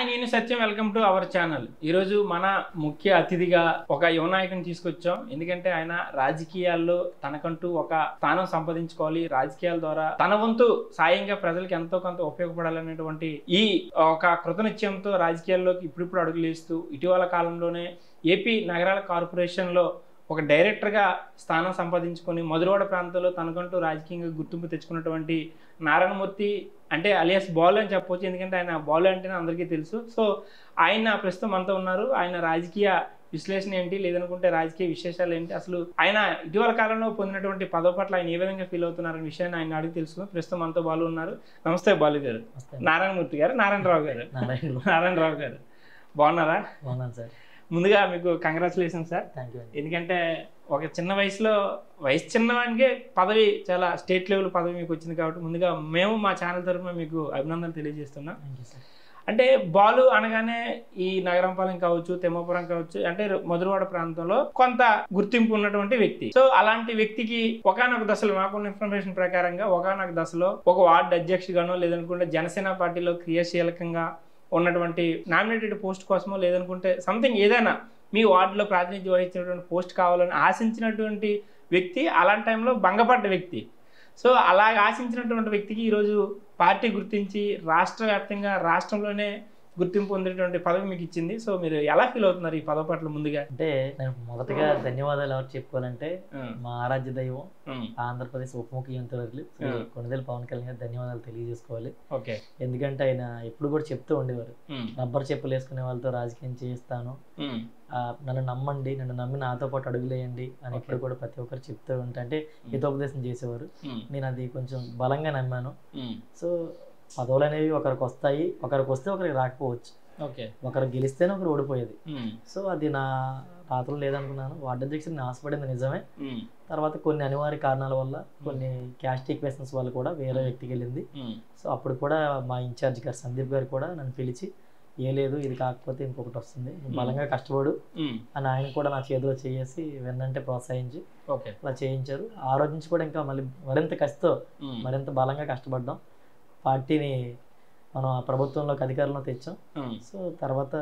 Hi నేను సత్యం welcome to our channel. ఈరోజు మన ముఖ్య అతిథిగా ఒక యువ నాయకుని తీసుకొచ్చాం. ఎందుకంటే ఆయన రాజకీయాల్లో తనకంటూ ఒక స్థానం సంపాదించుకోవాలి, రాజకీయాల ద్వారా తన వంతు సాయంగా ప్రజలకు ఎంతో కొంత ఉపయోగపడాలనేటువంటి ఈ ఒక కృతనిశ్చయంతో రాజకీయాల్లోకి ఇప్పుడిప్పుడు అడుగులేస్తూ ఇటీవల కాలంలోనే ఏపీ నగరాల కార్పొరేషన్లో ఒక డైరెక్టర్గా స్థానం సంపాదించుకొని మధురవాడ ప్రాంతంలో తనకంటూ రాజకీయంగా గుర్తింపు తెచ్చుకున్నటువంటి నారాయణమూర్తి అంటే అలియాస్ బాలు అని చెప్పవచ్చు. ఎందుకంటే ఆయన బాలు అంటేనే అందరికీ తెలుసు. సో ఆయన ప్రస్తుతం మనతో ఉన్నారు. ఆయన రాజకీయ విశ్లేషణ ఏంటి, లేదనుకుంటే రాజకీయ విశేషాలు ఏంటి, అసలు ఆయన ఇటీవల కాలంలో పొందినటువంటి పదవి పట్ల ఆయన ఏ విధంగా ఫీల్ అవుతున్నారనే విషయాన్ని ఆయన అడిగి తెలుసుకుని ప్రస్తుతం మనతో బాలు ఉన్నారు. నమస్తే బాలు గారు. నారాయణమూర్తి గారు, నారాయణరావు గారు. నారాయణరావు గారు బాగున్నారా? బాగున్నాను సార్. ముందుగా మీకు కంగ్రాచులేషన్ సార్. ఎందుకంటే ఒక చిన్న వయసులో చిన్నవానికే పదవి చాలా స్టేట్ లెవెల్ పదవి మీకు వచ్చింది కాబట్టి ముందుగా మేము మా ఛానల్ తరఫున మీకు అభినందనలు తెలియజేస్తున్నాం. అంటే బాలు అనగానే ఈ నగరంపాలెం కావచ్చు, తెమ్మపురం కావచ్చు, అంటే మధురవాడ ప్రాంతంలో కొంత గుర్తింపు ఉన్నటువంటి వ్యక్తి. సో అలాంటి వ్యక్తికి ఒకానొక దశలో మాకున్న ఇన్ఫర్మేషన్ ప్రకారంగా ఒకానొక దశలో ఒక వార్డు అధ్యక్షుగానో లేదనుకుంటే జనసేన పార్టీలో క్రియాశీలకంగా ఉన్నటువంటి నామినేటెడ్ పోస్ట్ కోసమో లేదనుకుంటే సంథింగ్ ఏదైనా మీ వార్డులో ప్రాతినిధ్యం వహించినటువంటి పోస్ట్ కావాలని ఆశించినటువంటి వ్యక్తి, అలాంటి టైంలో భంగపడ్డ వ్యక్తి. సో అలాగ ఆశించినటువంటి వ్యక్తికి ఈరోజు పార్టీ గుర్తించి రాష్ట్ర వ్యాప్తంగా రాష్ట్రంలోనే గుర్తింపు పొందేటువంటి పదవి మీకు ఇచ్చింది. సో మీరు ఎలా ఫీల్ అవుతున్నారు ఈ పదవి పట్ల? ముందుగా అంటే నేను మొదటగా ధన్యవాదాలు ఎవరు చెప్పుకోవాలంటే మా ఆరాధ్య దైవం ఆంధ్రప్రదేశ్ ఉప ముఖ్యమంత్రి కొణిదెల పవన్ కళ్యాణ్ గారు ధన్యవాదాలు తెలియజేసుకోవాలి. ఓకే. ఎందుకంటే ఆయన ఎప్పుడు కూడా చెప్తూ ఉండేవారు, రబ్బర్ చెప్పులు వేసుకునే వాళ్ళతో రాజకీయం చేస్తాను, నన్ను నమ్మండి, నన్ను నమ్మి నాతో పాటు అడుగులేయండి అని ఎప్పుడు కూడా ప్రతి ఒక్కరు చెప్తూ ఉంటే అంటే హితోపదేశం చేసేవారు. నేను అది కొంచెం బలంగా నమ్మాను. సో పదవులు అనేవి ఒకరికి వస్తాయి, ఒకరికి వస్తే ఒకరికి రాకపోవచ్చు. ఒకరు గెలిస్తేనే ఒకరు ఓడిపోయేది. సో అది నా రాత్రులు లేదనుకున్నాను. వార్డు అధ్యక్షుడు నేను ఆశపడింది నిజమే. తర్వాత కొన్ని అనివార్య కారణాల వల్ల, కొన్ని క్యాస్ట్ ఈక్వేషన్స్ వల్ల కూడా వేరే వ్యక్తికి వెళ్ళింది. సో అప్పుడు కూడా మా ఇన్ఛార్జ్ గారు సందీప్ గారు కూడా నన్ను పిలిచి ఏ లేదు ఇది కాకపోతే ఇంకొకటి వస్తుంది, బలంగా కష్టపడు అని ఆయన కూడా నా చేతిలో చేసి వెన్నంటే ప్రోత్సహించి అలా చేయించారు. ఆ రోజు నుంచి కూడా ఇంకా మళ్ళీ మరింత కసితో మరింత బలంగా కష్టపడ్డాం. పార్టీని మనం ఆ ప్రభుత్వంలోకి అధికారంలో తెచ్చాం. సో తర్వాత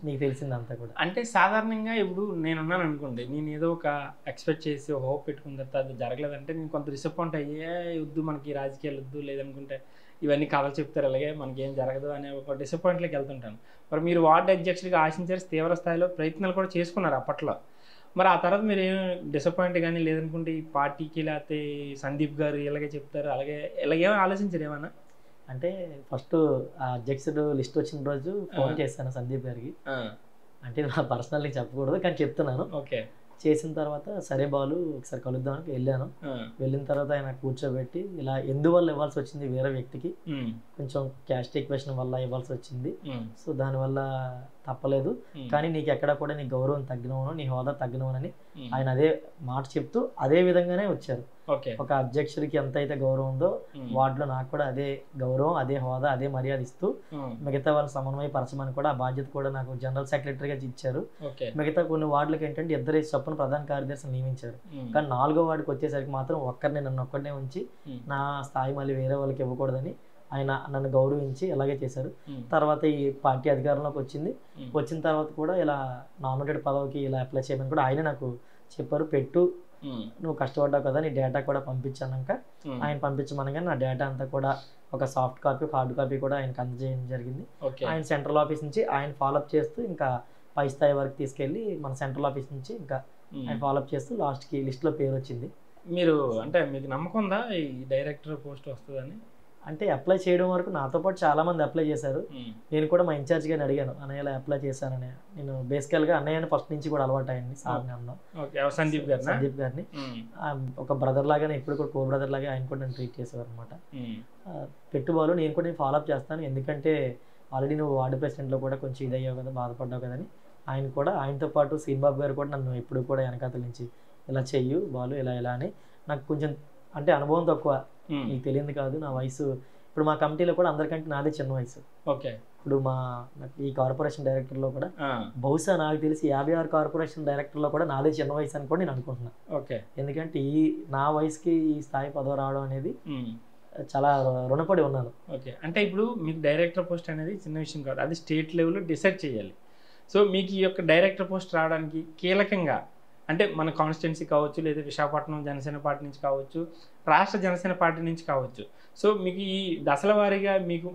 నీకు తెలిసింది అంతా కూడా. అంటే సాధారణంగా ఇప్పుడు నేనున్నాను అనుకోండి, నేను ఏదో ఒక ఎక్స్పెక్ట్ చేసి ఒక హోప్ పెట్టుకున్న తర్వాత అది జరగలేదంటే నేను కొంత డిసప్పాయింట్ అయ్యే వద్దు మనకి రాజకీయాలు వద్దు, లేదనుకుంటే ఇవన్నీ కథలు చెప్తారు అలాగే మనకి ఏం జరగదు అనే ఒక డిసప్పాయింట్లోకి వెళ్తుంటాను. మరి మీరు వార్డు అధ్యక్షుడిగా ఆశించారు, తీవ్ర స్థాయిలో ప్రయత్నాలు కూడా చేసుకున్నారు అప్పట్లో. మరి ఆ తర్వాత మీరు ఏం డిసప్పాయింట్ కానీ లేదనుకుంటే ఈ పార్టీకి లేకపోతే సందీప్ గారు ఇలాగే చెప్తారు అలాగే ఇలాగేమో ఆలోచించారు ఏమన్నా? అంటే ఫస్ట్ ఆ అధ్యక్షుడు లిస్ట్ వచ్చిన రోజు ఫోన్ చేశాను సందీప్ గారికి. అంటే నా పర్సనల్ చెప్పకూడదు కానీ చెప్తున్నాను. ఓకే. చేసిన తర్వాత సరే బాలు ఒకసారి కలుద్దామని వెళ్ళాను. వెళ్ళిన తర్వాత ఆయన కూర్చోబెట్టి ఇలా ఎందువల్ల ఇవ్వాల్సి వచ్చింది వేరే వ్యక్తికి, కొంచెం క్యాస్ట్ ఈక్వేషన్ వల్ల ఇవ్వాల్సి వచ్చింది, సో దానివల్ల తప్పలేదు, కానీ నీకు ఎక్కడ కూడా నీ గౌరవం తగ్గినవను, నీ హోదా తగ్గినవనని ఆయన అదే మాట చెప్తూ అదే విధంగానే వచ్చారు. ఒక అధ్యక్షుడికి ఎంత అయితే గౌరవం ఉందో వార్డులో నాకు కూడా అదే గౌరవం, అదే హోదా, అదే మర్యాద ఇస్తూ మిగతా వాళ్ళు సమన్వయపరచమని కూడా ఆ బాధ్యత కూడా నాకు జనరల్ సెక్రటరీగా ఇచ్చారు. మిగతా కొన్ని వార్డులకు ఏంటంటే ఇద్దరు చొప్పున ప్రధాన కార్యదర్శి నియమించారు. కానీ 4వ వార్డుకి వచ్చేసరికి మాత్రం నన్ను ఒక్కడనే ఉంచి నా స్థాయి మళ్ళీ వేరే వాళ్ళకి ఇవ్వకూడదని ఆయన నన్ను గౌరవించి అలాగే చేశారు. తర్వాత ఈ పార్టీ అధికారంలోకి వచ్చిన తర్వాత కూడా ఇలా నామినేటెడ్ పదవికి ఇలా అప్లై చేయమని కూడా ఆయన నాకు చెప్పారు. పెట్టు, నువ్వు కష్టపడ్డావు కదా, నీ డేటా కూడా పంపించాక ఆయన పంపించమనగా నా డేటా అంతా కూడా ఒక సాఫ్ట్ కాపీ, హార్డ్ కాపీ కూడా ఆయనకు అందజేయడం జరిగింది. ఆయన సెంట్రల్ ఆఫీస్ నుంచి ఆయన ఫాలోఅప్ చేస్తూ ఇంకా పై స్థాయి వరకు తీసుకెళ్ళి మన సెంట్రల్ ఆఫీస్ నుంచి ఇంకా ఆయన ఫాలోఅప్ చేస్తూ లాస్ట్కి లిస్ట్లో పేరు వచ్చింది. మీరు అంటే మీకు నమ్మకం ఉందా ఈ డైరెక్టర్ పోస్ట్ వస్తుందని? అంటే అప్లై చేయడం వరకు నాతో పాటు చాలా మంది అప్లై చేశారు. నేను కూడా మా ఇన్ఛార్జ్ గారిని అడిగాను, అన్నయ్య అప్లై చేశానని. నేను బేసికల్గా అన్నయ్యని ఫస్ట్ నుంచి కూడా అలవాటు అయ్యింది సార్ని అన్నాం, సందీప్ గారిని. ఒక బ్రదర్ లాగానే ఇప్పుడు కూడా కో బ్రదర్ లాగా ఆయన కూడా నన్ను ట్రీట్ చేసేవారు అనమాట. పెట్టుబడులు నేను కూడా ఫాలోఅప్ చేస్తాను, ఎందుకంటే ఆల్రెడీ నువ్వు వార్డు ప్రెసిడెంట్లో కూడా కొంచెం ఇదయ్యావు కదా, బాధపడ్డావు కదని ఆయన కూడా, ఆయనతో పాటు శ్రీబాబు గారు కూడా నన్ను ఎప్పుడు కూడా వెనకాతల నుంచి ఇలా చెయ్యు బాలు ఇలా ఇలా అని. నాకు కొంచెం అంటే అనుభవం తక్కువ, నీకు తెలియదు కాదు, నా వయసు ఇప్పుడు మా కమిటీలో కూడా అందరికంటే నాదే చిన్న వయసు. ఓకే. ఇప్పుడు ఈ కార్పొరేషన్ డైరెక్టర్లో కూడా బహుశా నాకు తెలిసి 56 కార్పొరేషన్ డైరెక్టర్లో కూడా నాదే చిన్న వయసు అని కూడా నేను అనుకుంటున్నాను. ఓకే. ఎందుకంటే నా వయసుకి ఈ స్థాయి పదవి రావడం అనేది చాలా రుణపడి ఉన్నాను. ఓకే, అంటే ఇప్పుడు మీకు డైరెక్టర్ పోస్ట్ అనేది చిన్న విషయం కాదు, అది స్టేట్ లెవెల్లో డిసైడ్ చేయాలి. సో మీకు ఈ యొక్క డైరెక్టర్ పోస్ట్ రావడానికి కీలకంగా అంటే మన కాన్స్టిట్యున్సీ కావచ్చు, లేదా విశాఖపట్నం జనసేన పార్టీ నుంచి కావచ్చు, రాష్ట్ర జనసేన పార్టీ నుంచి కావచ్చు, సో మీకు ఈ దశల వారీగా మీకు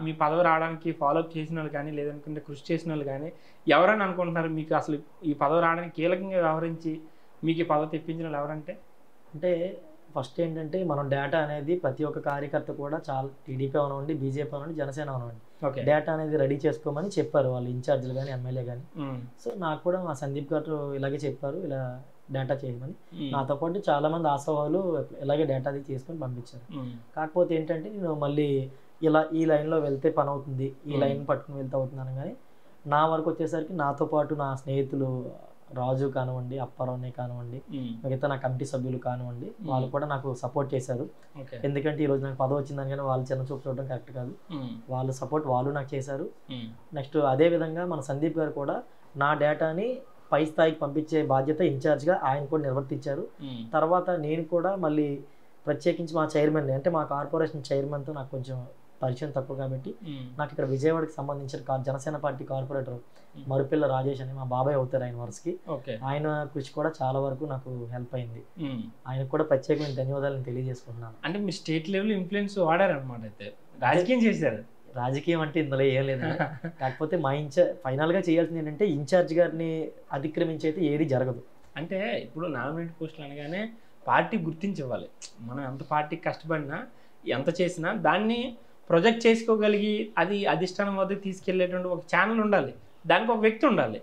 మీ పదవి రావడానికి ఫాలోఅప్ చేసిన వాళ్ళు కానీ, లేదనుకుంటే కృషి చేసిన వాళ్ళు కానీ ఎవరని అనుకుంటున్నారు? మీకు అసలు ఈ పదవి రావడానికి కీలకంగా వ్యవహరించి మీకు ఈ పదవి తెప్పించిన వాళ్ళు ఎవరంటే? అంటే ఫస్ట్ ఏంటంటే మనం డేటా అనేది ప్రతి ఒక్క కార్యకర్త కూడా చాలా టీడీపీ అవనండి, బీజేపీ అవనండి, జనసేన అవనండి, డేటా అనేది రెడీ చేసుకోమని చెప్పారు వాళ్ళు ఇన్ఛార్జీలు కానీ, ఎమ్మెల్యే కానీ. సో నాకు కూడా మా సందీప్ గారు ఇలాగే చెప్పారు, ఇలా డేటా చేయమని. నాతో పాటు చాలా మంది ఆశావాళ్ళు ఇలాగే డేటా అది చేసుకొని పంపించారు. కాకపోతే ఏంటంటే నేను మళ్ళీ ఇలా ఈ లైన్లో వెళ్తే పని అవుతుంది, ఈ లైన్ పట్టుకుని వెళ్తే అవుతున్నాను. కానీ నా వరకు వచ్చేసరికి నాతో పాటు నా స్నేహితులు రాజు కానివ్వండి, అప్పారావుని కానివ్వండి, మిగతా నా కమిటీ సభ్యులు కానివ్వండి, వాళ్ళు కూడా నాకు సపోర్ట్ చేశారు. ఎందుకంటే ఈరోజు నాకు పదవి వచ్చిందని కానీ వాళ్ళు చిన్న చూపు చూడడం కరెక్ట్ కాదు. వాళ్ళ సపోర్ట్ వాళ్ళు నాకు చేశారు. నెక్స్ట్ అదే విధంగా మన సందీప్ గారు కూడా నా డేటాని పై స్థాయికి పంపించే బాధ్యత ఇన్ఛార్జ్గా ఆయన కూడా నిర్వర్తించారు. తర్వాత నేను కూడా మళ్ళీ ప్రత్యేకించి మా చైర్మన్ అంటే మా కార్పొరేషన్ చైర్మన్తో నాకు కొంచెం పరిచయం తక్కువ కాబట్టి నాకు ఇక్కడ విజయవాడకి సంబంధించిన జనసేన పార్టీ కార్పొరేటర్ మరుపిల్ల రాజేష్ అని మా బాబాయ్ అవుతారు ఆయన వరుసకి. ఆయన కృషి కూడా చాలా వరకు నాకు హెల్ప్ అయింది. ఆయనకు కూడా ప్రత్యేకమైన ధన్యవాదాలను తెలియజేసుకుంటున్నాను. అంటే మీ స్టేట్ లెవెల్ ఇన్ఫ్లుయెన్స్ వాడారనమాట. అయితే రాజకీయం చేశారు. రాజకీయం అంటే ఇందులో ఏం లేదు. కాకపోతే మా ఫైనల్గా చేయాల్సింది ఏంటంటే ఇన్ఛార్జ్ గారిని అతిక్రమించి అయితే ఏది జరగదు. అంటే ఇప్పుడు నామినేట్ పోస్టులు అనగానే పార్టీ గుర్తించివ్వాలి. మనం ఎంత పార్టీకి కష్టపడినా ఎంత చేసినా దాన్ని ప్రొజెక్ట్ చేసుకోగలిగి అది అధిష్టానం వద్దకు తీసుకెళ్లేటువంటి ఒక ఛానల్ ఉండాలి, దానికి ఒక వ్యక్తి ఉండాలి.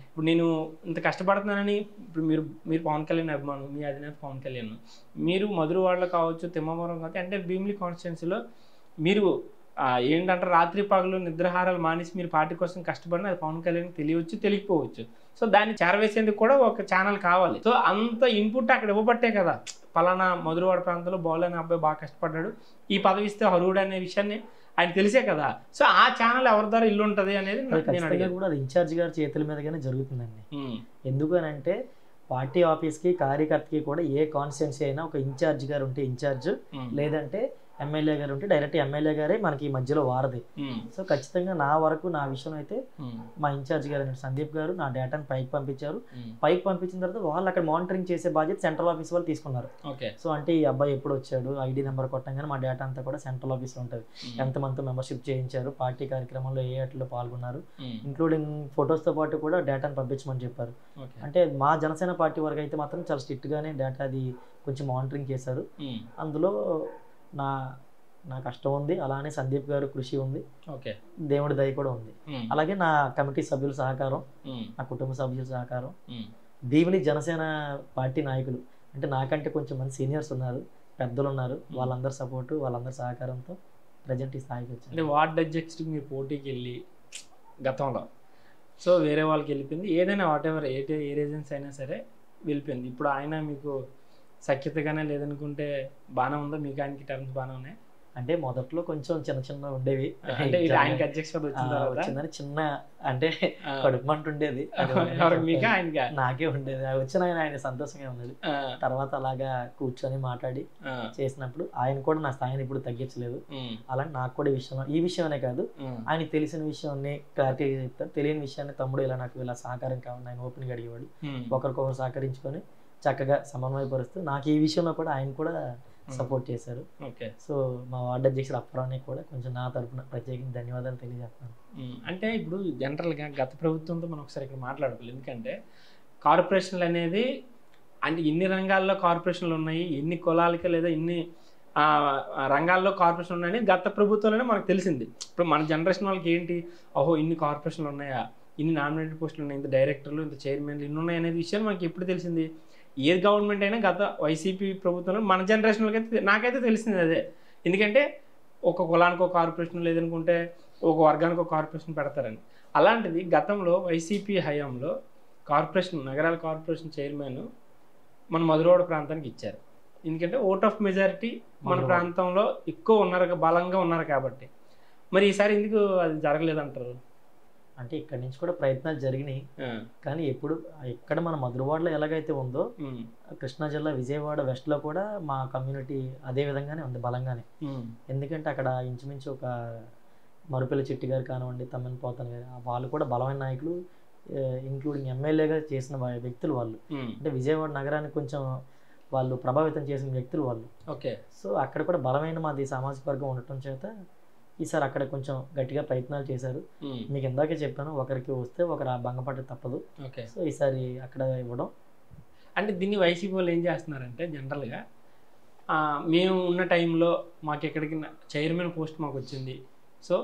ఇప్పుడు నేను ఇంత కష్టపడుతున్నానని ఇప్పుడు మీరు పవన్ కళ్యాణ్ అభిమానం, మీ అధినేత పవన్ కళ్యాణ్, మీరు మధురవాడలో కావచ్చు, తిమ్మవరం కావచ్చు, అంటే భీమిలి కాన్స్టిట్యున్సీలో మీరు ఏంటంటే రాత్రి పగలు నిద్రాహారాలు మానేసి మీరు పార్టీ కోసం కష్టపడిన అది పవన్ కళ్యాణ్ తెలియవచ్చు, తెలియకపోవచ్చు. సో దాన్ని చేరవేసేందుకు కూడా ఒక ఛానల్ కావాలి. సో అంత ఇన్పుట్ అక్కడ ఇవ్వబట్టే కదా పలానా మధురవాడ ప్రాంతంలో బాలైన అబ్బాయి బాగా కష్టపడ్డాడు, ఈ పదవి ఇస్తే అర్హుడు అనే విషయాన్ని ఆయన తెలిసే కదా. సో ఆ ఛానల్ ఎవరి ద్వారా ఇల్లు ఉంటుంది అనేది కూడా అది ఇన్ఛార్జ్ గారి చేతుల మీదగానే జరుగుతుందండి. ఎందుకనంటే పార్టీ ఆఫీస్కి కార్యకర్తకి కూడా ఏ కాన్స్టిట్యున్సీ అయినా ఒక ఇన్ఛార్జ్ గారు ఉంటే ఇన్ఛార్జ్, లేదంటే ఎమ్మెల్యే గారు ఉంటే డైరెక్ట్ ఎమ్మెల్యే గారే మనకి ఈ మధ్యలో వారది. సో ఖచ్చితంగా నా వరకు నా విషయం అయితే మా ఇన్ఛార్జ్ గారు సందీప్ గారు నా డేటాను పైకి పంపించారు. పైకి పంపించిన తర్వాత వాళ్ళు అక్కడ మానిటరింగ్ చేసే బాధ్యత సెంట్రల్ ఆఫీస్ వాళ్ళు తీసుకున్నారు. సో అంటే ఈ అబ్బాయి ఎప్పుడు వచ్చాడు, ఐడి నెంబర్ కొట్టంగానే మా డేటా అంతా కూడా సెంట్రల్ ఆఫీస్లో ఉంటుంది. ఎంతమంది మెంబర్షిప్ చేయించారు, పార్టీ కార్యక్రమంలో ఏ వాటిలో పాల్గొన్నారు, ఇంక్లూడింగ్ ఫొటోస్తో పాటు కూడా డేటాను పంపించమని చెప్పారు. అంటే మా జనసేన పార్టీ వరకు అయితే మాత్రం చాలా స్ట్రిక్ట్గానే డేటా అది కొంచెం మానిటరింగ్ చేశారు. అందులో నా కష్టం ఉంది, అలానే సందీప్ గారు కృషి ఉంది, దేవుడి దయ కూడా ఉంది. అలాగే నా కమిటీ సభ్యుల సహకారం, నా కుటుంబ సభ్యుల సహకారం, భీమిలి జనసేన పార్టీ నాయకులు అంటే నాకంటే కొంచెం మంది సీనియర్స్ ఉన్నారు, పెద్దలు ఉన్నారు, వాళ్ళందరి సపోర్టు, వాళ్ళందరి సహకారంతో ప్రజెంట్ ఈ స్థాయికి వచ్చారు. అంటే వార్డ్ అధ్యక్షుడికి మీరు పోటీకి వెళ్ళి గతంలో సో వేరే వాళ్ళకి వెళ్ళిపోయింది, ఏదైనా వాట్ ఎవర్ ఏ రీజన్స్ అయినా సరే వెళ్ళిపోయింది. ఇప్పుడు ఆయన మీకు సఖ్యతగానే లేదనుకుంటే బాగానే ఉందా? మీకు ఆయనకి టర్మ్స్ బాగానే ఉన్నాయి? అంటే మొదట్లో కొంచెం చిన్న ఉండేవి, అంటే ఆయనకి అధ్యక్షత వచ్చిందని చిన్న అంటే కడుపుమంట ఉండేది, నాకే ఉండేది. వచ్చిన ఆయన సంతోషంగా ఉండేది. తర్వాత అలాగా కూర్చొని మాట్లాడి చేసినప్పుడు ఆయన కూడా నా స్థాయిని ఇప్పుడు తగ్గించలేదు. అలాగే నాకు కూడా ఈ విషయం అనే కాదు, ఆయనకి తెలిసిన విషయాన్ని క్లారిటీగా చెప్తారు, తెలియని విషయాన్ని తమ్ముడు ఇలా నాకు ఇలా సహకారం కావాలి ఆయన ఓపెన్గా అడిగేవాడు. ఒకరికొకరు సహకరించుకొని చక్కగా సమన్వయపరుస్తూ నాకు ఈ విషయంలో కూడా ఆయన కూడా సపోర్ట్ చేశారు. సో మా వార్డు అధ్యక్షుడు అప్పారావుని కూడా కొంచెం నా తరఫున ప్రత్యేకంగా ధన్యవాదాలు తెలియజేస్తాను. అంటే ఇప్పుడు జనరల్గా గత ప్రభుత్వంతో మనం ఒకసారి ఇక్కడ మాట్లాడుకోవాలి. ఎందుకంటే కార్పొరేషన్లు అనేది అంటే ఎన్ని రంగాల్లో కార్పొరేషన్లు ఉన్నాయి, ఎన్ని కులాలకి లేదా ఎన్ని రంగాల్లో కార్పొరేషన్లు ఉన్నాయని గత ప్రభుత్వంలోనే మనకు తెలిసింది. ఇప్పుడు మన జనరేషన్ వాళ్ళకి ఏంటి, ఓహో ఇన్ని కార్పొరేషన్లు ఉన్నాయా, ఇన్ని నామినేటెడ్ పోస్టులు ఉన్నాయి, ఇంత డైరెక్టర్లు, ఇంత చైర్మన్లు ఇన్ని ఉన్నాయి అనేది విషయం మనకి ఎప్పుడు తెలిసింది? ఏ గవర్నమెంట్ అయినా గత వైసీపీ ప్రభుత్వంలో మన జనరేషన్కి అయితే నాకైతే తెలిసింది అదే. ఎందుకంటే ఒక కులానికి ఒక కార్పొరేషన్ లేదనుకుంటే ఒక వర్గానికి ఒక కార్పొరేషన్ పెడతారని. అలాంటిది గతంలో వైసీపీ హయాంలో నగరాల కార్పొరేషన్ చైర్మన్ మన మధురవాడ ప్రాంతానికి ఇచ్చారు. ఎందుకంటే ఓట్ ఆఫ్ మెజారిటీ మన ప్రాంతంలో ఎక్కువ ఉన్నారు, బలంగా ఉన్నారు కాబట్టి. మరి ఈసారి ఎందుకు అది జరగలేదంటారు? అంటే ఇక్కడ నుంచి కూడా ప్రయత్నాలు జరిగినాయి, కానీ ఎప్పుడు ఇక్కడ మన మధురవాడలో ఎలాగైతే ఉందో కృష్ణా జిల్లా విజయవాడ వెస్ట్లో కూడా మా కమ్యూనిటీ అదే విధంగానే ఉంది బలంగానే. ఎందుకంటే అక్కడ ఇంచుమించు ఒక మరుపల్లి చిట్టి గారు కానివ్వండి, తమ్మిన పోతన్ గారు, వాళ్ళు కూడా బలమైన నాయకులు, ఇంక్లూడింగ్ ఎమ్మెల్యేగా చేసిన వ్యక్తులు వాళ్ళు. అంటే విజయవాడ నగరానికి కొంచెం వాళ్ళు ప్రభావితం చేసిన వ్యక్తులు వాళ్ళు. ఓకే. సో అక్కడ కూడా బలమైన మాది సామాజిక వర్గం ఉండటం చేత ఈసారి అక్కడ కొంచెం గట్టిగా ప్రయత్నాలు చేశారు. మీకు ఇందాకే చెప్పాను, ఒకరికి వస్తే ఒకరు భంగపడ్డ తప్పదు. ఓకే. సో ఈసారి అక్కడ ఇవ్వడం. అంటే దీన్ని వైసీపీ వాళ్ళు ఏం చేస్తున్నారంటే జనరల్గా మేము ఉన్న టైంలో మాకు ఎక్కడికి చైర్మన్ పోస్ట్ మాకు వచ్చింది, సో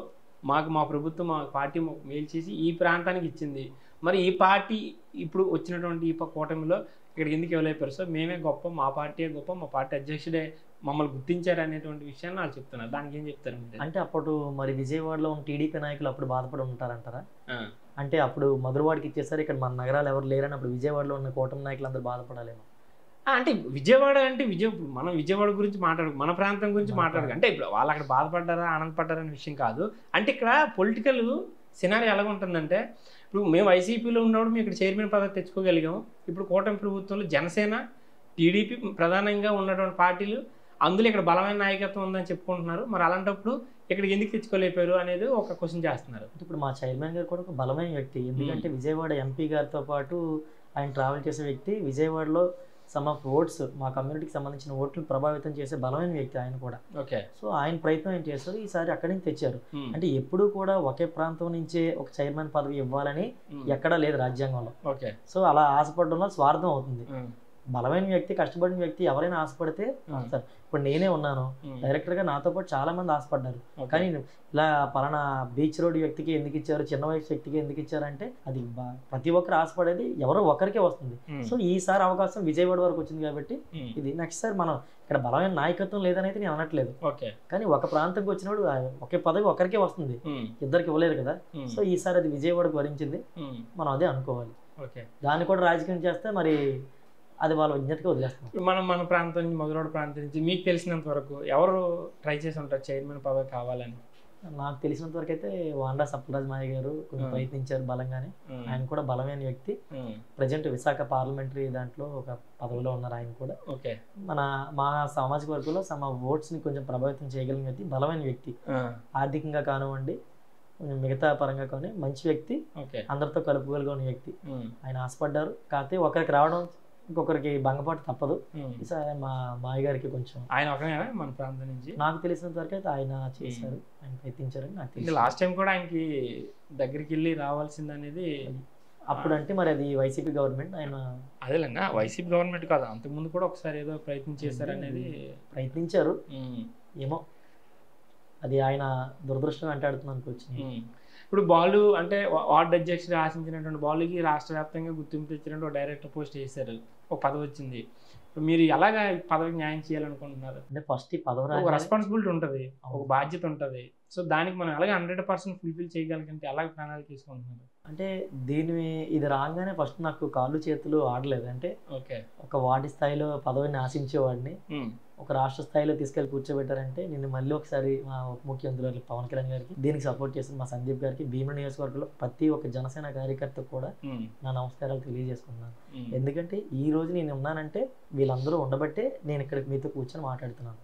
మా ప్రభుత్వం మా పార్టీ మేలు చేసి ఈ ప్రాంతానికి ఇచ్చింది, మరి ఈ పార్టీ ఇప్పుడు వచ్చినటువంటి ఈ కూటమిలో ఇక్కడికి ఎందుకు ఇవ్వలేపారు, సో మేమే గొప్ప, మా పార్టీ గొప్ప, మా పార్టీ అధ్యక్షుడే మమ్మల్ని గుర్తించారు అనేటువంటి విషయాన్ని వాళ్ళు చెప్తున్నారు. దానికి ఏం చెప్తారు? అంటే అప్పుడు మరి విజయవాడలో ఉన్న టీడీపీ నాయకులు అప్పుడు బాధపడి ఉంటారంటారా? అంటే అప్పుడు మధురవాడకి ఇచ్చేసారు, ఇక్కడ మన నగరాలు ఎవరు లేరని అప్పుడు విజయవాడలో ఉన్న కూటమి నాయకులు అందరూ బాధపడాలేమో. అంటే విజయవాడ అంటే మనం విజయవాడ గురించి మాట్లాడు, మన ప్రాంతం గురించి మాట్లాడు, అంటే ఇప్పుడు వాళ్ళు అక్కడ బాధపడ్డారా ఆనందపడ్డారా అనే విషయం కాదు. అంటే ఇక్కడ పొలిటికల్ సినారీ ఎలాగ ఉంటుందంటే, ఇప్పుడు మేము వైసీపీలో ఉన్నప్పుడు మేము ఇక్కడ చైర్మన్ పదవి తెచ్చుకోగలిగాము, ఇప్పుడు కూటమి ప్రభుత్వంలో జనసేన టీడీపీ ప్రధానంగా ఉన్నటువంటి పార్టీలు అందులో ఇక్కడ బలమైన నాయకత్వం ఉందని చెప్పుకుంటున్నారు, మరి అలాంటప్పుడు ఇక్కడికి ఎందుకు తెచ్చుకోలేపారు అనేది ఒక క్వశ్చన్ చేస్తున్నారు. ఇప్పుడు మా చైర్మన్ గారు కూడా ఒక బలమైన వ్యక్తి, ఎందుకంటే విజయవాడ ఎంపీ గారితో పాటు ఆయన ట్రావెల్ చేసే వ్యక్తి, విజయవాడలో సమ్ ఆఫ్ ఓట్స్ మా కమ్యూనిటీకి సంబంధించిన ఓట్లు ప్రభావితం చేసే బలమైన వ్యక్తి ఆయన కూడా. ఓకే. సో ఆయన ప్రయత్నం ఏం చేస్తారు, ఈసారి అక్కడి నుంచి తెచ్చారు. అంటే ఎప్పుడు కూడా ఒకే ప్రాంతం నుంచే ఒక చైర్మన్ పదవి ఇవ్వాలని ఎక్కడా లేదు రాజ్యాంగంలో. ఓకే. సో అలా ఆశపడడంలో స్వార్థం అవుతుంది. బలమైన వ్యక్తి, కష్టపడిన వ్యక్తి ఎవరైనా ఆశపడితే సార్, ఇప్పుడు నేనే ఉన్నాను డైరెక్టర్ గా, నాతో పాటు చాలా మంది ఆశపడ్డారు, కానీ ఇలా పలానా బీచ్ రోడ్ వ్యక్తికి ఎందుకు ఇచ్చారు, చిన్న వయసు వ్యక్తికి ఎందుకు ఇచ్చారంటే అది ప్రతి ఒక్కరు ఆశపడేది ఎవరో ఒకరికే వస్తుంది. సో ఈసారి అవకాశం విజయవాడ వరకు వచ్చింది కాబట్టి ఇది నెక్స్ట్ సార్ మనం ఇక్కడ బలమైన నాయకత్వం లేదని అయితే నేను అనట్లేదు, కానీ ఒక ప్రాంతంకి వచ్చినప్పుడు ఒకే పదవి ఒకరికే వస్తుంది, ఇద్దరికి ఇవ్వలేరు కదా. సో ఈసారి అది విజయవాడకు వరించింది, మనం అదే అనుకోవాలి. దాన్ని కూడా రాజకీయం చేస్తే మరి అది వాళ్ళ విజ్ఞతగా వదిలేస్తాం. మన ప్రాంతం నుంచి, మధురవాడ ప్రాంతం నుంచి మీకు తెలిసినంత వరకు ఎవరు ట్రై చేసి ఉంటారు చైర్మన్ పదవి కావాలని? నాకు తెలిసినంత వరకు అయితే వాండా సప్లరాజ్ మాయ గారు కొంచెం ప్రయత్నించారు బలంగానే, ఆయన కూడా బలమైన వ్యక్తి, ప్రజెంట్ విశాఖ పార్లమెంటరీ దాంట్లో ఒక పదవిలో ఉన్నారు ఆయన కూడా. ఓకే. మా సామాజిక వర్గంలో ఓట్స్ ని కొంచెం ప్రభావితం చేయగలిగిన వ్యక్తి, బలమైన వ్యక్తి, ఆర్థికంగా కానివ్వండి మిగతా పరంగా కానీ మంచి వ్యక్తి, అందరితో కలుపుకోగలిగిన వ్యక్తి. ఆయన ఆశపడ్డారు, కాకపోతే ఒకరికి రావడం ఇంకొకరికి భంగపాటు తప్పదు. ఈసారి మా మాయ గారికి కొంచెం ఆయన ఒకరేనా మన ప్రాంతం నుంచి నాకు తెలిసినంత వరకు అయితే ఆయన చేశారు, ఆయన ప్రయత్నించారని నాకు తెలిసింది. లాస్ట్ టైం కూడా ఆయనకి దగ్గరికి వెళ్ళి రావాల్సింది అనేది అప్పుడు, అంటే మరి అది వైసీపీ గవర్నమెంట్, ఆయన అదేలేనా వైసీపీ గవర్నమెంట్ కాదు, అంతకుముందు కూడా ఒకసారి ఏదో ప్రయత్నం చేశారు అనేది ప్రయత్నించారు, ఏమో అది ఆయన దురదృష్టం వెంటాడుతుంది అనుకోవచ్చు. ఇప్పుడు బాలు అంటే వార్డు అధ్యక్షుడు ఆశించినటువంటి బాలుకి రాష్ట్ర వ్యాప్తంగా గుర్తింపు తెచ్చినట్టు ఒక డైరెక్టర్ పోస్ట్ చేశారు, ఒక పదవి వచ్చింది. ఇప్పుడు మీరు ఎలాగా పదవికి న్యాయం చేయాలనుకుంటున్నారు? అంటే ఫస్ట్ ఈ పదవి ఒక రెస్పాన్సిబిలిటీ ఉంటుంది, ఒక బాధ్యత ఉంటుంది, సో దానికి మనం ఎలాగ 100% ఫుల్ఫిల్ చేయగలిగితే ఎలాగ ప్రణాళిక తీసుకుంటున్నారు? అంటే ఇది రాగానే ఫస్ట్ నాకు కాళ్ళు చేతులు ఆడలేదు. అంటే ఒక వార్డు స్థాయిలో పదవిని ఆశించేవాడిని ఒక రాష్ట్ర స్థాయిలో తీసుకెళ్లి కూర్చోబెట్టారంటే నేను మళ్ళీ ఒకసారి మా ఉప ముఖ్యమంత్రి పవన్ కళ్యాణ్ గారికి, దీనికి సపోర్ట్ చేసిన మా సందీప్ గారికి, భీముడు నియోజకవర్గంలో ప్రతి ఒక్క జనసేన కార్యకర్త కూడా నా నమస్కారాలు తెలియజేసుకున్నాను. ఎందుకంటే ఈ రోజు నేను ఉన్నానంటే వీళ్ళందరూ ఉండబట్టే నేను ఇక్కడ మీతో కూర్చొని మాట్లాడుతున్నాను.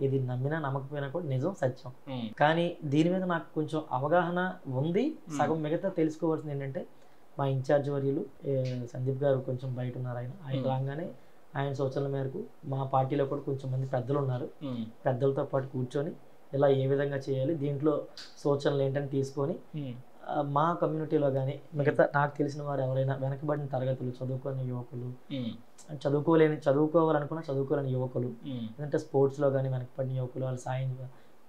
ఇది నమ్మినా నమ్మకపోయినా కూడా నిజం, సత్యం. కానీ దీని మీద నాకు కొంచెం అవగాహన ఉంది, సగం మిగతా తెలుసుకోవాల్సింది ఏంటంటే మా ఇన్ఛార్జ్ వర్యులు సందీప్ గారు కొంచెం బయట ఉన్నారు, ఆయన రాగానే ఆయన సూచనల మేరకు మా పార్టీలో కూడా కొంచెం మంది పెద్దలు ఉన్నారు, పెద్దలతో పాటు కూర్చొని ఇలా ఏ విధంగా చేయాలి, దీంట్లో సూచనలు ఏంటని తీసుకొని మా కమ్యూనిటీలో కానీ మిగతా నాకు తెలిసిన వారు ఎవరైనా వెనకబడిన తరగతులు చదువుకునే యువకులు, చదువుకోవాలనుకున్న చదువుకోలేని యువకులు, లేదంటే స్పోర్ట్స్లో కానీ వెనకబడిన యువకులు, వాళ్ళ సాయం,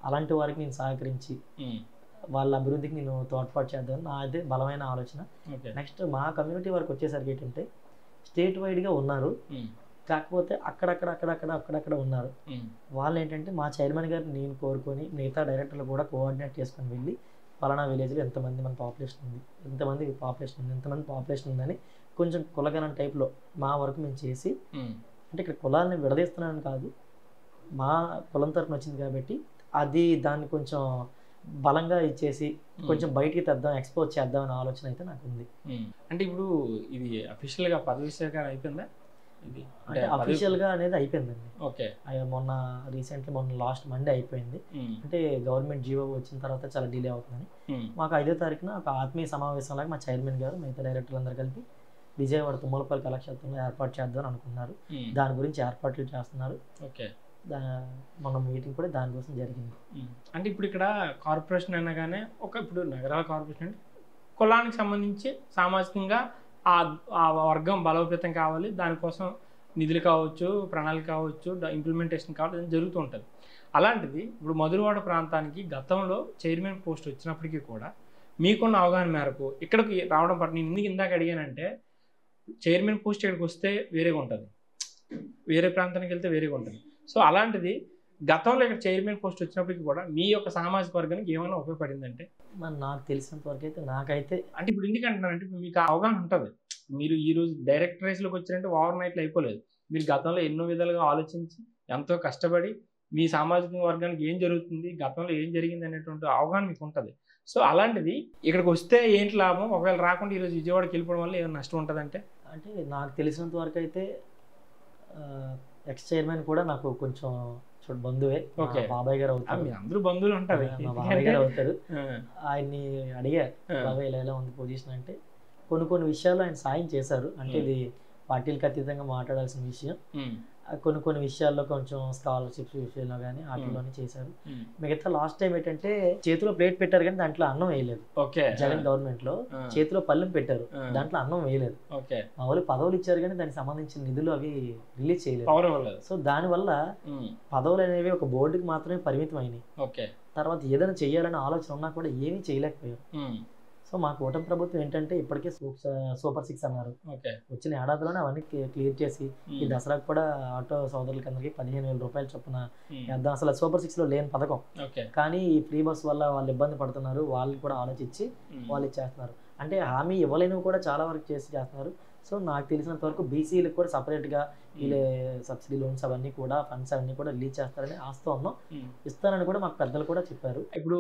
అలాంటి వారికి నేను సహకరించి వాళ్ళ అభివృద్ధికి నేను తోడ్పాటు చేద్దామని నా అదే బలమైన ఆలోచన. నెక్స్ట్ మా కమ్యూనిటీ వరకు వచ్చేసరికి ఏంటంటే స్టేట్ వైడ్గా ఉన్నారు, కాకపోతే అక్కడక్కడ ఉన్నారు. వాళ్ళు ఏంటంటే మా చైర్మన్ గారిని నేను కోరుకొని మిగతా డైరెక్టర్లు కూడా కోఆర్డినేట్ చేసుకొని వెళ్ళి పలానా విలేజ్లో ఎంతమంది మన పాపులేషన్ ఉంది, ఎంతమంది పాపులేషన్ ఉందని కొంచెం కులగణం టైప్లో మా వరకు మేము చేసి, అంటే ఇక్కడ కులాలని విడదీస్తున్నానని కాదు, మా కులం తరపున వచ్చింది కాబట్టి దాన్ని కొంచెం బలంగా ఇచ్చేసి కొంచెం బయటికి తెద్దాం, ఎక్స్పోజ్ చేద్దాం అనే ఆలోచన అయితే నాకు ఉంది. అంటే ఇప్పుడు ఇది అఫీషియల్గా పదవి స్వీకారం అయిపోయిందా? ఇది అంటే అఫీషియల్గా అనేది అయిపోయిందండి. ఓకే. మొన్న రీసెంట్లీ లాస్ట్ మండే అయిపోయింది. అంటే గవర్నమెంట్ జీవో వచ్చిన తర్వాత చాలా డిలే అవుతుందని మాకు 5వ తారీఖున ఒక ఆత్మీయ సమావేశం లాగా మా చైర్మన్ గారు మిగతా డైరెక్టర్లు అందరూ కలిపి విజయవాడ తుమ్మలపల్లి కళాక్షేత్రంలో ఏర్పాటు చేద్దాం అనుకున్నారు. దాని గురించి ఏర్పాట్లు చేస్తున్నారు. ఓకే. మన మీటింగ్ కూడా దానికోసం జరిగింది. అంటే ఇప్పుడు ఇక్కడ కార్పొరేషన్ అనగానే ఇప్పుడు నగరాల కార్పొరేషన్ అంటే కులానికి సంబంధించి సామాజికంగా ఆ వర్గం బలోపేతం కావాలి, దానికోసం నిధులు కావచ్చు, ప్రణాళిక కావచ్చు, ఇంప్లిమెంటేషన్ కావాలి, జరుగుతూ ఉంటుంది. అలాంటిది ఇప్పుడు మధురవాడ ప్రాంతానికి గతంలో చైర్మన్ పోస్ట్ వచ్చినప్పటికీ కూడా మీకున్న అవగాహన మేరకు ఇక్కడికి రావడం పట్ల నేను ఎందుకు ఇందాక అడిగానంటే, చైర్మన్ పోస్ట్ ఇక్కడికి వస్తే వేరేగా ఉంటుంది, వేరే ప్రాంతానికి వెళ్తే వేరేగా ఉంటుంది. సో అలాంటిది గతంలో ఇక్కడ చైర్మన్ పోస్ట్ వచ్చినప్పటికీ కూడా మీ యొక్క సామాజిక వర్గానికి ఏమైనా ఉపయోగపడిందంటే? నాకు తెలిసినంత వరకు అయితే నాకైతే అంటే ఇప్పుడు ఎందుకు అంటున్నానంటే, మీకు అవగాహన ఉంటుంది. మీరు ఈరోజు డైరెక్ట్ రేస్లోకి వచ్చారంటే ఓవర్ నైట్లో అయిపోలేదు. మీరు గతంలో ఎన్నో విధాలుగా ఆలోచించి ఎంతో కష్టపడి మీ సామాజిక వర్గానికి ఏం జరుగుతుంది, గతంలో ఏం జరిగింది అనేటువంటి అవగాహన మీకు ఉంటుంది. సో అలాంటిది ఇక్కడికి వస్తే ఏంటి లాభం, ఒకవేళ రాకుండా ఈరోజు విజయవాడకి వెళ్ళిపోవడం వల్ల ఏమైనా నష్టం ఉంటుందంటే? అంటే నాకు తెలిసినంత వరకు అయితే ఎక్స్ చైర్మన్ కూడా నాకు కొంచెం బంధువే. ఓకే. బాబాయ్ గారు అవుతారు. అందరూ బంధువులు ఉంటారు. మా బాబాయ్ గారు అవుతారు. ఆయన్ని అడిగారు, బాబాయ్ ఇలా ఉంది పొజిషన్ అంటే కొన్ని విషయాలు ఆయన సాయం చేశారు. అంటే ఇది పార్టీలకు అతీతంగా మాట్లాడాల్సిన విషయం. కొన్ని విషయాల్లో కొంచెం స్కాలర్షిప్స్ విషయంలో కానీ వాటిలోనే చేశారు. మిగతా లాస్ట్ టైం ఏంటంటే చేతిలో ప్లేట్ పెట్టారు కానీ దాంట్లో అన్నం వేయలేదు. జగన్ గవర్నమెంట్ లో చేతిలో పళ్ళెం పెట్టారు, దాంట్లో అన్నం వేయలేదు. మా వాళ్ళు పదవులు ఇచ్చారు కానీ దానికి సంబంధించిన నిధులు అవి రిలీజ్ చేయలేదు. సో దానివల్ల పదవులు అనేవి ఒక బోర్డుకి మాత్రమే పరిమితం అయినాయి. తర్వాత ఏదైనా చెయ్యాలనే ఆలోచన ఉన్నా కూడా ఏమీ చేయలేకపోయారు. సో మా కూటమి ప్రభుత్వం ఏంటంటే ఇప్పటికే సూపర్ 6 అన్నారు. వచ్చిన ఏడాదిలోనే అవన్నీ క్లియర్ చేసి ఈ దసరాకు కూడా ఆటో సోదరులకి 15,000 రూపాయలు చొప్పున వేద్దాం. అసలు సూపర్ 6 లో లేని పథకం, కానీ ఈ ఫ్రీ బస్ వల్ల వాళ్ళు ఇబ్బంది పడుతున్నారు. వాళ్ళు కూడా ఆలోచించి వాళ్ళు ఇచ్చేస్తున్నారు. అంటే హామీ ఇవ్వలేనివి కూడా చాలా వరకు చేస్తున్నారు. సో నాకు తెలిసినంత వరకు బీసీలకు కూడా సపరేట్గా వీళ్ళే సబ్సిడీ లోన్స్ అవన్నీ కూడా ఫండ్స్ అవన్నీ కూడా రిలీజ్ చేస్తారని ఆస్తో ఉన్నాం. ఇస్తారని కూడా మాకు పెద్దలు కూడా చెప్పారు. ఇప్పుడు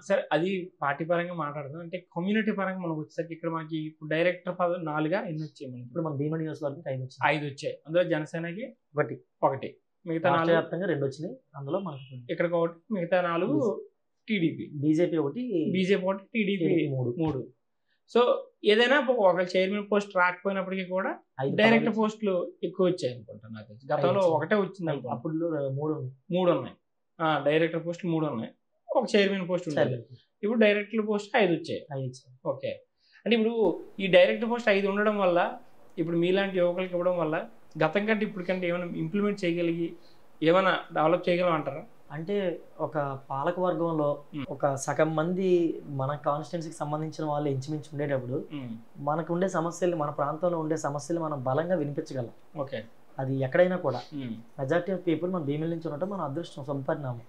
సరే, అది పార్టీ పరంగా మాట్లాడదాం. అంటే కమ్యూనిటీ పరంగా మనకు వచ్చేసరికి ఇక్కడ మనకి డైరెక్టర్ పదవి 4 ఎన్ని వచ్చాయి మనకి? ఇప్పుడు మన భీమా నియోజకవర్గం 5 వచ్చాయి. అందులో జనసేనకి 1, మిగతా 4 వ్యాప్తంగా 2 వచ్చినాయి. అందులో మనకి ఇక్కడ 1, మిగతా 4 టీడీపీ, బీజేపీ 1, టీడీపీ 3. సో ఏదైనా ఒక చైర్మన్ పోస్ట్ రాకపోయినప్పటికీ కూడా డైరెక్టర్ పోస్టులు ఎక్కువ వచ్చాయి అనుకుంటాను. నాకు గతంలో 1 వచ్చింది అనుకుంటా. అప్పుడు 3 ఉన్నాయి. డైరెక్టర్ పోస్ట్ 3 ఉన్నాయి, ఒక చైర్మన్ పోస్ట్ ఉండేది. ఇప్పుడు డైరెక్టర్ పోస్ట్ 5 వచ్చాయి. ఓకే. అంటే ఇప్పుడు ఈ డైరెక్టర్ పోస్ట్ 5 ఉండడం వల్ల ఇప్పుడు మీలాంటి యువకులకి ఇవ్వడం వల్ల గతం కంటే ఇప్పటికంటే ఏమైనా ఇంప్లిమెంట్ చేయగలిగి ఏమైనా డెవలప్ చేయగలం అంటారా? అంటే ఒక పాలక వర్గంలో ఒక సగం మంది మన కాన్స్టిట్యున్సీకి సంబంధించిన వాళ్ళు ఇంచుమించు ఉండేటప్పుడు మనకు ఉండే సమస్యలు, మన ప్రాంతంలో ఉండే సమస్యలు మనం బలంగా వినిపించగలం. ఓకే. అది ఎక్కడైనా కూడా మెజారిటీ ఆఫ్ పీపుల్ మన భీమిల నుంచి ఉండటం మన అదృష్టం, సంపరిణామం.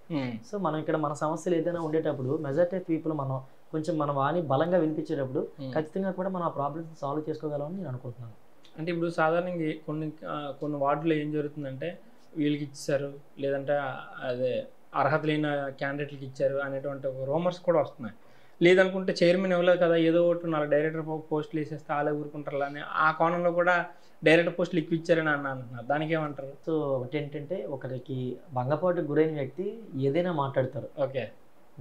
సో మనం ఇక్కడ మన సమస్యలు ఏదైనా ఉండేటప్పుడు మెజారిటీ ఆఫ్ పీపుల్ మనం కొంచెం మన వాణి బలంగా వినిపించేటప్పుడు ఖచ్చితంగా కూడా మనం ఆ ప్రాబ్లమ్స్ సాల్వ్ చేసుకోగలమని నేను అనుకుంటున్నాను. అంటే ఇప్పుడు సాధారణంగా కొన్ని వార్డులో ఏం జరుగుతుందంటే వీళ్ళకి ఇచ్చారు, లేదంటే అదే అర్హత లేని క్యాండిడేట్లకి ఇచ్చారు అనేటువంటి రూమర్స్ కూడా వస్తున్నాయి. లేదనుకుంటే చైర్మన్ ఇవ్వలేదు కదా, ఏదో ఒకటి 4 డైరెక్టర్ పోస్టులు వేసేస్తే వాళ్ళే ఊరుకుంటారు అని ఆ కోణంలో కూడా డైరెక్టర్ పోస్టులు ఎక్కువ ఇచ్చారని అంటున్నారు. దానికి ఏమంటారు? సో ఒకటి ఏంటంటే, ఒకరికి భంగపాటుకు గురైన వ్యక్తి ఏదైనా మాట్లాడతారు. ఓకే.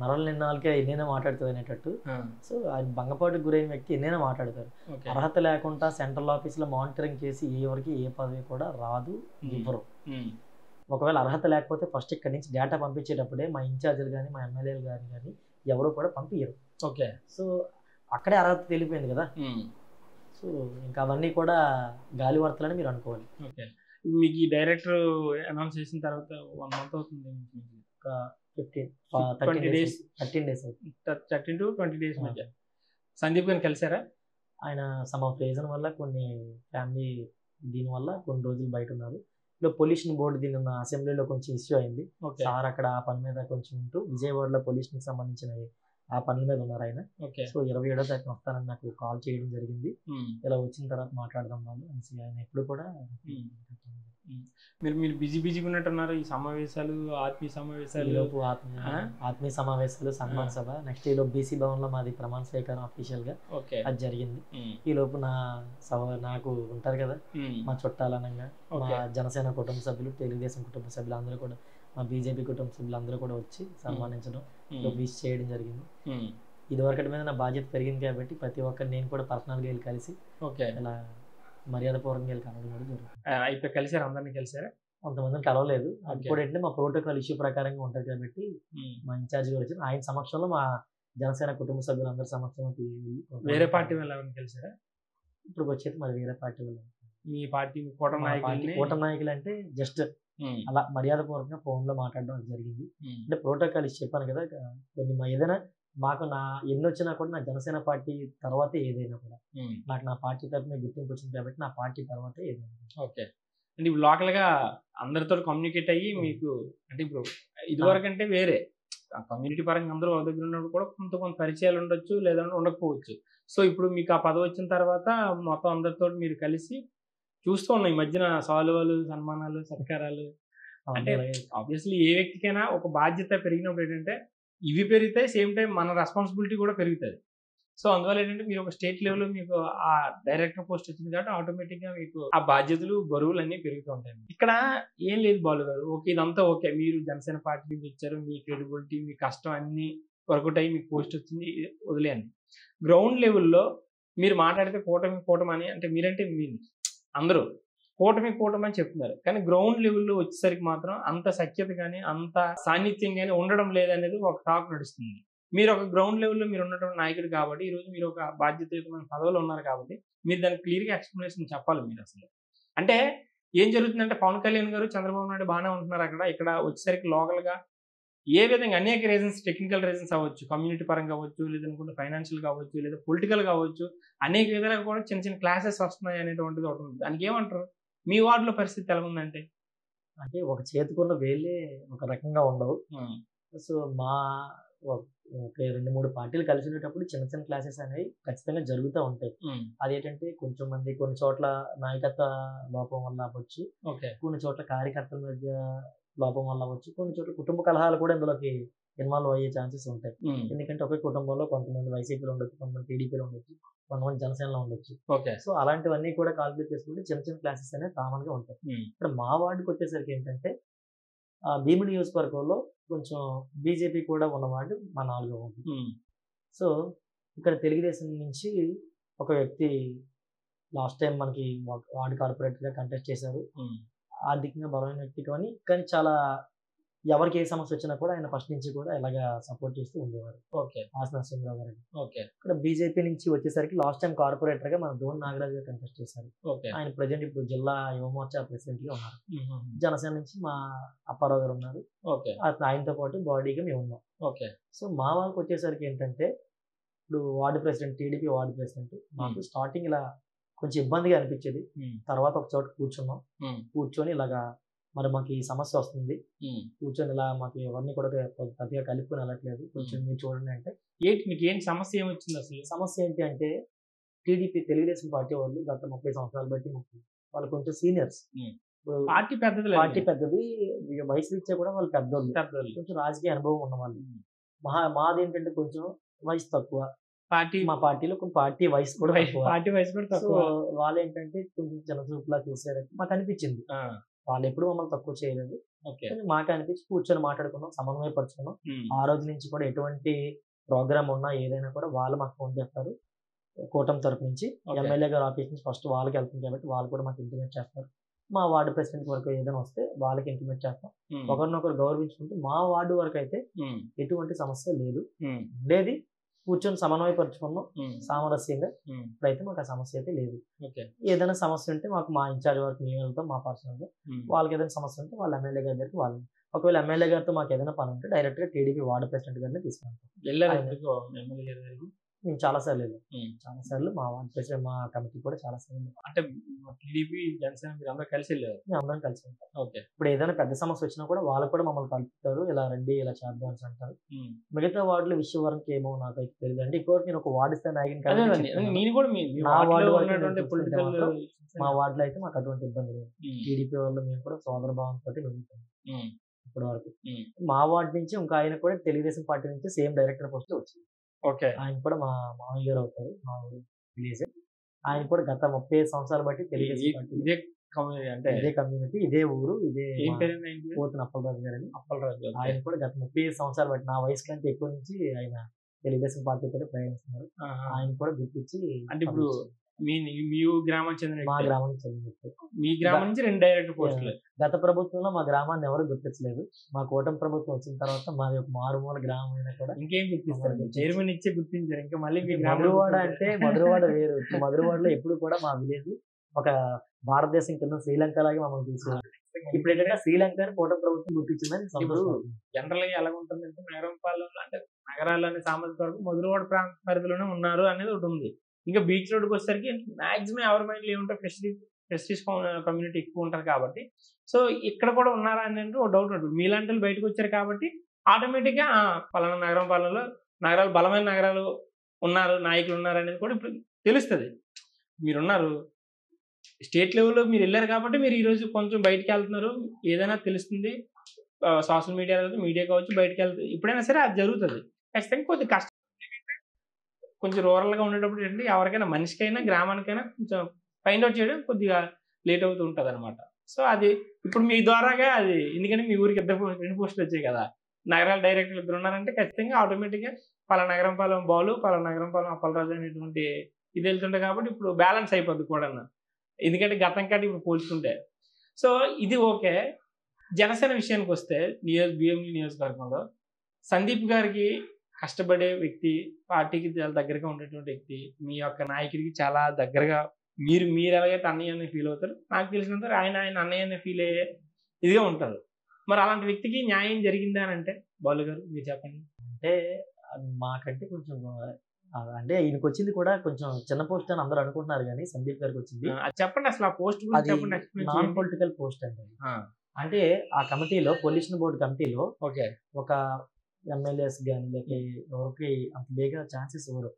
నరల నిన్నాళ్ళకే ఎన్నైనా మాట్లాడుతుంది అనేటట్టు. సో ఆయన భంగపాటుకు గురైన వ్యక్తి ఎన్నైనా మాట్లాడతారు. అర్హత లేకుండా సెంట్రల్ ఆఫీస్లో మానిటరింగ్ చేసి ఎవరికి ఏ పదవి కూడా రాదు, ఇవ్వరు. ఒకవేళ అర్హత లేకపోతే ఫస్ట్ ఇక్కడి నుంచి డేటా పంపించేటప్పుడే మా ఇన్ఛార్జీలు కానీ మా ఎమ్మెల్యేలు కానీ ఎవరు కూడా పంపించరు. ఓకే. సో అక్కడే అర్హత తెలిపోయింది కదా. సో ఇంకా అవన్నీ కూడా గాలి వార్తలని మీరు అనుకోవాలి. ఓకే. మీకు ఈ డైరెక్టర్ అనౌన్స్ చేసిన తర్వాత 1 మంత్ అవుతుంది, ఒక 13 days అవుతుంది, 13 to 20 days మధ్య. సందీప్ గారిని కలిసారా? ఆయన సమ్ ఆఫ్ రీజన్ వల్ల కొన్ని ఫ్యామిలీ దీనివల్ల కొన్ని రోజులు బయట ఉన్నారు. పొల్యూషన్ బోర్డు దీని అసెంబ్లీలో కొంచెం ఇష్యూ అయింది. సార్ అక్కడ ఆ పని మీద కొంచెం ఉంటూ విజయవాడలో పొల్యూషన్ సంబంధించినవి ఆ పనుల మీద ఉన్నారు ఆయన. సో 27వ తారీఖున వస్తానని నాకు కాల్ చేయడం జరిగింది. ఇలా వచ్చిన తర్వాత మాట్లాడదాం వాళ్ళు అని. ఆయన ఎప్పుడు కూడా మీరు మీరు బిజీగా ఉన్నట్టున్నారు ఈ సమావేశాలు, ఆత్మీయ సమావేశాలు. ఈలోపు ఆత్మీయ సమావేశాలు, సన్మాన సభ, నెక్స్ట్ ఈలోపు బీసీ భవన్లో మాది ప్రమాణ స్వీకారం అఫీషియల్గా అది జరిగింది. ఈలోపు నాకు ఉంటారు కదా మా చుట్టాలనంగా, మా జనసేన కుటుంబ సభ్యులు, తెలుగుదేశం కుటుంబ సభ్యులు అందరూ కూడా, మా బీజేపీ కుటుంబ సభ్యులు అందరూ కూడా వచ్చి సన్మానించడం, విష్ చేయడం జరిగింది. ఇదివరకటి మీద నా బాధ్యత పెరిగింది కాబట్టి ప్రతి ఒక్కరు నేను కూడా పర్సనల్గా వెళ్ళి కలిసి ఇలా మర్యాదపూర్వకంగా వెళ్ళి కలవడం కూడా జరుగుతుంది. అయితే కలిసారు, అందరినీ కలిసారా? కొంతమందిని కలవలేదు. అది కూడా ఏంటంటే మా ప్రోటోకాల్ ఇష్యూ ప్రకారంగా ఉంటుంది కాబట్టి మా ఇన్ఛార్జ్ గారు వచ్చి ఆయన సమక్షంలో మా జనసేన కుటుంబ సభ్యులందరి సమక్షంలో వేరే పార్టీ వాళ్ళని కలిసారా? ఇప్పుడు వచ్చేది మరి వేరే పార్టీ వాళ్ళు. మీ పార్టీ కూటమి నాయకులు అంటే జస్ట్ అలా మర్యాదపూర్వకంగా ఫోన్ లో మాట్లాడడం జరిగింది. అంటే ప్రోటోకాల్ ఇష్యూ చెప్పాను కదా, కొన్ని ఏదైనా మాకు ఎన్ని వచ్చినా కూడా నా జనసేన పార్టీ తర్వాతే ఏదైనా కూడా నాకు నా పార్టీ తరఫున గుర్తింపు వచ్చింది కాబట్టి నా పార్టీ తర్వాతే ఏదైనా. ఓకే. అంటే ఇప్పుడు లోకల్ గా అందరితో కమ్యూనికేట్ అయ్యి మీకు అంటే ఇప్పుడు ఇదివరకు అంటే వేరే కమ్యూనిటీ పరంగా అందరూ ఒక దగ్గర ఉన్నప్పుడు కూడా కొంత పరిచయాలు ఉండొచ్చు, లేదంటే ఉండకపోవచ్చు. సో ఇప్పుడు మీకు ఆ పదవి వచ్చిన తర్వాత మొత్తం అందరితో మీరు కలిసి చూస్తూ ఉన్నాం ఈ మధ్యన సాల్వాలు, సన్మానాలు, సత్కారాలు. అంటే ఆబ్వియస్లీ ఏ వ్యక్తికైనా ఒక బాధ్యత పెరిగినప్పుడు ఏంటంటే ఇవి పెరిగితే సేమ్ టైం మన రెస్పాన్సిబిలిటీ కూడా పెరుగుతుంది. సో అందువల్ల ఏంటంటే మీరు ఒక స్టేట్ లెవెల్లో మీకు ఆ డైరెక్టర్ పోస్ట్ వచ్చింది కాబట్టి ఆటోమేటిక్గా మీకు ఆ బాధ్యతలు, బరువులు అన్నీ పెరుగుతూ ఉంటాయి. ఇక్కడ ఏం లేదు బాలు గారు, ఓకే ఇదంతా ఓకే, మీరు జనసేన పార్టీ నుంచి వచ్చారు, మీ క్రెడిబిలిటీ, మీ కష్టం అన్ని వర్కౌట్ అయ్యి మీకు పోస్ట్ వచ్చింది, వదిలేయండి. గ్రౌండ్ లెవెల్లో మీరు మాట్లాడితే కూటమి అని అంటే మీరంటే అందరూ కూటమి అని చెప్తున్నారు, కానీ గ్రౌండ్ లెవెల్లో వచ్చేసరికి మాత్రం అంత సఖ్యత కానీ అంత సాన్నిధ్యం కానీ ఉండడం లేదనేది ఒక టాక్ నడుస్తుంది. మీరు ఒక గ్రౌండ్ లెవెల్లో మీరు ఉన్నటువంటి నాయకుడు కాబట్టి ఈరోజు మీరు ఒక బాధ్యతయుతమైన పదవిలో ఉన్నారు కాబట్టి మీరు దానికి క్లియర్గా ఎక్స్ప్లెనేషన్ చెప్పాలి. మీరు అసలు అంటే ఏం జరుగుతుందంటే పవన్ కళ్యాణ్ గారు, చంద్రబాబు నాయుడు బాగానే ఉంటున్నారు అక్కడ, ఇక్కడ వచ్చేసరికి లోకల్గా ఏ విధంగా అనేక రీజన్స్, టెక్నికల్ రీజన్స్ అవ్వచ్చు, కమ్యూనిటీ పరంగా అవ్వచ్చు, లేదనుకుంటే ఫైనాన్షియల్ కావచ్చు, లేదా పొలిటికల్ కావచ్చు, అనేక విధాలుగా కూడా చిన్న చిన్న క్లాసెస్ వస్తున్నాయి అనేటువంటిది ఒకటి ఉంది. దానికి ఏమంటారు? మీ వార్డులో పరిస్థితి ఎలా ఉందంటే అంటే ఒక చేతికున్న వేలే ఒక రకంగా ఉండవు. సో మా ఒక 2-3 పార్టీలు కలిసి ఉండేటప్పుడు చిన్న చిన్న క్లాసెస్ అనేవి ఖచ్చితంగా జరుగుతూ ఉంటాయి. అదేంటంటే కొంచెం మంది కొన్ని చోట్ల నాయకత్వ లోపం వల్ల అవ్వచ్చు, కొన్ని చోట్ల కార్యకర్తల మధ్య లోపం వల్ల అవ్వచ్చు, కొన్ని చోట్ల కుటుంబ కలహాలు కూడా ఇందులోకి ఇన్వాల్వ్ అయ్యే ఛాన్సెస్ ఉంటాయి. ఎందుకంటే ఒకే కుటుంబంలో కొంతమంది వైసీపీలో ఉండొచ్చు, కొంతమంది టీడీపీలో ఉండొచ్చు, కొంతమంది జనసేనలో ఉండొచ్చు. సో అలాంటివన్నీ కూడా కాల్కులేట్ చేసుకుంటే చిన్న చిన్న క్లాసెస్ అనేవి కామన్ గా ఉంటాయి. ఇక్కడ మా వార్డుకి వచ్చేసరికి ఏంటంటే భీముడి నియోజకవర్గంలో కొంచెం బీజేపీ కూడా ఉన్నవాడు మా 4వ వార్డు. సో ఇక్కడ తెలుగుదేశం నుంచి ఒక వ్యక్తి లాస్ట్ టైం మనకి వార్డు కార్పొరేటర్ గా కంటెస్ట్ చేశారు. ఆర్థికంగా బలమైన వ్యక్తి కానీ చాలా ఎవరికి ఏ సమస్య వచ్చినా కూడా ఆయన ఫస్ట్ నుంచి కూడా ఇలాగా సపోర్ట్ చేస్తూ ఉండేవారు. ఆసన సింగరావు గారు. ఇక్కడ బీజేపీ నుంచి వచ్చేసరికి లాస్ట్ టైం కార్పొరేటర్ గా మన దోన్ నాగరాజు గారు కంటెస్ట్ చేశారు. ఆయన ప్రజెంట్ ఇప్పుడు జిల్లా యువమోర్చా ప్రెసిడెంట్ గా ఉన్నారు. జనసేన నుంచి మా అప్పారావు గారు ఉన్నారు. ఆయనతో పాటు బాడీగా మేము ఉన్నాం. సో మా వాళ్ళకి వచ్చేసరికి ఏంటంటే ఇప్పుడు ward president, TDP ward president మాకు స్టార్టింగ్ ఇలా కొంచెం ఇబ్బందిగా అనిపించేది. తర్వాత ఒక చోట కూర్చున్నాం, కూర్చొని ఇలాగా మరి మాకు ఈ సమస్య వస్తుంది, కూర్చొని ఇలా మాకు ఎవరిని కూడా పెద్దగా కలుపుకొని వెళ్ళట్లేదు, కొంచెం మీరు చూడండి అంటే మీకు ఏంటి సమస్య ఏమొచ్చింది? అసలు సమస్య ఏంటి అంటే టీడీపీ తెలుగుదేశం పార్టీ వాళ్ళు గత 30 సంవత్సరాలు బట్టి వాళ్ళు కొంచెం సీనియర్స్, పార్టీ పెద్దది, వయసు రీత్యా కూడా వాళ్ళు పెద్దోళ్ళు, కొంచెం రాజకీయ అనుభవం ఉన్నవాళ్ళు. మాది ఏంటంటే కొంచెం వయసు తక్కువ, మా పార్టీలో పార్టీ వయసు కూడా తక్కువ. వాళ్ళు ఏంటంటే కొంచెం చిన్నచూపులా చూసారు మాకు అనిపించింది. వాళ్ళు ఎప్పుడు మమ్మల్ని తక్కువ చేయలేదు, మాకు అనిపించి కూర్చొని మాట్లాడుకున్నాం, సమన్వయపరుచుకున్నాం. ఆ రోజు నుంచి కూడా ఎటువంటి ప్రోగ్రామ్ ఉన్నా ఏదైనా కూడా వాళ్ళు మాకు ఫోన్ చేస్తారు. కూటమి తరపు నుంచి ఎమ్మెల్యే గారు ఆఫీస్ నుంచి ఫస్ట్ వాళ్ళకి వెళ్తుంది కాబట్టి వాళ్ళు కూడా మాకు ఇంటిమేట్ చేస్తారు. మా వార్డు ప్రెసిడెంట్ వరకు ఏదైనా వస్తే వాళ్ళకి ఇంటిమేట్ చేస్తాం. ఒకరినొకరు గౌరవించుకుంటూ మా వార్డు వరకు అయితే ఎటువంటి సమస్య లేదు. ఉండేది కూర్చొని సమన్వయపరుచుకున్నాం సామరస్యంగా. ఇప్పుడైతే మాకు ఆ సమస్య అయితే లేదు. ఏదైనా సమస్య ఉంటే మాకు మా ఇన్ఛార్జ్ వరకు మేము వెళ్తాం, మా పర్సనల్ గా. వాళ్ళకి ఏదైనా సమస్య ఉంటే వాళ్ళ ఎమ్మెల్యే గారి దగ్గరికి వాళ్ళు, ఒకవేళ ఎమ్మెల్యే గారితో మాకు ఏదైనా పని ఉంటే డైరెక్ట్ గా టీడీపీ వార్డు ప్రెసిడెంట్ గారిని తీసుకెళ్తాం. మేము చాలా సార్లు వెళ్ళాం. చాలా సార్లు మా వార్డ్ ప్రెసిడెంట్ మా కమిటీ కూడా చాలా సార్లు వెళ్ళాం. అంటే టీడీపీ జనసేన మీరు అందరూ కలిసి వెళ్ళారు. మేము అందరం కలిసి ఉంటాం. ఓకే. ఇప్పుడు ఏదైనా పెద్ద సమస్య వచ్చినా కూడా వాళ్ళు కూడా మమ్మల్ని కలుపుతారు, ఇలా రండి ఇలా చేద్దాం అని అంటారు. మిగతా వార్డుల విషయం వరకు ఏమో నాకైతే తెలియదు. అంటే ఎక్కువ నేను ఒక వార్డు స్థాయి నాయకుని నేను కూడా నా వార్డు ఉన్నటువంటి పొలిటికల్ మా వార్డులో అయితే మాకు అటువంటి ఇబ్బంది లేదు. టీడీపీ వాళ్ళు మేము కూడా సోదర భావంతో వెళ్తాం ఇప్పటి వరకు. మా వార్డు నుంచి ఇంకా ఆయన కూడా తెలుగుదేశం పార్టీ నుంచి సేమ్ డైరెక్టర్ పోస్ట్ వచ్చింది. ఓకే. ఆయన కూడా మా మామయ్య గారు అవుతారు, మా ఊరు విలేజ్. ఆయన కూడా గత 35 సంవత్సరాలు బట్టి తెలుగుదేశం పార్టీ ఇదే కమ్యూనిటీ, ఇదే ఊరు, ఇదే పోతున్న అప్పలరాజు గారు అని. ఆయన కూడా గత 35 సంవత్సరాలు బట్టి నా వయసు కంటే ఎక్కువ నుంచి ఆయన తెలుగుదేశం పార్టీ కూడా ప్రయాణిస్తున్నారు. ఆయన కూడా గుర్తించి అంటే ఇప్పుడు మీ గ్రామం చెందిన మా గ్రామం చెందిన మీ గ్రామం నుంచి 2 డైరెక్టర్ పోస్టులు. గత ప్రభుత్వంలో మా గ్రామాన్ని ఎవరు గుర్తించలేదు. మా కూటమి ప్రభుత్వం వచ్చిన తర్వాత మాది ఒక మారుమూల గ్రామం అయినా కూడా ఇంకేం గుర్తిస్తారు, చైర్మన్ ఇచ్చే గుర్తించారు. ఇంకా మళ్ళీ మధురవాడ అంటే మధురవాడ వేరు. మధురవాడలో ఎప్పుడు కూడా మా విలేజ్ ఒక భారతదేశం కింద శ్రీలంక లాగే మమ్మల్ని తీసుకున్నారు. ఇప్పుడు ఏంటంటే శ్రీలంక కూటమి ప్రభుత్వం గుర్తించిందని. జనరల్ గా ఎలా ఉంటుందంటే నగరం పాలనలో అంటే నగరాలని సామాజిక వరకు మధురవాడ ప్రాంత పరిధిలోనే ఉన్నారు అనేది ఒకటి ఉంది. ఇంకా బీచ్ రోడ్కి వచ్చేసరికి మాక్సిమం ఎవరి మైండ్లో ఏముంటారు, ప్రెస్టీజ్ కమ్యూనిటీ ఎక్కువ ఉంటారు కాబట్టి సో ఇక్కడ కూడా ఉన్నారా అని ఒక డౌట్ ఉంటుంది. మీలాంటి వాళ్ళు బయటకు వచ్చారు కాబట్టి ఆటోమేటిక్గా పలానా నగరం పాలనలో నగరాలు బలమైన నగరాలు ఉన్నారు, నాయకులు ఉన్నారు అనేది కూడా ఇప్పుడు తెలుస్తుంది. మీరున్నారు స్టేట్ లెవెల్లో మీరు వెళ్ళారు కాబట్టి మీరు ఈరోజు కొంచెం బయటకు వెళ్తున్నారు, ఏదైనా తెలుస్తుంది. సోషల్ మీడియా కావచ్చు బయటకు వెళ్తుంది. ఎప్పుడైనా సరే అది జరుగుతుంది. ఖచ్చితంగా కొద్ది కష్టం. కొంచెం రూరల్గా ఉండేటప్పుడు ఏంటంటే ఎవరికైనా మనిషికైనా గ్రామానికైనా కొంచెం ఫైండ్ అవుట్ చేయడం కొద్దిగా లేట్ అవుతూ ఉంటుంది అనమాట. సో అది ఇప్పుడు మీ ద్వారాగా అది, ఎందుకంటే మీ ఊరికి 2 పోస్టులు వచ్చాయి కదా, నగరాల డైరెక్టర్లు 2 ఉన్నారంటే ఖచ్చితంగా ఆటోమేటిక్గా పలా నగరం పాలెం బాలు, పలా నగరం పాలెం అప్పలరాజు అనేటువంటి ఇది వెళ్తుంటాయి కాబట్టి ఇప్పుడు బ్యాలెన్స్ అయిపోద్ది కూడా. ఎందుకంటే గతం కంటే ఇప్పుడు పోల్చుకుంటే. సో ఇది ఓకే. జనసేన విషయానికి వస్తే భీమిలి నియోజకవర్గంలో సందీప్ గారికి కష్టపడే వ్యక్తి, పార్టీకి చాలా దగ్గరగా ఉండేటువంటి వ్యక్తి, మీ యొక్క నాయకుడికి చాలా దగ్గరగా మీరు ఎలాగైతే అన్నయ్యని ఫీల్ అవుతారు, నాకు తెలిసినంత ఆయన అన్నయ్యని ఫీల్ అయ్యే ఇదిగా ఉంటారు. మరి అలాంటి వ్యక్తికి న్యాయం జరిగిందా అని అంటే బాలు గారు మీరు చెప్పండి. అంటే మాకంటే కొంచెం అంటే ఈయనకి వచ్చింది కూడా కొంచెం చిన్న పోస్ట్ అని అందరూ అనుకుంటున్నారు, కానీ సందీప్ గారికి వచ్చింది చెప్పండి అసలు ఆ పోస్ట్ నాన్ పొలిటికల్ పోస్ట్ అంటే ఆ కమిటీలో పొల్యూషన్ బోర్డు కమిటీలో ఒక ఎమ్మెల్యేస్ కానీ లేకపోతే ఎవరికి అంత బేగా ఛాన్సెస్ ఇవ్వరు.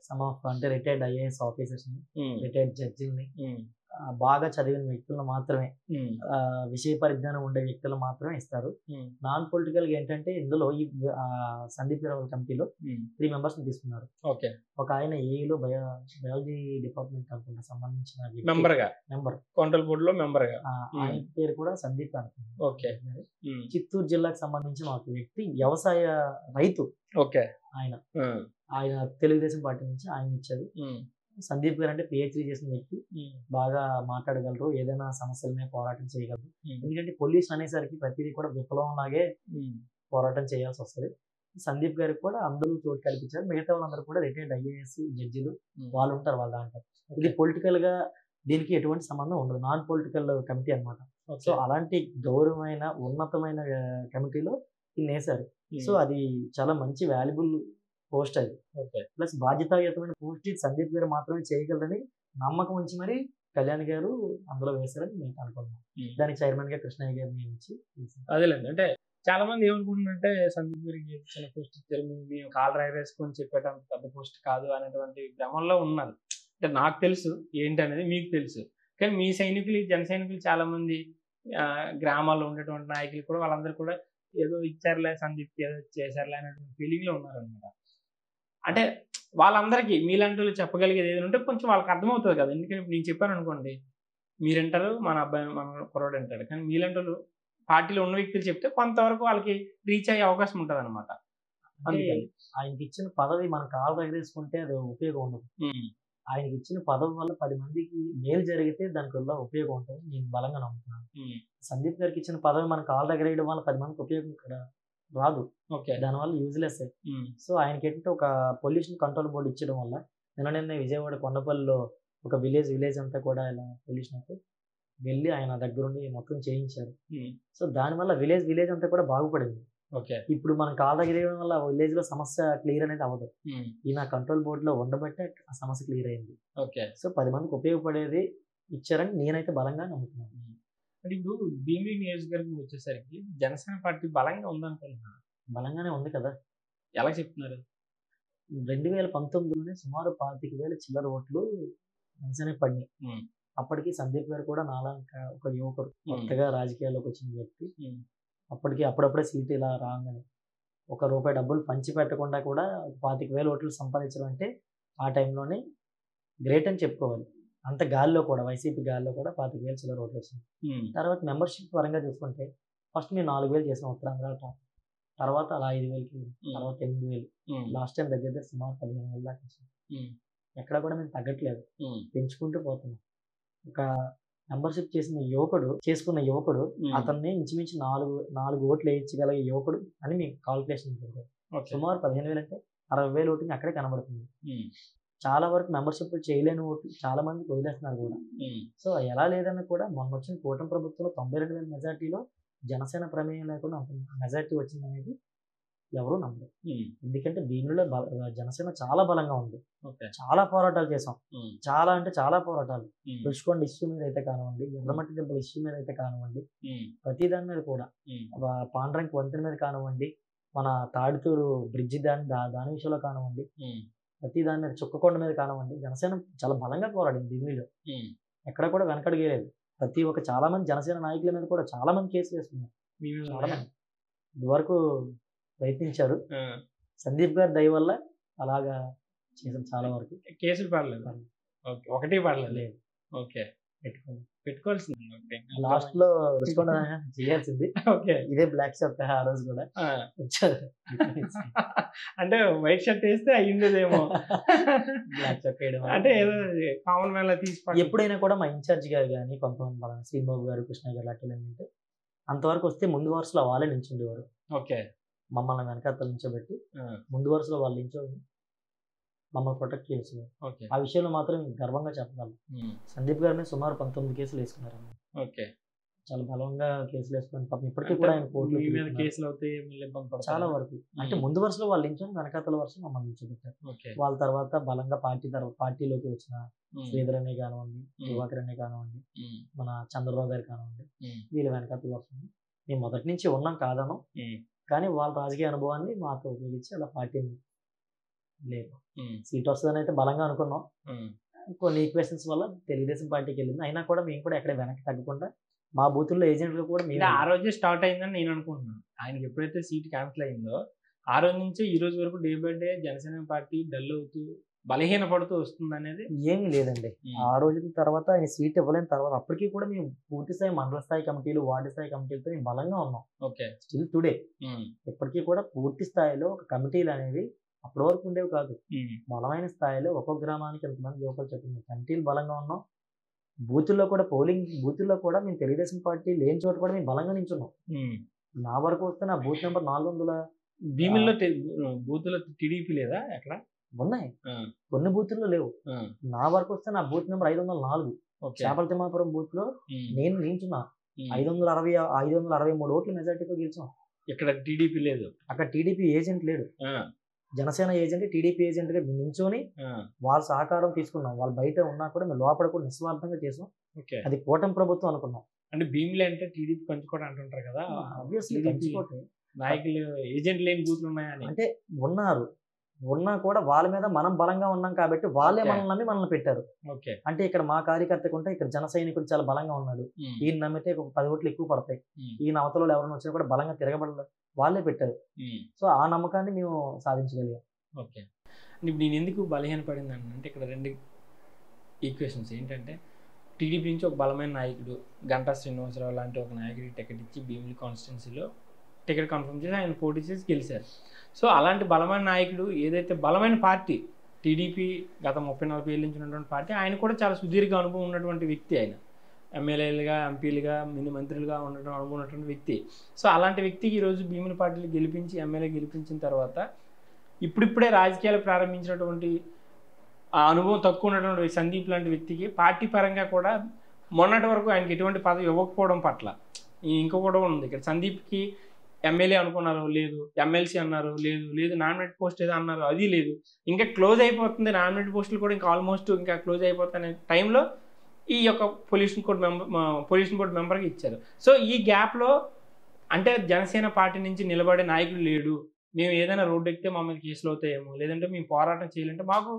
సమ్ ఆఫ్ అంటే రిటైర్డ్ ఐఏఎస్ ఆఫీసర్స్ ని, రిటైర్డ్ జడ్జిల్ని, బాగా చదివిన వ్యక్తులను మాత్రమే, విషయ పరిజ్ఞానం ఉండే వ్యక్తులు మాత్రమే ఇస్తారు. నాన్ పొలిటికల్ గా ఏంటంటే ఇందులో ఈ సందీప్ గారి కమిటీలో 3 మెంబర్స్ ని తీసుకున్నారు. ఒక ఆయన ఏఈలో బయాలజీ డిపార్ట్మెంట్ అనుకుంటా సంబంధించిన మెంబర్, కంట్రోల్ బోర్డు లో మెంబర్ గా, ఆయన పేరు కూడా సందీప్ అనుకుంటున్నారు. చిత్తూరు జిల్లాకు సంబంధించిన ఒక వ్యక్తి వ్యవసాయ రైతు, ఆయన తెలుగుదేశం పార్టీ నుంచి ఆయన ఇచ్చారు. సందీప్ గారు అంటే పిహెచ్డీ చేసిన వ్యక్తి, బాగా మాట్లాడగలరు, ఏదైనా సమస్యల మీద పోరాటం చేయగలరు. ఎందుకంటే పొల్యూషన్ అనేసరికి ప్రతిదీ కూడా విప్లవం లాగే పోరాటం చేయాల్సి వస్తుంది. సందీప్ గారికి కూడా అందరూ చోటు కల్పించారు. మిగతా వాళ్ళందరూ కూడా రిటైర్డ్ ఐఏఎస్ జడ్జిలు వాళ్ళు ఉంటారు వాళ్ళ దాంట్లో. ఇది పొలిటికల్ గా దీనికి ఎటువంటి సంబంధం ఉండదు, నాన్ పొలిటికల్ కమిటీ అనమాట. సో అలాంటి గౌరవమైన ఉన్నతమైన కమిటీలో వేశారు. సో అది చాలా మంచి వాల్యుబుల్ పోస్ట్ అది. ప్లస్ బాధ్యతాయుతమైన పోస్ట్ సందీప్ గారు మాత్రమే చేయగలరని నమ్మకం ఉంచి మరి కళ్యాణ్ గారు అందులో వేశారని నేను అనుకున్నాను. దానికి చైర్మన్ గా కృష్ణయ్య గారు నియమించి అదేలేండి. అంటే చాలా మంది ఏమనుకుంటున్నారంటే సందీప్ గారికి చిన్న పోస్ట్ ఇచ్చారు, మేము కాలు రాయరేసుకొని చెప్పేటంత పెద్ద పోస్ట్ కాదు అనేటువంటి భ్రమంలో ఉన్నారు. అంటే నాకు తెలుసు ఏంటనేది, మీకు తెలుసు. కానీ మీ సైనికులు, జన సైనికులు చాలా మంది గ్రామాల్లో ఉండేటువంటి నాయకులు కూడా వాళ్ళందరూ కూడా ఏదో ఇచ్చారులే సందీప్ ఏదో చేశారులే అనేటువంటి ఫీలింగ్ లో ఉన్నారనమాట. అంటే వాళ్ళందరికీ మీలాంటి వాళ్ళు చెప్పగలిగేది ఏదైనా ఉంటే కొంచెం వాళ్ళకి అర్థమవుతుంది కదా. ఎందుకంటే నేను చెప్పాను అనుకోండి, మీరంటారు మన అబ్బాయి మన కుర్రాడు అంటాడు, కానీ మీలాంటి వాళ్ళు పార్టీలో ఉన్న వ్యక్తులు చెప్తే కొంతవరకు వాళ్ళకి రీచ్ అయ్యే అవకాశం ఉంటుంది అనమాట. ఆయనకి ఇచ్చిన పదవి మనం కాలు ఎగరేసుకుంటే అది ఉపయోగం ఉండదు. ఆయనకి ఇచ్చిన పదవి వల్ల 10 మందికి మేలు జరిగితే దానికి వల్ల ఉపయోగం ఉంటుంది, నేను బలంగా నమ్ముతున్నాను. సందీప్ గారికి ఇచ్చిన పదవి మన కాలు ఎగరేయడం వల్ల 10 మందికి ఉపయోగం ఇక్కడ రాదు, దానివల్ల యూజ్లెస్. సో ఆయనకి ఏంటంటే ఒక పొల్యూషన్ కంట్రోల్ బోర్డు ఇచ్చడం వల్ల నిన్న విజయవాడ కొండపల్లిలో ఒక విలేజ్ అంతా కూడా ఇలా పొల్యూషన్ అయితే వెళ్ళి ఆయన దగ్గరుండి మొత్తం చేయించారు. సో దానివల్ల విలేజ్ అంతా కూడా బాగుపడింది. ఓకే. ఇప్పుడు మనం కాళ్ళ దగ్గర వేయడం వల్ల విలేజ్ లో సమస్య క్లియర్ అనేది అవ్వదు. ఈ నా కంట్రోల్ బోర్డు లో ఉండబట్టే ఆ సమస్య క్లియర్ అయింది. ఓకే. సో 10 మందికి ఉపయోగపడేది ఇచ్చారని నేనైతే బలంగా నమ్ముతున్నాను. అంటే ఇప్పుడు భీమిలి నియోజకవర్గం వచ్చేసరికి జనసేన పార్టీ బలంగా ఉందనుకుంటున్నాను. బలంగానే ఉంది కదా. ఎలా చెప్తున్నారు? 2019లోనే సుమారు 25,000 చిల్లర ఓట్లు జనసేనకి పడినాయి. అప్పటికి సందీప్ గారు కూడా నాలాగా ఒక యువకుడు, కొత్తగా రాజకీయాల్లోకి వచ్చిన వ్యక్తి. అప్పటికి అప్పుడప్పుడే సీట్ ఇలా రాగానే ₹1 డబ్బులు పంచి పెట్టకుండా కూడా 25,000 ఓట్లు సంపాదించడం అంటే ఆ టైంలోనే గ్రేట్ అని చెప్పుకోవాలి. అంత గాల్లో కూడా వైసీపీ గాల్లో కూడా 25,000 చిల్లర ఓట్లు వచ్చినాయి. తర్వాత మెంబర్షిప్ పరంగా చూసుకుంటే ఫస్ట్ మేము 4,000 చేసాం ఉత్తరాంధ్ర టాప్, తర్వాత అలా 5,000కి, తర్వాత 8,000, లాస్ట్ టైం దగ్గర సుమారు 15,000 దాకా వచ్చింది. ఎక్కడ కూడా మేము తగ్గట్లేదు, పెంచుకుంటూ పోతున్నాం. ఒక మెంబర్షిప్ చేసుకున్న యువకుడు అతన్ని ఇంచుమించు 4 ఓట్లు వేయించగలిగే యువకుడు అని మీకు కాల్కులేషన్ ఉంటుంది. సుమారు 15,000 అంటే 60,000 ఓటింగ్ అక్కడే కనబడుతుంది. చాలా వరకు మెంబర్షిప్ చేయలేని ఓట్లు చాలా మంది వదిలేస్తున్నారు కూడా. సో ఎలా లేదన్నా కూడా మొన్న వచ్చిన కూటమి ప్రభుత్వంలో 92,000 మెజార్టీలో జనసేన ప్రమేయం లేకుండా అంత మెజార్టీ వచ్చింది అనేది ఎవరు నమ్మరు. ఎందుకంటే భీమిలిలో జనసేన చాలా బలంగా ఉంది. చాలా పోరాటాలు చేసాం, చాలా అంటే చాలా పోరాటాలు. రుషికొండ ఇష్యూ మీద అయితే కానివ్వండి, ఎర్రమట్టి దెబ్బల ఇష్యూ మీద అయితే కానివ్వండి, ప్రతి దాని మీద కూడా, పాండ్రంకి వంతెన మీద కానివ్వండి, మన తాడితూరు బ్రిడ్జి దాని విషయంలో కానివ్వండి, ప్రతి దాని మీద, చుక్కకొండ మీద కానివ్వండి, జనసేన చాలా బలంగా పోరాడింది భీమిలిలో. ఎక్కడ కూడా వెనకడుగేలేదు. చాలా మంది జనసేన నాయకుల మీద కూడా చాలా మంది కేసులు వేసుకున్నారు. చాలా మంది ఇదివరకు ప్రయత్నించారు. సందీప్ గారి దయ వల్ల అలాగా చేసాం. చాలా వరకు కేసులు పడలేదు, ఒకటి పడలేదు. ఓకే, పెట్టుకోవాల్సింది లాస్ట్ లో చేయాల్సింది. ఇదే బ్లాక్ షర్ట్ ఆ రోజు కూడా అంటే వైట్ షర్ట్ వేస్తే అయ్యిందేమో. బ్లాక్ షర్ట్ వేయడం అంటే ఏదో కామన్ మ్యాన్ తీసి ఎప్పుడైనా కూడా మా ఇన్ఛార్జ్ గారు కానీ కొంతమంది మన శ్రీబాబు గారు, కృష్ణ గారు అట్లా ఏంటంటే అంతవరకు వస్తే ముందు వరుసలో వాళ్ళే నించుండేవారు. ఓకే. మమ్మల్ని వెనకాతలు నించోబెట్టి ముందు వరుసలో వాళ్ళు నించోని మమ్మల్ని ప్రొటెక్ట్ చేస్తున్నారు. ఆ విషయంలో మాత్రం గర్వంగా చెప్పగలను. సందీప్ గారి మీద సుమారు 19 కేసులు వేసుకున్నారు. ఓకే. చాలా బలంగా కేసులు వేసుకుని పాపం ఇప్పటికీ కూడా ఆయన కోర్టులో కేసులు అవుతాయి చాలా వరకు. అంటే ముందు వరుసలో వాళ్ళు నించొని వెనకాతల వరుస మమ్మల్ని నించోబెట్టారు. వాళ్ళ తర్వాత బలంగా పార్టీలోకి వచ్చిన శ్రీధర్ అనే కానివ్వండి, దివాకర్ అనే కానివ్వండి, మన చంద్రబాబు గారు కానివ్వండి, వీళ్ళ వెనకాతల వరుస మేము మొదటి నుంచి ఉన్నాం కాదను, కానీ వాళ్ళ రాజకీయ అనుభవాన్ని మాతో ఉపయోగించి అలా పార్టీని లేదు సీట్ వస్తుందని అయితే బలంగా అనుకున్నాం. కొన్ని ఈక్వేషన్స్ వల్ల తెలుగుదేశం పార్టీకి వెళ్ళింది. అయినా కూడా మేము కూడా ఎక్కడ వెనక్కి తగ్గకుండా మా బూతుల్లో ఏజెంట్లు కూడా మేము ఆ రోజే స్టార్ట్ అయిందని నేను అనుకుంటున్నాను. ఆయనకి ఎప్పుడైతే సీట్ క్యాన్సిల్ అయిందో ఆ రోజు నుంచి ఈ రోజు వరకు day by day Janasena party dull అవుతూ బలహీన పడుతూ వస్తుంది అనేది ఏమీ లేదండి. ఆ రోజు తర్వాత ఆయన సీట్ ఇవ్వలేని తర్వాత అప్పటికీ కూడా మేము పూర్తి స్థాయి మండల స్థాయి కమిటీలు, వార్డు స్థాయి కమిటీలతో మేము బలంగా ఉన్నాం. ఓకే. స్టిల్ టుడే ఇప్పటికీ కూడా పూర్తి స్థాయిలో ఒక కమిటీలు అనేవి అప్పటి వరకు ఉండేవి కాదు. బలమైన స్థాయిలో ఒక్కొక్క గ్రామానికి ఎంతమంది యువకులు చెప్పింది కమిటీలు బలంగా ఉన్నాం. బూతుల్లో కూడా పోలింగ్ బూతుల్లో కూడా మేము తెలుగుదేశం పార్టీ లేని చోట కూడా మేము బలంగా నించున్నాం. నా వరకు వస్తే నా బూత్ నెంబర్ 400 భీమిల్లో బూతుల్లో టీడీపీ లేదా? ఎక్కడ ఉన్నాయి, కొన్ని బూతుల్లో లేవు. నా వరకు వస్తే నా బూత్ నెంబర్ 504 చేపల తిమ్మాపురం బూత్ లో నేను నించున్నా. 563 ఓట్ల మెజార్టీతో గెలిచాం. ఇక్కడ టీడీపీ లేదు, అక్కడ టీడీపీ ఏజెంట్ లేడు. జనసేన ఏజెంట్ టీడీపీ ఏజెంట్ గా నించొని వాళ్ళ సహకారం తీసుకున్నాం. వాళ్ళు బయట ఉన్నా కూడా మేము లోపల కూడా నిస్వార్థంగా చేసాం. అది కూటమి ప్రభుత్వం అనుకున్నాం. అంటే భీమిలి అంటే టీడీపీ పంచుకోవడం అంటుంటారు కదా, ఆబ్వియస్లీ నాయకులు ఏజెంట్ లేని బూతులు ఉన్నాయని. అంటే ఉన్నా కూడా వాళ్ళ మీద మనం బలంగా ఉన్నాం కాబట్టి వాళ్ళే మనల్ని నమ్మి మనల్ని పెట్టారు. అంటే ఇక్కడ మా కార్యకర్తకు ఉంటే ఇక్కడ జన సైనికుడు చాలా బలంగా ఉన్నాడు, ఈయన నమ్మితే ఒక 10 ఓట్లు ఎక్కువ పడతాయి, ఈయన అవతలలో ఎవరైనా వచ్చినా కూడా బలంగా తిరగబడలేదు, వాళ్ళే పెట్టారు. సో ఆ నమ్మకాన్ని మేము సాధించగలిగాం. ఓకే. ఇప్పుడు నేను ఎందుకు బలహీన పడింది అంటే ఇక్కడ 2 ఈక్వేషన్స్ ఏంటంటే, టీడీపీ నుంచి ఒక బలమైన నాయకుడు గంటా శ్రీనివాసరావు లాంటి ఒక నాయకుడికి టికెట్ ఇచ్చి భీమిలి కాన్స్టిట్యున్సీలో టికెట్ కన్ఫర్మ్ చేసి ఆయన పోటీ చేసి గెలిచారు. సో అలాంటి బలమైన నాయకుడు, ఏదైతే బలమైన పార్టీ టీడీపీ గత 30-40 ఏళ్ళ నుంచి ఉన్నటువంటి పార్టీ, ఆయన కూడా చాలా సుదీర్ఘ అనుభవం ఉన్నటువంటి వ్యక్తి. ఆయన ఎమ్మెల్యేలుగా, ఎంపీలుగా, మంత్రులుగా ఉండడం అనుభవం ఉన్నటువంటి వ్యక్తి. సో అలాంటి వ్యక్తికి ఈరోజు భీమిలి పార్టీలు గెలిపించి ఎమ్మెల్యే గెలిపించిన తర్వాత ఇప్పుడిప్పుడే రాజకీయాలు ప్రారంభించినటువంటి ఆ అనుభవం తక్కువ ఉన్నటువంటి సందీప్ లాంటి వ్యక్తికి పార్టీ పరంగా కూడా మొన్నటి వరకు ఆయనకి ఎటువంటి పదవి ఇవ్వకపోవడం పట్ల ఇంకో కూడా ఉంది. ఇక్కడ సందీప్కి ఎమ్మెల్యే అనుకున్నారు లేదు, ఎమ్మెల్సీ అన్నారు లేదు, లేదు నామినేట్ పోస్ట్ ఏదో అన్నారు అది లేదు, ఇంకా క్లోజ్ అయిపోతుంది నామినేట్ పోస్టులు కూడా ఇంకా ఆల్మోస్ట్ ఇంకా క్లోజ్ అయిపోతున్న టైంలో ఈ యొక్క పొల్యూషన్ బోర్డు మెంబర్కి ఇచ్చారు. సో ఈ గ్యాప్లో అంటే జనసేన పార్టీ నుంచి నిలబడే నాయకుడు లేడు, మేము ఏదైనా రోడ్డు ఎక్కితే మా మీద కేసులు అవుతాయేమో, లేదంటే మేము పోరాటం చేయాలంటే మాకు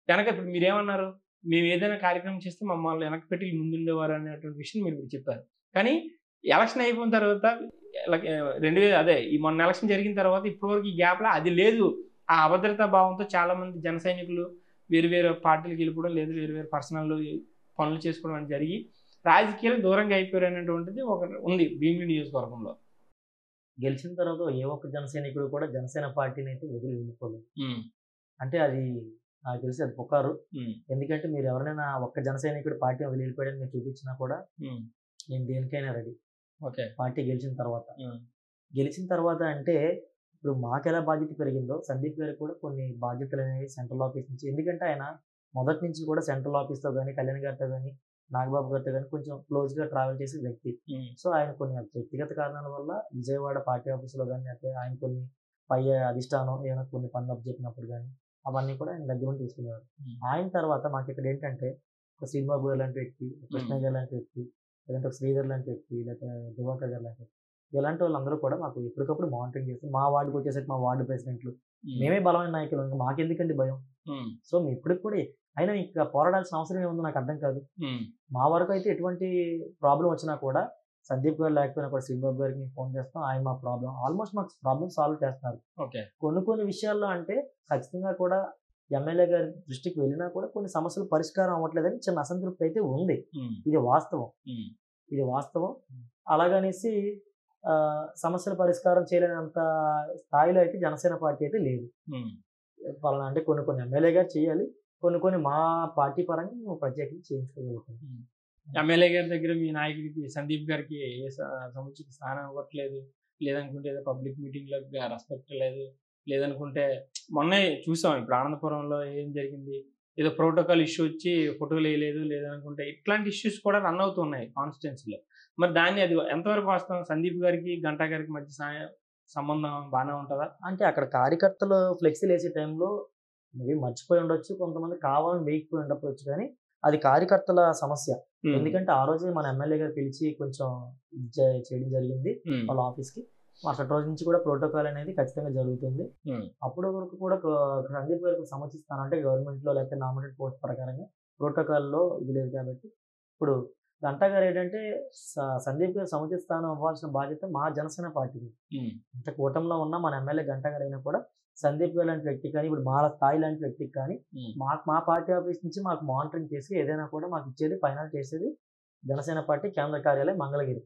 వెనక ఇప్పుడు మీరేమన్నారు, మేము ఏదైనా కార్యక్రమం చేస్తే మమ్మల్ని వెనక పెట్టి ముందుండేవారు అనేటువంటి విషయం మీరు ఇప్పుడు చెప్పారు. కానీ ఎలక్షన్ అయిపోయిన తర్వాత ఈ మొన్న ఎలక్షన్ జరిగిన తర్వాత ఇప్పటివరకు ఈ గ్యాప్లో అది లేదు. ఆ అభద్రతా భావంతో చాలామంది జన సైనికులు వేరు వేరు పార్టీలకు వెళ్ళిపోవడం, లేదు వేరు వేరు పర్సనల్ పనులు చేసుకోవడం అని జరిగి రాజకీయాలకు దూరంగా అయిపోయారు అనేటువంటిది ఒకటి ఉంది భీమిలి నియోజకవర్గంలో. గెలిచిన తర్వాత ఏ ఒక్క జన సైనికుడు కూడా జనసేన పార్టీని అయితే వదిలి వెళ్ళిపోలేదు. అంటే అది నాకు తెలిసి అది పుకారు. ఎందుకంటే మీరు ఎవరైనా ఒక్క జన సైనికుడు పార్టీ వదిలి వెళ్ళిపోయాడని మీరు చూపించినా కూడా నేను దేనికైనా రెడీ. పార్టీ గెలిచిన తర్వాత అంటే ఇప్పుడు మాకు ఎలా బాధ్యత పెరిగిందో సందీప్ గారికి కూడా కొన్ని బాధ్యతలు అనేవి సెంట్రల్ ఆఫీస్ నుంచి, ఎందుకంటే ఆయన మొదటి నుంచి కూడా సెంట్రల్ ఆఫీస్తో కానీ కళ్యాణ్ గారితో కానీ నాగబాబు గారితో కానీ కొంచెం క్లోజ్గా ట్రావెల్ చేసే వ్యక్తి. సో ఆయన కొన్ని వ్యక్తిగత కారణాల వల్ల విజయవాడ పార్టీ ఆఫీసులో కానీ అయితే ఆయన కొన్ని పై అధిష్టానం ఏమైనా కొన్ని పనులు అప్పచెప్పినప్పుడు కానీ అవన్నీ కూడా ఆయన దగ్గర నుండి తీసుకునేవారు. ఆయన తర్వాత మాకు ఇక్కడ ఏంటంటే ఒక శ్రీబాబు గారు లాంటి వ్యక్తి, కృష్ణయ్య గారు లాంటి వ్యక్తి, లేదంటే ఒక శ్రీధర్ లాంటి వ్యక్తి, లేకపోతే దివాకర్ గారు లాంటి వ్యక్తి, ఇలాంటి వాళ్ళందరూ కూడా మాకు ఎప్పటికప్పుడు మానిటరింగ్ చేస్తారు. మా వార్డుకి వచ్చేసరికి మా వార్డు ప్రెసిడెంట్లు మేమే బలమైన నాయకులు, ఇంకా మాకెందుకండి భయం. సో మేము ఇప్పటికి కూడా అయినా ఇంకా పోరాడాల్సిన అవసరం ఏముందో నాకు అర్థం కాదు. మా వరకు అయితే ఎటువంటి ప్రాబ్లం వచ్చినా కూడా సందీప్ గారు లేకపోయినా కూడా శ్రీబాబు గారికి ఫోన్ చేస్తాం, ఆయన మా ఆల్మోస్ట్ మాకు ప్రాబ్లమ్ సాల్వ్ చేస్తున్నారు. కొన్ని విషయాల్లో అంటే ఖచ్చితంగా కూడా ఎమ్మెల్యే గారి దృష్టికి వెళ్ళినా కూడా కొన్ని సమస్యలు పరిష్కారం అవ్వట్లేదని చిన్న అసంతృప్తి అయితే ఉంది. ఇది వాస్తవం. అలాగనేసి సమస్యల పరిష్కారం చేయలేనంత స్థాయిలో అయితే జనసేన పార్టీ అయితే లేదు. పలానా అంటే కొన్ని ఎమ్మెల్యే గారు చేయాలి, కొన్ని మా పార్టీ పరంగా మేము ప్రత్యేకంగా చేయించుకోగలుగుతాం. ఎమ్మెల్యే గారి దగ్గర మీ నాయకుడికి సందీప్ గారికి ఏ సముచిత స్థానం ఇవ్వట్లేదు, లేదనుకుంటే ఏదో పబ్లిక్ మీటింగ్లో రెస్పెక్ట్ లేదు, లేదనుకుంటే మొన్నే చూసాం ఇప్పుడు ఆనందపురంలో ఏం జరిగింది, ఏదో ప్రోటోకాల్ ఇష్యూ వచ్చి ఫోటోలు వేయలేదు, లేదనుకుంటే ఇట్లాంటి ఇష్యూస్ కూడా రన్ అవుతున్నాయి కాన్స్టిట్యున్సీలో. మరి దాన్ని అది ఎంతవరకు వాస్తవం? సందీప్ గారికి గంటా గారికి మధ్య సంబంధం బాగానే ఉంటుందా? అంటే అక్కడ కార్యకర్తలు ఫ్లెక్సీలు వేసే టైంలో మేబీ మర్చిపోయి ఉండొచ్చు, కొంతమంది కావాలని వేయకపోయి ఉండవచ్చు, కానీ అది కార్యకర్తల సమస్య. ఎందుకంటే ఆ రోజే మన ఎమ్మెల్యే గారు పిలిచి కొంచెం చేయడం జరిగింది వాళ్ళ ఆఫీస్కి. మరుసటి రోజు నుంచి కూడా ప్రోటోకాల్ అనేది ఖచ్చితంగా జరుగుతుంది. అప్పుడు వరకు కూడా సందీప్ గారికి సమ్మతిస్తాను అంటే గవర్నమెంట్లో లేకపోతే నామినేట్ పోస్ట్ ప్రకారంగా ప్రోటోకాల్లో ఇది లేదు. కాబట్టి ఇప్పుడు గంటా గారు ఏంటంటే సందీప్ గారు సముచిత స్థానం ఇవ్వాల్సిన బాధ్యత మా జనసేన పార్టీకి. అంటే కూటమిలో ఉన్న మన ఎమ్మెల్యే గంటా గారు అయినా కూడా సందీప్ గారు లాంటి వ్యక్తి కానీ ఇప్పుడు మా స్థాయి లాంటి వ్యక్తికి కానీ మా పార్టీ ఆఫీస్ నుంచి మాకు మానిటరింగ్ చేసి ఏదైనా కూడా మాకు ఇచ్చేది ఫైనల్ చేసేది జనసేన పార్టీ కేంద్ర కార్యాలయం మంగళగిరి.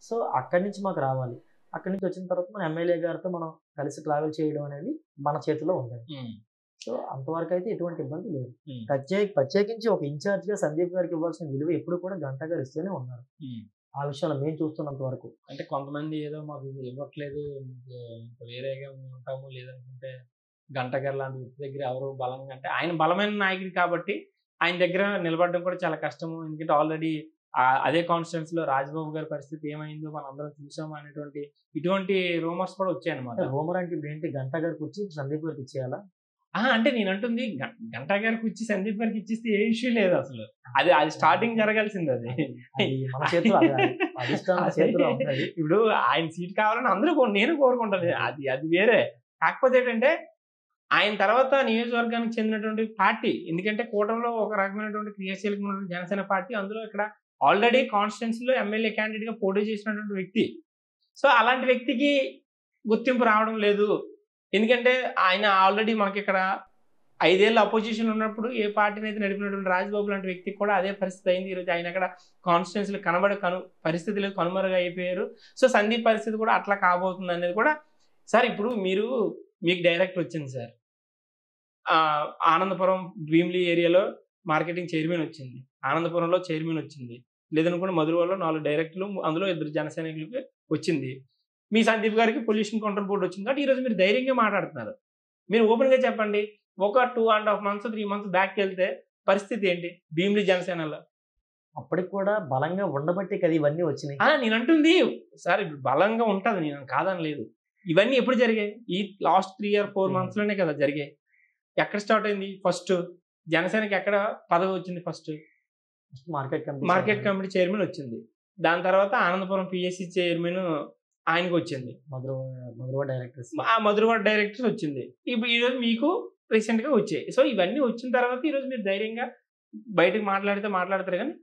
సో అక్కడి నుంచి మాకు రావాలి. అక్కడి నుంచి వచ్చిన తర్వాత మన ఎమ్మెల్యే గారితో మనం కలిసి ట్రావెల్ చేయడం అనేది మన చేతిలో ఉంది. సో అంతవరకు అయితే ఎటువంటి ఇబ్బంది లేదు. ప్రత్యేకించి ఒక ఇన్ఛార్జ్గా సందీప్ గారికి ఇవ్వాల్సిన విలువ ఎప్పుడు కూడా గంటా గారు ఇస్తూనే ఉన్నారు. ఆ విషయంలో మేము చూస్తున్నంత వరకు. అంటే కొంతమంది ఏదో మాకు ఇవ్వట్లేదు, వేరేగా ఉంటాము, లేదనుకుంటే గంటా గారు లాంటి వ్యక్తి దగ్గర ఎవరు బలంగా, అంటే ఆయన బలమైన నాయకుడు కాబట్టి ఆయన దగ్గర నిలబడడం కూడా చాలా కష్టము. ఎందుకంటే ఆల్రెడీ అదే కాన్స్టిట్యున్సీలో రాజ్బాబు గారి పరిస్థితి ఏమైందో మనం అందరం చూసాము అనేటువంటి ఇటువంటి రూమర్స్ కూడా వచ్చాయన్నమాట. రూమర్ అంటే ఇప్పుడు ఏంటి, గంటా గారికి వచ్చి సందీప్ గారికి ఇచ్చేయాలా? అంటే నేను అంటుంది గంటా గారికి వచ్చి సందీప్ గారికి ఇచ్చేస్తే ఏ ఇష్యూ లేదు అసలు. అది స్టార్టింగ్ జరగాల్సింది. అది ఇప్పుడు ఆయన సీట్ కావాలని అందరూ నేను కోరుకుంటాను, అది వేరే. కాకపోతే ఏంటంటే ఆయన తర్వాత నియోజకవర్గానికి చెందినటువంటి పార్టీ, ఎందుకంటే కూటమిలో ఒక రకమైనటువంటి క్రియాశీలకమైనటువంటి జనసేన పార్టీ, అందులో ఇక్కడ ఆల్రెడీ కాన్స్టిట్యున్సీలో ఎమ్మెల్యే క్యాండిడేట్గా పోటీ చేసినటువంటి వ్యక్తి. సో అలాంటి వ్యక్తికి గుర్తింపు రావడం లేదు. ఎందుకంటే ఆయన ఆల్రెడీ మనకి ఇక్కడ 5 ఏళ్ళు అపోజిషన్ ఉన్నప్పుడు ఏ పార్టీని అయితే నడిపినటువంటి రాజ్బాబు లాంటి వ్యక్తికి కూడా అదే పరిస్థితి అయింది. ఈరోజు ఆయన అక్కడ కాన్స్టిట్యున్సీలో పరిస్థితి లేదు, కనుమరుగా అయిపోయారు. సో సందీప్ పరిస్థితి కూడా అట్లా కాబోతుంది అనేది కూడా. సార్ ఇప్పుడు మీకు డైరెక్ట్ వచ్చింది సార్, ఆనందపురం భీమిలి ఏరియాలో మార్కెటింగ్ చైర్మన్ వచ్చింది, ఆనందపురంలో చైర్మన్ వచ్చింది, లేదనుకుంటే మధురవాడలో 4 డైరెక్టర్లు, అందులో 2 జనసైనికులకి వచ్చింది. మీ సందీప్ గారికి పొల్యూషన్ కంట్రోల్ బోర్డు వచ్చింది. కాబట్టి ఈరోజు మీరు ధైర్యంగా మాట్లాడుతున్నారు. మీరు ఓపెన్గా చెప్పండి, ఒక 2.5 months 3 months బ్యాక్కి వెళ్తే పరిస్థితి ఏంటి భీమిలి జనసేనలో? అప్పటికి కూడా బలంగా ఉండబట్టే కదా ఇవన్నీ వచ్చినాయి. నేను అంటుంది సార్ ఇప్పుడు బలంగా ఉంటది, నేను కాదని లేదు. ఇవన్నీ ఎప్పుడు జరిగాయి? ఈ లాస్ట్ 3 or 4 months లోనే కదా జరిగాయి. ఎక్కడ స్టార్ట్ అయింది? ఫస్ట్ జనసేనకి ఎక్కడ పదవి వచ్చింది? ఫస్ట్ మార్కెట్ కమిటీ చైర్మన్ వచ్చింది. దాని తర్వాత ఆనందపురం పిఎస్సి చైర్మన్ ఆయనకు వచ్చింది. మధురవాడ డైరెక్టర్స్ వచ్చింది. ఇప్పుడు ఈరోజు మీకు రీసెంట్ గా వచ్చాయి. సో ఇవన్నీ వచ్చిన తర్వాత ఈరోజు మీరు ధైర్యంగా బయటకు మాట్లాడతారు. కానీ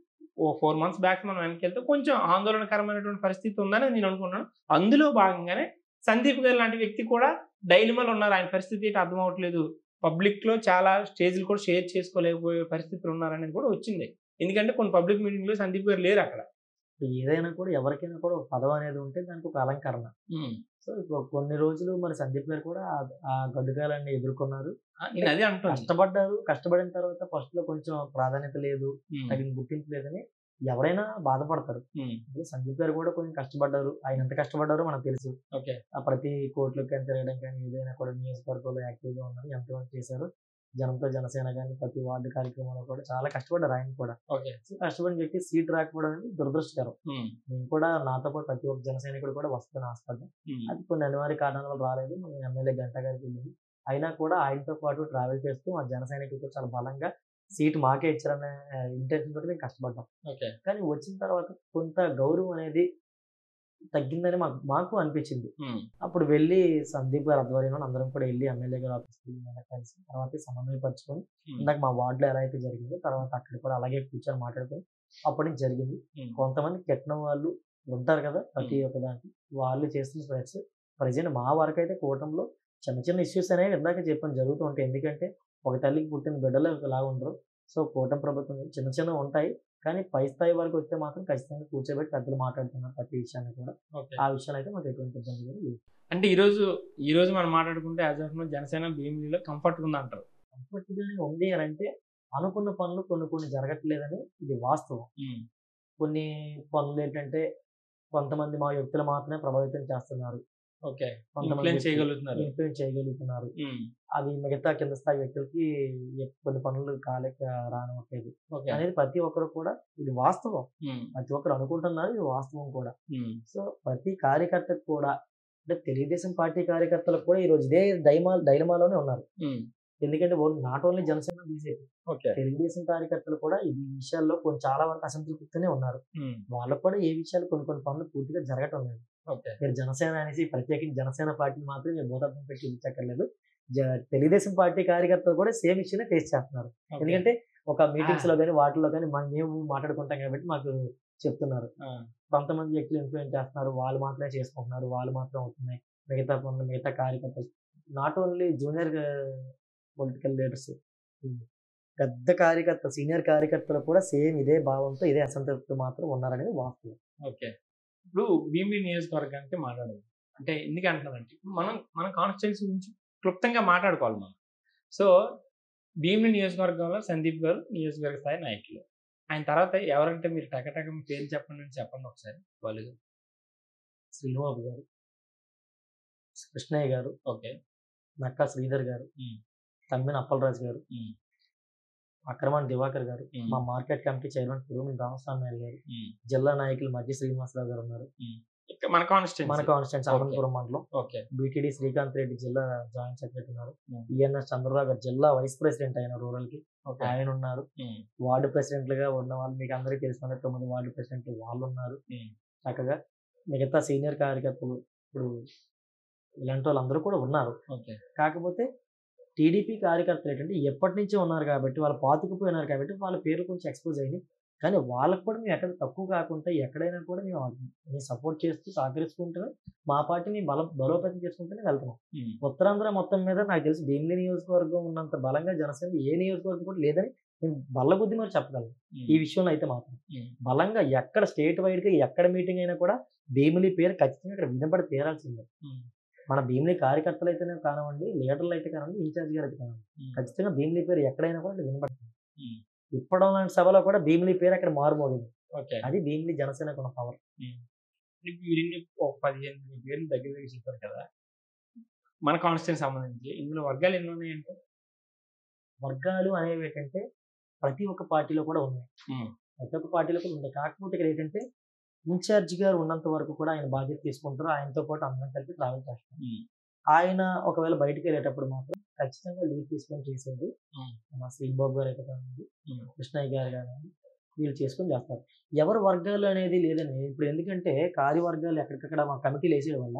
ఓ 4 months బ్యాక్ మనం వెనకెళ్తే కొంచెం ఆందోళనకరమైనటువంటి పరిస్థితి ఉందని నేను అనుకుంటున్నాను. అందులో భాగంగానే సందీప్ గారు లాంటి వ్యక్తి కూడా డైలమాలో ఉన్నారు. ఆయన పరిస్థితి ఏంటి అర్థం అవ్వట్లేదు. పబ్లిక్ లో చాలా స్టేజ్లు కూడా షేర్ చేసుకోలేకపోయే పరిస్థితులు ఉన్నారనేది కూడా వచ్చింది. ఎందుకంటే కొన్ని పబ్లిక్ మీటింగ్ లో సందీప్ గారు లేరు అక్కడ. ఏదైనా కూడా ఎవరికైనా కూడా ఒక పదవి అనేది ఉంటే దానికి ఒక అలంకరణ. సో ఇప్పుడు కొన్ని రోజులు మరి సందీప్ గారు కూడా ఆ గడ్డుకాలన్నీ ఎదుర్కొన్నారు. కష్టపడిన తర్వాత ఫస్ట్ లో కొంచెం ప్రాధాన్యత లేదు, తగిన గుర్తింపు లేదని ఎవరైనా బాధపడతారు. ఇప్పుడు సందీప్ గారు కూడా కొంచెం కష్టపడ్డారు. ఆయన ఎంత కష్టపడ్డారో మనకు తెలుసు. ప్రతి కోర్టులకు కానీ తిరగడం కానీ ఏదైనా కూడా నియోజకవర్గంలో యాక్టివ్ గా ఉన్నారు. ఎంతమంది చేశారు. జనంతో జనసేన కానీ ప్రతి వార్డు కార్యక్రమంలో కూడా చాలా కష్టపడ్డారు ఆయన కూడా. కష్టపడిన వ్యక్తి సీట్ రాకపోవడం అనేది దురదృష్టకరం. నేను కూడా నాతో పాటు ప్రతి ఒక్క జన సైనికుడు కూడా వస్తాను ఆశపడ్డాను. అది కొన్ని అనివార్య కారణాల వల్ల రాలేదు. మన ఎమ్మెల్యే గంటా గారికి వెళ్ళింది. అయినా కూడా ఆయనతో పాటు ట్రావెల్ చేస్తూ ఆ జన సైనికులతో చాలా బలంగా సీట్ మాకే ఇచ్చారనే ఇంటెన్షన్ తోటి మేము కష్టపడ్డాం. కానీ వచ్చిన తర్వాత కొంత గౌరవం అనేది తగ్గిందని మాకు అనిపించింది. అప్పుడు వెళ్ళి సందీప్ గారి ఆధ్వర్యంలో అందరం కూడా వెళ్ళి ఎమ్మెల్యే గారి ఆఫీస్కి కలిసి తర్వాత సమన్వయపరుచుకొని ఇందాక మా వార్డులో ఎలా అయితే జరిగిందో తర్వాత అక్కడ కూడా అలాగే కూర్చొని మాట్లాడుకొని అప్పటి నుంచి జరిగింది. కొంతమంది కెట్టిన వాళ్ళు ఉంటారు కదా ప్రతి ఒక్క దానికి, వాళ్ళు చేస్తున్న స్ప్రెడ్స్ ప్రజెంట్ మా వరకు అయితే కూటమిలో చిన్న చిన్న ఇష్యూస్ అనేవి ఇందాక చెప్పని జరుగుతూ ఉంటాయి. ఎందుకంటే ఒక తల్లికి పుట్టిన బిడ్డలు ఒకలాగా ఉండరు. సో కూటమి ప్రభుత్వం చిన్న చిన్నవి ఉంటాయి. కానీ పై స్థాయి వరకు వస్తే మాత్రం ఖచ్చితంగా కూర్చోబెట్టి పెద్దలు మాట్లాడుతున్నారు ప్రతి విషయాన్ని కూడా. ఆ విషయాలు అయితే మాకు ఎటువంటి ఇబ్బంది లేదు. అంటే ఈ రోజు మనం మాట్లాడుకుంటే యాజ్ ఆఫ్ నౌ జనసేన భీమిలిలో కంఫర్ట్ గా ఉంది అంటారు. కంఫర్ట్ గానే ఉంది అని అంటే అనుకున్న పనులు కొన్ని జరగట్లేదని ఇది వాస్తవం. కొన్ని పనులు ఏంటంటే కొంతమంది మా వ్యక్తులు మాత్రమే ప్రభావితం చేస్తున్నారు. ఇన్ఫ్లుయెన్స్ చేయగలుగుతున్నారు. అవి మిగతా కింద స్థాయి వ్యక్తులకి కొన్ని పనులు రానివ్వట్లేదు అనేది ప్రతి ఒక్కరు కూడా ఇది వాస్తవం. ప్రతి ఒక్కరు అనుకుంటున్నారు, ఇది వాస్తవం కూడా. సో ప్రతి కార్యకర్తకు కూడా అంటే తెలుగుదేశం పార్టీ కార్యకర్తలకు కూడా ఈ రోజు ఇదే డైలమాలోనే ఉన్నారు. ఎందుకంటే not only Janasena BJP, Telugu Desam కార్యకర్తలు కూడా ఈ విషయాల్లో చాలా వరకు అసంతృప్తితోనే ఉన్నారు. వాళ్ళకు కూడా ఏ విషయాలు కొన్ని పనులు పూర్తిగా జరగటం లేదు. మీరు జనసేన అనేసి ప్రత్యేకించి జనసేన పార్టీని మాత్రం మీరు భూతత్వం పెట్టి చూపించక్కర్లేదు. తెలుగుదేశం పార్టీ కార్యకర్తలు కూడా సేమ్ ఇష్యూనే ఫేస్ చేస్తున్నారు. ఎందుకంటే ఒక మీటింగ్స్ లో కానీ వాటిల్లో కానీ మేము మాట్లాడుకుంటాం కాబట్టి మాకు చెప్తున్నారు. కొంతమంది వ్యక్తులు ఇన్ఫ్లుయెన్స్ చేస్తున్నారు, వాళ్ళు మాత్రమే చేసుకుంటున్నారు, వాళ్ళు మాత్రం అవుతున్నాయి. మిగతా పనులు మిగతా కార్యకర్తలు not only junior political leaders, పెద్ద కార్యకర్త సీనియర్ కార్యకర్తలు కూడా సేమ్ ఇదే భావంతో ఇదే అసంతృప్తి మాత్రం ఉన్నారనేది వాస్తవం. ఇప్పుడు భీమిలి నియోజకవర్గానికి మాట్లాడదు అంటే ఎందుకు అంటున్నారంటే మన కాన్స్టిట్యున్సీ గురించి క్లుప్తంగా మాట్లాడుకోవాలి మనం. సో భీమిలి నియోజకవర్గంలో సందీప్ గారు నియోజకవర్గ స్థాయి నాయకులు. ఆయన తర్వాత ఎవరంటే మీరు టకటకం పేరు చెప్పండి ఒకసారి. వాళ్ళు శ్రీనివాబు గారు, కృష్ణయ్య గారు, నక్కా శ్రీధర్ గారు, తమ్మిన అప్పలరాజు గారు, అక్రమాన్ దివాకర్ గారు, మా మార్కెట్ కమిటీ చైర్మన్ పురుమిని రామస్వామి గారు, జిల్లా నాయకులు మధ్య శ్రీనివాసరావు గారు ఉన్నారు. మన కాన్స్టిట్యున్సీ అనంతపురం మండలం. బిటిడి శ్రీకాంత్ రెడ్డి జిల్లా జాయింట్ సెక్రటరీ ఉన్నారు. ఈఎన్ఎస్ చంద్రరావు గారు జిల్లా వైస్ ప్రెసిడెంట్ అయిన రూరల్ కి ఆయన ఉన్నారు. వార్డు ప్రెసిడెంట్లుగా ఉన్న వాళ్ళు మీకు అందరికీ తెలిసిన 9 వార్డు ప్రెసిడెంట్లు వాళ్ళు ఉన్నారు. చక్కగా మిగతా సీనియర్ కార్యకర్తలు ఇప్పుడు ఇలాంటి వాళ్ళందరూ కూడా ఉన్నారు. కాకపోతే టీడీపీ కార్యకర్తలు ఏంటంటే ఎప్పటి నుంచో ఉన్నారు కాబట్టి వాళ్ళు పాతుకుపోయినారు కాబట్టి వాళ్ళ పేర్లు కొంచెం ఎక్స్పోజ్ అయినాయి. కానీ వాళ్ళకు కూడా మేము ఎక్కడ తక్కువ కాకుండా ఎక్కడైనా కూడా మేము సపోర్ట్ చేస్తూ సహకరించుకుంటూనే మా పార్టీని బలోపేతం చేసుకుంటూనే వెళ్తున్నాం. ఉత్తరాంధ్ర మొత్తం మీద నాకు తెలిసి భీమిలి నియోజకవర్గం ఉన్నంత బలంగా జనసేన ఏ నియోజకవర్గం కూడా లేదని మేము బల్లబుద్ధి మరి చెప్పగలం. ఈ విషయంలో అయితే మాత్రం బలంగా ఎక్కడ స్టేట్ వైడ్ గా ఎక్కడ మీటింగ్ అయినా కూడా భీమిలి పేరు ఖచ్చితంగా ఇక్కడ వినపడి తీరాల్సిందే. మన భీమిలి కార్యకర్తలు అయితేనే కానివ్వండి, లీడర్లు అయితే కానివ్వండి, ఇన్ఛార్జ్ గారు అయితే కానివ్వండి, ఖచ్చితంగా భీమిలి పేరు ఎక్కడైనా కూడా వినపడుతుంది. ఇప్పడం లాంటి సభలో కూడా భీమిలి పేరు అక్కడ మారుమోగింది. అది భీమిలి జనసేనకు ఉన్న పవర్. 15 పేర్లు దగ్గర చెప్పారు కదా మన కాన్స్టిట్యూన్సీ సంబంధించి. ఇందులో వర్గాలు ఎన్ని ఉన్నాయంటే వర్గాలు అనేవి ఏంటంటే ప్రతి ఒక్క పార్టీలో కూడా ఉన్నాయి. ప్రతి ఒక్క పార్టీలో కూడా ఉంటాయి. కాకపోతే ఇక్కడ ఏంటంటే ఇన్ఛార్జ్ గారు ఉన్నంత వరకు కూడా ఆయన బాధ్యత తీసుకుంటారు. ఆయనతో పాటు అందరం కలిపి ట్రావెల్ చేస్తాం. ఆయన ఒకవేళ బయటికి వెళ్ళేటప్పుడు మాత్రం ఖచ్చితంగా లీవ్ తీసుకొని చేసేది మా శ్రీబాబు గారు అయితే కానివ్వండి, కృష్ణయ్య గారు కానివ్వండి, వీళ్ళు చేసుకొని చేస్తారు. ఎవరి వర్గాలు అనేది లేదండి. ఇప్పుడు ఎందుకంటే కార్యవర్గాలు ఎక్కడికక్కడ మా కమిటీలు వేసేయడం వల్ల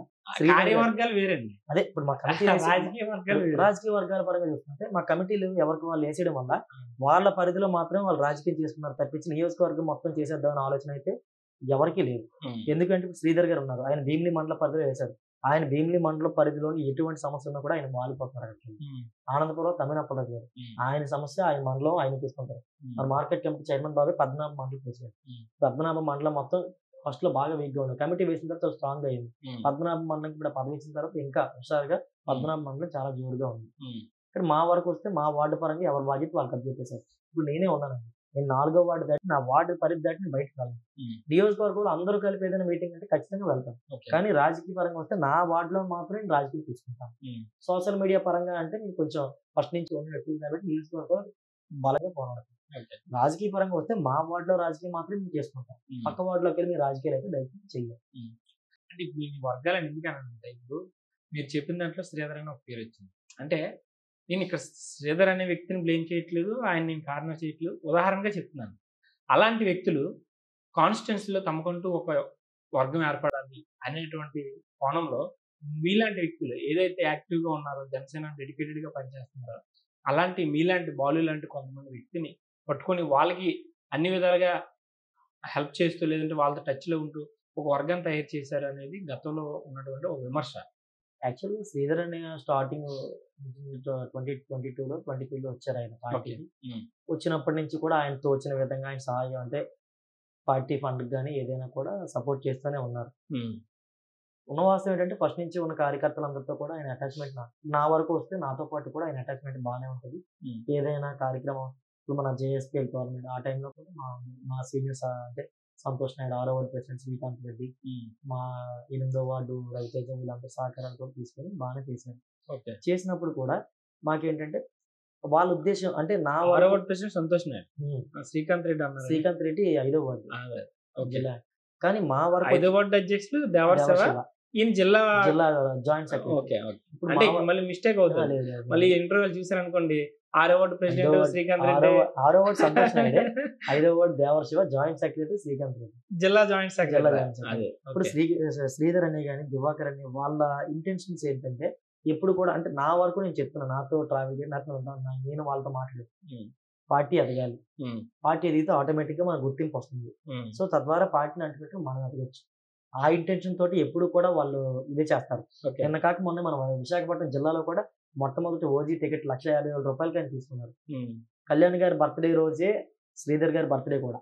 కార్యవర్గాలు వేరండి. అదే ఇప్పుడు మా కమిటీ రాజకీయ వర్గాలు వేరు. రాజకీయ వర్గాల పరంగా చూస్తుంటే మా కమిటీలు ఎవరికి వాళ్ళు వేసేయడం వల్ల వాళ్ళ పరిధిలో మాత్రమే వాళ్ళు రాజకీయం చేసుకున్నారు తప్పించి నియోజకవర్గం మొత్తం చేసేద్దామని ఆలోచన అయితే ఎవరికీ లేదు. ఎందుకంటే ఇప్పుడు శ్రీధర్ గారు ఉన్నారు, ఆయన భీమిలి మండల పరిధిలో వేశారు. ఆయన భీమిలి మండల పరిధిలోని ఎటువంటి సమస్య ఉన్నా కూడా ఆయన వాలిపోతున్నారు. ఆనందపురం తమిళనాడు గారు ఆయన సమస్య ఆయన మండలం ఆయన తీసుకుంటారు. మన మార్కెట్ కమిటీ చైర్మన్ బాబు పద్మనాభ మండలం ప్రెసిడెంట్. పద్మనాభ మండలం మొత్తం ఫస్ట్ లో బాగా వీక్ గా ఉంది, కమిటీ వేసిన తర్వాత చాలా స్ట్రాంగ్ అయింది. పద్మనాభ మండలం ఇప్పుడు పదవి ఇచ్చిన తర్వాత ఇంకా హుషారుగా పద్మనాభ మండలం చాలా జోరుగా ఉంది. ఇక్కడ మా వరకు వస్తే మా వార్డు పరంగా ఎవరి బాధ్యత వాళ్ళకి చెప్పేశారు. ఇప్పుడు నేనే ఉన్నానండి, నేను 4వ వార్డు దాటి నా వార్డు పరిధి దాటి నేను బయటకు వెళ్ళను. నియోజకవర్గంలో అందరూ కలిపి ఏదైనా మీటింగ్ అంటే ఖచ్చితంగా వెళ్తాను. కానీ రాజకీయ పరంగా వస్తే నా వార్డులో మాత్రమే నేను రాజకీయం తీసుకుంటాను. సోషల్ మీడియా పరంగా అంటే నేను కొంచెం ఫస్ట్ నుంచి ఉన్నట్టు కాబట్టి నియోజకవర్గం బలంగా పోరాడతాను. రాజకీయ పరంగా వస్తే మా వార్డులో రాజకీయం మాత్రం నేను చేసుకుంటాను. పక్క వార్డులోకి వెళ్ళి మీ రాజకీయాలు అయితే దయచేసి చెయ్యాలి. అంటే ఇప్పుడు మీ వర్గాలను ఎందుకనంటే ఇప్పుడు మీరు చెప్పిన దాంట్లో శ్రీధర్ అని ఒక పేరు వచ్చింది. అంటే నేను ఇక్కడ శ్రీధర్ అనే వ్యక్తిని బ్లేమ్ చేయట్లేదు, ఆయన నేను కారణం చేయట్లేదు, ఉదాహరణగా చెప్తున్నాను. అలాంటి వ్యక్తులు కాన్స్టిట్యున్సీలో తమకంటూ ఒక వర్గం ఏర్పడాలి అనేటువంటి కోణంలో మీలాంటి వ్యక్తులు ఏదైతే యాక్టివ్గా ఉన్నారో, జనసేన డెడికేటెడ్గా పనిచేస్తున్నారో, అలాంటి మీలాంటి బాలు లాంటి కొంతమంది వ్యక్తిని పట్టుకొని వాళ్ళకి అన్ని విధాలుగా హెల్ప్ చేస్తూ లేదంటే వాళ్ళతో టచ్లో ఉంటూ ఒక వర్గం తయారు చేశారు అనేది గతంలో ఉన్నటువంటి ఒక విమర్శ. యాక్చువల్గా శ్రీధర్ అనే స్టార్టింగ్ 2022లో 23లో వచ్చారు ఆయన పార్టీకి. వచ్చినప్పటి నుంచి కూడా ఆయన తోచిన విధంగా ఆయన సహాయం అంటే పార్టీ ఫండ్ కానీ ఏదైనా కూడా సపోర్ట్ చేస్తూనే ఉన్నారు. ఉన్న వాస్తవం ఏంటంటే ఫస్ట్ నుంచి ఉన్న కార్యకర్తలందరితో కూడా ఆయన అటాచ్మెంట్ నా వరకు వస్తే నాతో పాటు కూడా ఆయన అటాచ్మెంట్ బాగానే ఉంటుంది. ఏదైనా కార్యక్రమం ఇప్పుడు మన జేఎస్పీఎల్ గవర్నమెంట్ ఆ టైంలో కూడా మా సీనియర్స్ అంటే సంతోష్ నాయుడు 6వ వార్డు ప్రెసిడెంట్ శ్రీకాంత్ రెడ్డి, మా 8వ వార్డు రవితేజ వీళ్ళంతా సహకారాలు కూడా తీసుకొని బాగానే చేశారు. చేసినప్పుడు కూడా మాకేంటంటే వాళ్ళ ఉద్దేశం అంటే నా 6వ వార్డు ప్రెసిడెంట్ సంతోష్ నాయుడు, శ్రీకాంత్ రెడ్డి అన్నారు. శ్రీకాంత్ రెడ్డి 5వ వార్డు జిల్లా. కానీ మా వరకు 5వ వార్డు అధ్యక్షులు దేవరశివ, ఈయన జిల్లా జాయింట్ సెక్రటరీ. అంటే మళ్ళీ మిస్టేక్ అవుతుంది. మళ్ళీ ఇంటర్వ్యూ చూసారనుకోండి 6వ వార్డు ప్రెసిడెంట్ శ్రీకాంత్ రెడ్డి, 6వ వార్డు సంతోష్ నాయుడు, 5వ ward Devarasiva, joint secretary Srikanth Reddy, జిల్లా జాయింట్ సెక్రటరీ. ఇప్పుడు శ్రీధర్ అనే కానీ దివాకర్ అనే వాళ్ళ ఇంటెన్షన్స్ ఏంటంటే ఎప్పుడు కూడా అంటే నా వరకు నేను చెప్తున్నా, నాతో ట్రావెల్ చేసి నేను వాళ్ళతో మాట్లాడు పార్టీ ఎదగాలి, పార్టీ ఎదిగితే ఆటోమేటిక్ గా మన గుర్తింపు వస్తుంది. సో తద్వారా పార్టీని అంటున్నట్టు మనం ఎదగొచ్చు. ఆ ఇంటెన్షన్ తోటి ఎప్పుడు కూడా వాళ్ళు ఇదే చేస్తారు. నిన్న కాక మొన్న మన విశాఖపట్నం జిల్లాలో కూడా మొట్టమొదటి ఓజీ టికెట్ 1,50,000 ఆయన తీసుకున్నారు. కళ్యాణ్ గారి బర్త్డే రోజే శ్రీధర్ గారి బర్త్డే కూడా.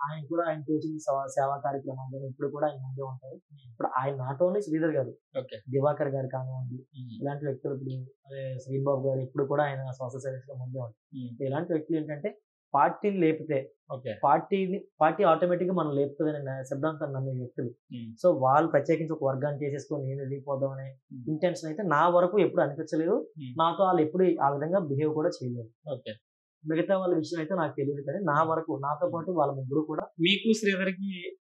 ఆయన కూడా ఆయన తోచిన సేవా కార్యక్రమాలు ఇప్పుడు కూడా ఆయన ముందే ఉంటారు. ఇప్పుడు ఆయన నాట్ ఓన్లీ శ్రీధర్ గారు, దివాకర్ గారు కానివ్వండి, ఇలాంటి వ్యక్తులు ఇప్పుడు శ్రీబాబు గారు ఇప్పుడు కూడా ఆయన సోషల్ సర్వీస్ లో ముందే ఉంటారు. ఇలాంటి వ్యక్తులు ఏంటంటే పార్టీని లేపితే పార్టీ ఆటోమేటిక్ గా మనం లేపుతుందనే సిద్ధాంతాన్ని నమ్మే వ్యక్తులు. సో వాళ్ళు ప్రత్యేకించి ఒక వర్గాన్ని చేసేసుకొని నేను వెళ్ళిపోదాం అనే ఇంటెన్షన్ అయితే నా వరకు ఎప్పుడు అనిపించలేదు. నాతో వాళ్ళు ఎప్పుడు ఆ విధంగా బిహేవ్ కూడా చేయలేదు. మిగతా వాళ్ళ విషయం అయితే నాకు తెలియదు, కానీ నా వరకు నాతో పాటు వాళ్ళ ముగ్గురు కూడా మీకు శ్రీధర్కి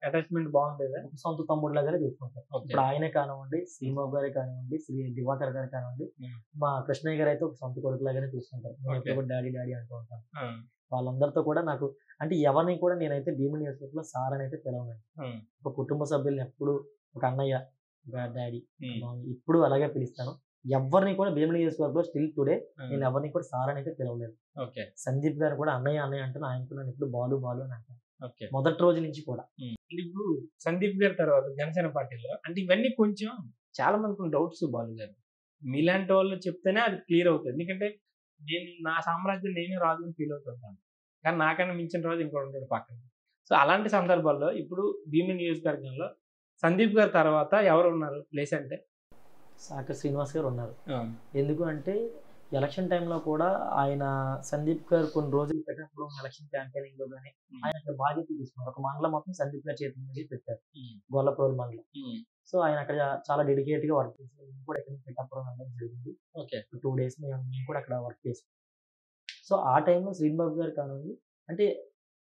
అటాచ్మెంట్ బాగుండేదా? సొంత తమ్ముడు లాగానే తీసుకుంటారు. ఇప్పుడు ఆయనే కానివ్వండి, శ్రీబాబు గారే కానివ్వండి, దివాకర్ గారు కానివ్వండి, మా కృష్ణయ్య గారు అయితే ఒక సొంత కొడుకు లాగానే తీసుకుంటారు. డాడీ డాడీ అంటూ ఉంటాను. వాళ్ళందరితో కూడా నాకు అంటే ఎవరిని కూడా నేనైతే భీమిలి నియోజకవర్గంలో సార్ అని అయితే పిలవనండి. ఒక కుటుంబ సభ్యుల్ని ఎప్పుడు ఒక అన్నయ్య, ఒక డాడీ ఇప్పుడు అలాగే పిలుస్తాను. ఎవరిని కూడా భీమిలి నియోజకవర్గంలో స్టిల్ టుడే నేను ఎవరిని కూడా సార్ అని అయితే పిలవలేదు. సందీప్ గారు కూడా అన్నయ్య అన్నయ్య అంటాను, ఆయన కూడా ఇప్పుడు బాలు బాలు అని అంటాను మొదటి రోజు నుంచి కూడా. ఇప్పుడు సందీప్ గారి తర్వాత జనసేన పార్టీలో అంటే ఇవన్నీ కొంచెం చాలా మందికి డౌట్స్. బాలు గారు మీలాంటి వాళ్ళు చెప్తేనే అది క్లియర్ అవుతుంది. ఎందుకంటే నేను నా సామ్రాజ్యం నేనే రాజు అని ఫీల్ అవుతుంటాను, కానీ నాకన్నా మించిన రోజు ఇంకోటి ఉంటాడు పక్కన. సో అలాంటి సందర్భాల్లో ఇప్పుడు భీమిలి నియోజకవర్గంలో సందీప్ గారి తర్వాత ఎవరు ఉన్నారు ప్లేస్ అంటే? సాకర్ శ్రీనివాస్ గారు ఉన్నారు. ఎందుకు అంటే ఎలక్షన్ టైంలో కూడా ఆయన సందీప్ గారు కొన్ని రోజులు పెట్టినప్పుడు ఎలక్షన్ క్యాంపెయినింగ్ లో కానీ ఆయన అక్కడ బాధ్యత తీసుకున్నారు. ఒక మండలం మొత్తం సందీప్ గారి చేతి మీద పెట్టారు, గొల్లప్రోలు మండలం. సో ఆయన అక్కడ చాలా డెడికేట్ గా వర్క్ చేశారు. మేము కూడా ఎక్కడ పెట్టప్పుడు వెళ్ళడం జరిగింది. 2 days మేము కూడా అక్కడ వర్క్ చేసాం. సో ఆ టైంలో శ్రీబాబు గారు కానివ్వండి అంటే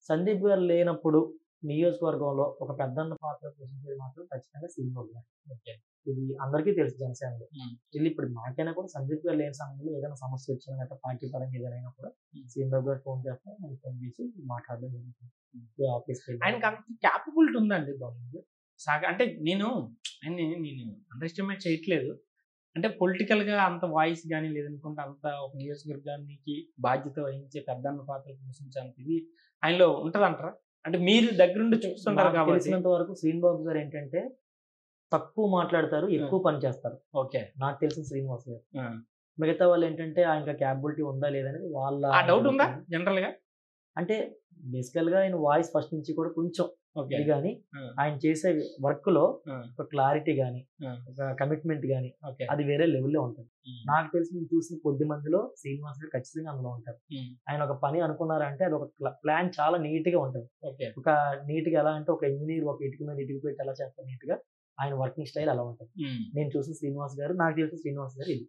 సందీప్ గారు లేనప్పుడు నియోజకవర్గంలో ఒక పెద్దన్న పాత్ర పోషించేది మాత్రం ఖచ్చితంగా శ్రీనివాస్ గారు. ఓకే. ఇది అందరికీ తెలుసు జనసేనలో. స్టిల్ ఇప్పుడు మాకైనా కూడా సందీప్ గారు లేని సమయంలో ఏదైనా సమస్య వచ్చినా లేకపోతే పార్టీ పరంగా ఏదైనా కూడా శ్రీనివాస్ గారు ఫోన్ చేస్తాం, నేను ఫోన్ చేసి మాట్లాడడం జరుగుతుంది. ఆఫీస్కి ఆయనకి అంత క్యాపబిలిటీ ఉందండి బాబు. అంటే నేను అండర్ ఎస్టిమేట్ చేయట్లేదు. అంటే పొలిటికల్గా అంత వాయిస్ కానీ లేదనుకుంటే అంత ఒక నియోజకవర్గానికి బాధ్యత వహించే పెద్దన్న పాత్ర పోషించేంత ఇది ఆయనలో ఉంటదంటారా? అంటే మీరు దగ్గరుండి చూస్తుంటారు నాకు కాబట్టి. తెలిసినంత వరకు శ్రీనివాస్ గారు ఏంటంటే తక్కువ మాట్లాడతారు, ఎక్కువ పని చేస్తారు. ఓకే. నాకు తెలిసిన శ్రీనివాస్ గారు. మిగతా వాళ్ళు ఏంటంటే ఆయనకి క్యాపబిలిటీ ఉందా లేదనేది వాళ్ళ ఆ డౌట్ ఉందా జనరల్ గా? అంటే బేసికల్ గా ఆయన వాయిస్ ఫస్ట్ నుంచి కూడా కొంచెం ఇది కానీ ఆయన చేసే వర్క్ లో ఒక క్లారిటీ కానీ ఒక కమిట్మెంట్ కానీ అది వేరే లెవెల్లో ఉంటుంది. నాకు తెలిసి నేను చూసిన కొద్ది మందిలో శ్రీనివాస్ గారు ఖచ్చితంగా అందులో ఉంటారు. ఆయన ఒక పని అనుకున్నారంటే అది ఒక ప్లాన్ చాలా నీట్ గా ఉంటుంది. ఒక నీట్ గా ఎలా అంటే ఒక ఇంజనీర్ ఒక ఇటుక మీద ఇటుక పెట్టి ఎలా చేస్తారు నీట్ గా, ఆయన వర్కింగ్ స్టైల్ అలా ఉంటుంది. నేను చూసిన శ్రీనివాస్ గారు, నాకు తెలిసిన శ్రీనివాస్ గారు ఇది.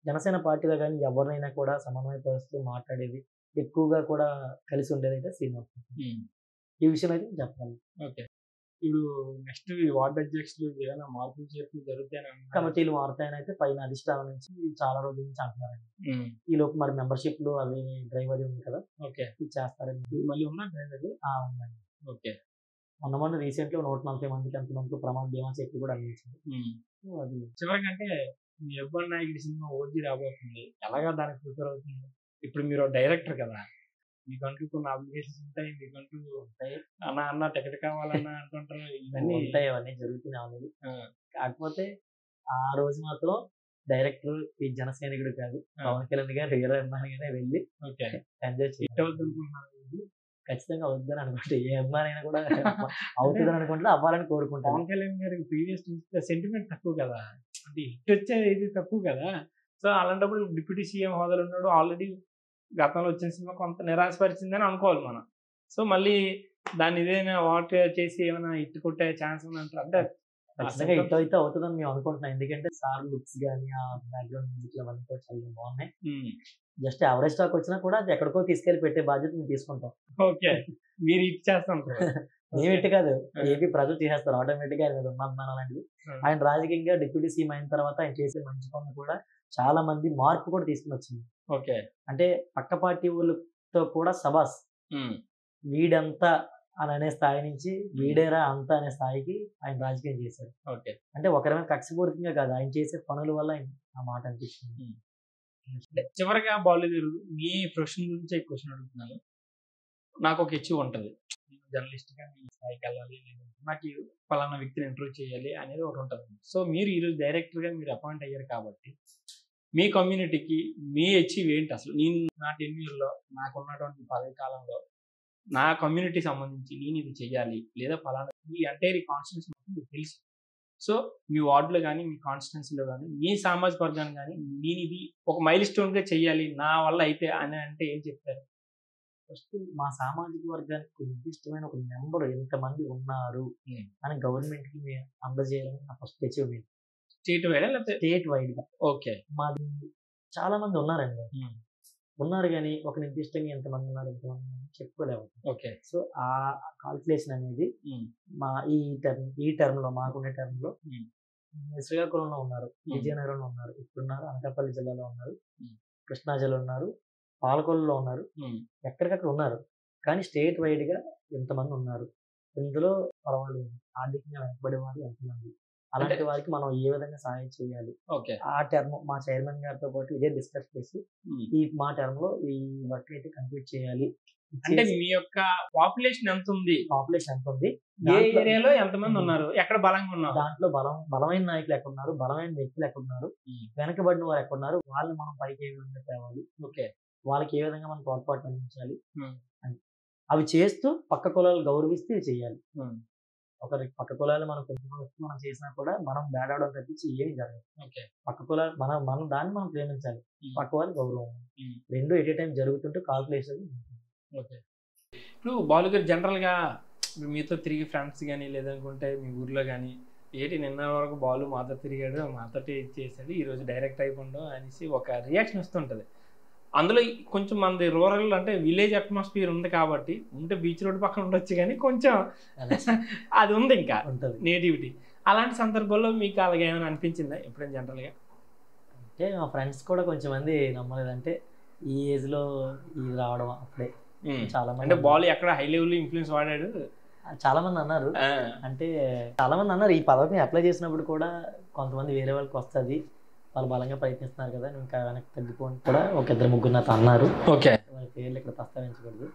జనసేన పార్టీలో కానీ ఎవరినైనా కూడా సమన్వయపరుస్తూ మాట్లాడేది, ఎక్కువగా కూడా కలిసి ఉండేది అయితే శ్రీనివాస్. ఈ విషయం అయితే చెప్పాలి. ఓకే. ఇప్పుడు నెక్స్ట్ వార్డు అధ్యక్షులు ఏదైనా మార్పులు చేర్పులు జరుగుతాయని కమిటీలు మారుతాయని అయితే పైన అధిష్టానం నుంచి చాలా రోజుల నుంచి అంటున్నారండి. ఈ లోపు మరి మెంబర్షిప్లు అవి డ్రైవ్ అది ఉంది కదా, ఓకే, ఇది చేస్తారండి. మళ్ళీ ఉన్నా డ్రైవ్ అది ఉందండి. ఓకే. మొన్న రీసెంట్ లో 140 మందికి ఎంతమందికి ప్రమాద బీమా చెట్లు కూడా అందించింది. అది చివరికంటే మీ అబ్బాయి నాయకుడి సినిమా ఓజీ రాబోతుంది, ఎలాగా దానికి ప్రిపేర్ అవుతుంది? ఇప్పుడు మీరు డైరెక్టర్ కదా, మీకంటూ కొన్ని అప్లికేషన్స్ ఉంటాయి, మీకంటూ అన్న టికెట్ కావాలన్నా అంటుంటారు, ఇవన్నీ ఉంటాయి, అవన్నీ జరుగుతూనే ఉన్నాయి. కాకపోతే ఆ రోజు మాత్రం డైరెక్టర్ ఈ జనసైనికుడు కాదు, పవన్ కళ్యాణ్ గారు హీరో అభిమానిగానే వెళ్ళి ఎంజాయ్ చేయాలనుకుంటున్నాను. ఖచ్చితంగా అవుతుందని అనుకుంటే ఏ అభిమానైనా కూడా అవుతుందని అనుకుంటే అవ్వాలని కోరుకుంటాను. పవన్ కళ్యాణ్ గారికి ప్రీవియస్ సెంటిమెంట్ తక్కువ కదా, అంటే హిట్ వచ్చేది ఇది తక్కువ కదా. సో అలాంటప్పుడు డిప్యూటీ సీఎం హోదాలో ఉన్నాడు, ఆల్రెడీ గతంలో వచ్చిన సినిమా కొంత నిరాశపరిచిందని అనుకోవాలి మనం. సో మళ్ళీ దాన్ని ఇదేనా వాట్ చేసి ఏమైనా హిట్ కొట్టే ఛాన్స్ ఉందంటారు? అంటే ఖచ్చితంగా హిట్ అయితే అవుతుందని మేము అనుకుంటున్నాం. ఎందుకంటే సార్ లుక్స్ కానీ ఆ బ్యాక్గ్రౌండ్ మ్యూజిక్ అవన్నీ కూడా చాలా బాగున్నాయి. జస్ట్ ఎవరేజ్ స్టాక్ వచ్చినా కూడా అది ఎక్కడికో తీసుకెళ్లి పెట్టే బాధ్యత మేము తీసుకుంటాం. ఓకే, మీరు హిట్ చేస్తాం. మేము హిట్ కాదు, ఏపీ ప్రజలు చేసేస్తారు ఆటోమేటిక్ గా. ఆయన మీద ఉన్నాను అలాంటిది. ఆయన రాజకీయంగా డిప్యూటీ సీఎం అయిన తర్వాత ఆయన చేసే మంచి పనులు కూడా చాలా మంది మార్పు కూడా తీసుకుని వచ్చింది. ఓకే, అంటే పక్క పార్టీ వాళ్ళతో కూడా సబాస్ వీడంతా అని అనే స్థాయి నుంచి వీడేరా అంతా అనే స్థాయికి ఆయన రాజకీయం చేశారు. ఓకే, అంటే ఒకరిమే కక్షపూరితంగా కాదు, ఆయన చేసే పనుల వల్ల ఆయన ఆ మాట అనిపిస్తుంది. చివరిగా బాలేదు, మీ ప్రొఫెషన్ గురించి క్వశ్చన్ అడుగుతున్నాను. నాకు ఒక హెచ్చు ఉంటుంది, నేను జర్నలిస్ట్ గా మీ స్థాయికి వెళ్ళాలి, నాకు పలానా వ్యక్తిని ఇంటర్వ్యూ చేయాలి అనేది ఒకటి ఉంటుంది. సో మీరు ఈరోజు డైరెక్టర్ గా మీరు అపాయింట్ అయ్యారు కాబట్టి మీ కమ్యూనిటీకి మీ అచీవ్ ఏంటి అసలు? నేను నా టెన్యూర్లో నాకున్నటువంటి పదవి కాలంలో నా కమ్యూనిటీ సంబంధించి నేను ఇది చెయ్యాలి, లేదా ఫలానా మీ ఎంటైర్ కాన్స్టిట్యున్సీ మొత్తం మీకు తెలుసు. సో మీ వార్డులో కానీ మీ కాన్స్టిట్యున్సీలో కానీ మీ సామాజిక వర్గాన్ని కానీ నేను ఇది ఒక మైల్ స్టోన్గా చెయ్యాలి నా వల్ల అయితే అని అంటే ఏం చెప్తారు? ఫస్ట్ మా సామాజిక వర్గానికి నిర్దిష్టమైన ఒక నెంబర్ ఎంతమంది ఉన్నారు అని గవర్నమెంట్ కి మేము అందజేయాలని నా ఫస్ట్ అచీవ్మెంట్. స్టేట్ వైడ్ లేకపోతే స్టేట్ వైడ్ గా? ఓకే, మాది చాలా మంది ఉన్నారండి, ఉన్నారు కానీ ఒక నిర్దిష్టంగా ఎంతమంది ఉన్నారు ఎంతమంది చెప్పుకోలేము. ఓకే, సో ఆ కాల్కులేషన్ అనేది మా ఈ టర్మ్ లో మాకున్న టర్మ్ లో శ్రీకాకుళంలో ఉన్నారు, విజయనగరంలో ఉన్నారు, ఇప్పుడున్నారు అనకాపల్లి జిల్లాలో ఉన్నారు, కృష్ణా జిల్లా ఉన్నారు, పాలకొల్లులో ఉన్నారు, ఎక్కడికక్కడ ఉన్నారు. కానీ స్టేట్ వైడ్ గా ఎంతమంది ఉన్నారు, ఇందులో పర్వాలేదు ఆర్థికంగా వెనకబడే వారు ఎంతమంది, అలాంటి వారికి మనం ఏ విధంగా సహాయం చేయాలి. ఆ టర్మ్ మా చైర్మన్ గారితో పాటు ఇదే డిస్కస్ చేసి ఈ మా టర్మ్ లో ఈ వర్క్ అయితే కంప్లీట్ చేయాలి. అంటే మీ యొక్క పాపులేషన్ ఎంత ఉంది, ఏ దాంట్లో ఏరియాలో ఎంతమంది ఉన్నారు, ఎక్కడ బలంగా ఉన్నారు, దాంట్లో బలమైన నాయకులు ఎక్కడున్నారు, బలమైన వ్యక్తులు ఎక్కడున్నారు, వెనకబడిన వారు ఎక్కడున్నారు, వాళ్ళని మనం పైకి ఏ విధంగా తేవాలి, వాళ్ళకి ఏ విధంగా మనం తోడ్పాటు అందించాలి అని అవి చేస్తూ పక్క కులాలు గౌరవిస్తూ చేయాలి. ఒకరి పక్క కులాలు మనం కొంచెం మనం చేసినా కూడా మనం బేడాడడం తప్పించి ఏమి జరగదు. పక్క కులాలు మనం దాన్ని మనం ప్రేమించాలి, పక్క వాళ్ళు గౌరవం, రెండు ఎట్ ఏ టైం జరుగుతుంటే కాల్కులేషన్. ఇప్పుడు బాలు గారు జనరల్గా మీతో తిరిగి ఫ్రెండ్స్ కానీ లేదనుకుంటే మీ ఊర్లో కానీ ఏంటి నిన్న వరకు బాలు మాతో తిరిగాడు మాతో చేశాడు ఈరోజు డైరెక్ట్ అయిపోండు అనేసి ఒక రియాక్షన్ వస్తుంటుంది. అందులో కొంచెం మనది రూరల్ అంటే విలేజ్ అట్మాస్ఫియర్ ఉంది కాబట్టి ఉంటే బీచ్ రోడ్ పక్కన ఉండొచ్చు కానీ కొంచెం అది ఉంది ఇంకా నేటివిటీ. అలాంటి సందర్భాల్లో మీకు అలాగే ఏమైనా అనిపించిందా ఎప్పుడైనా జనరల్గా? అంటే మా ఫ్రెండ్స్ కూడా కొంచెం మంది నమ్మలేదంటే ఈ ఏజ్లో ఇది రావడం అప్పుడే చాలా మంది అంటే బాల్ ఎక్కడ హై లెవెల్ ఇన్ఫ్లుయెన్స్ వాడాడు చాలా మంది అన్నారు. అంటే చాలా మంది అన్నారు ఈ పదవిని అప్లై చేసినప్పుడు కూడా కొంతమంది వేరే వాళ్ళకి వస్తుంది, వాళ్ళు బలంగా ప్రయత్నిస్తున్నారు కదా ఇంకా వెనక్కి తగ్గిపోని కూడా ఒక ఇద్దరు ముగ్గురు నాతో అన్నారు. ఓకే, వాళ్ళ పేర్లు ఇక్కడ ప్రస్తావించకూడదు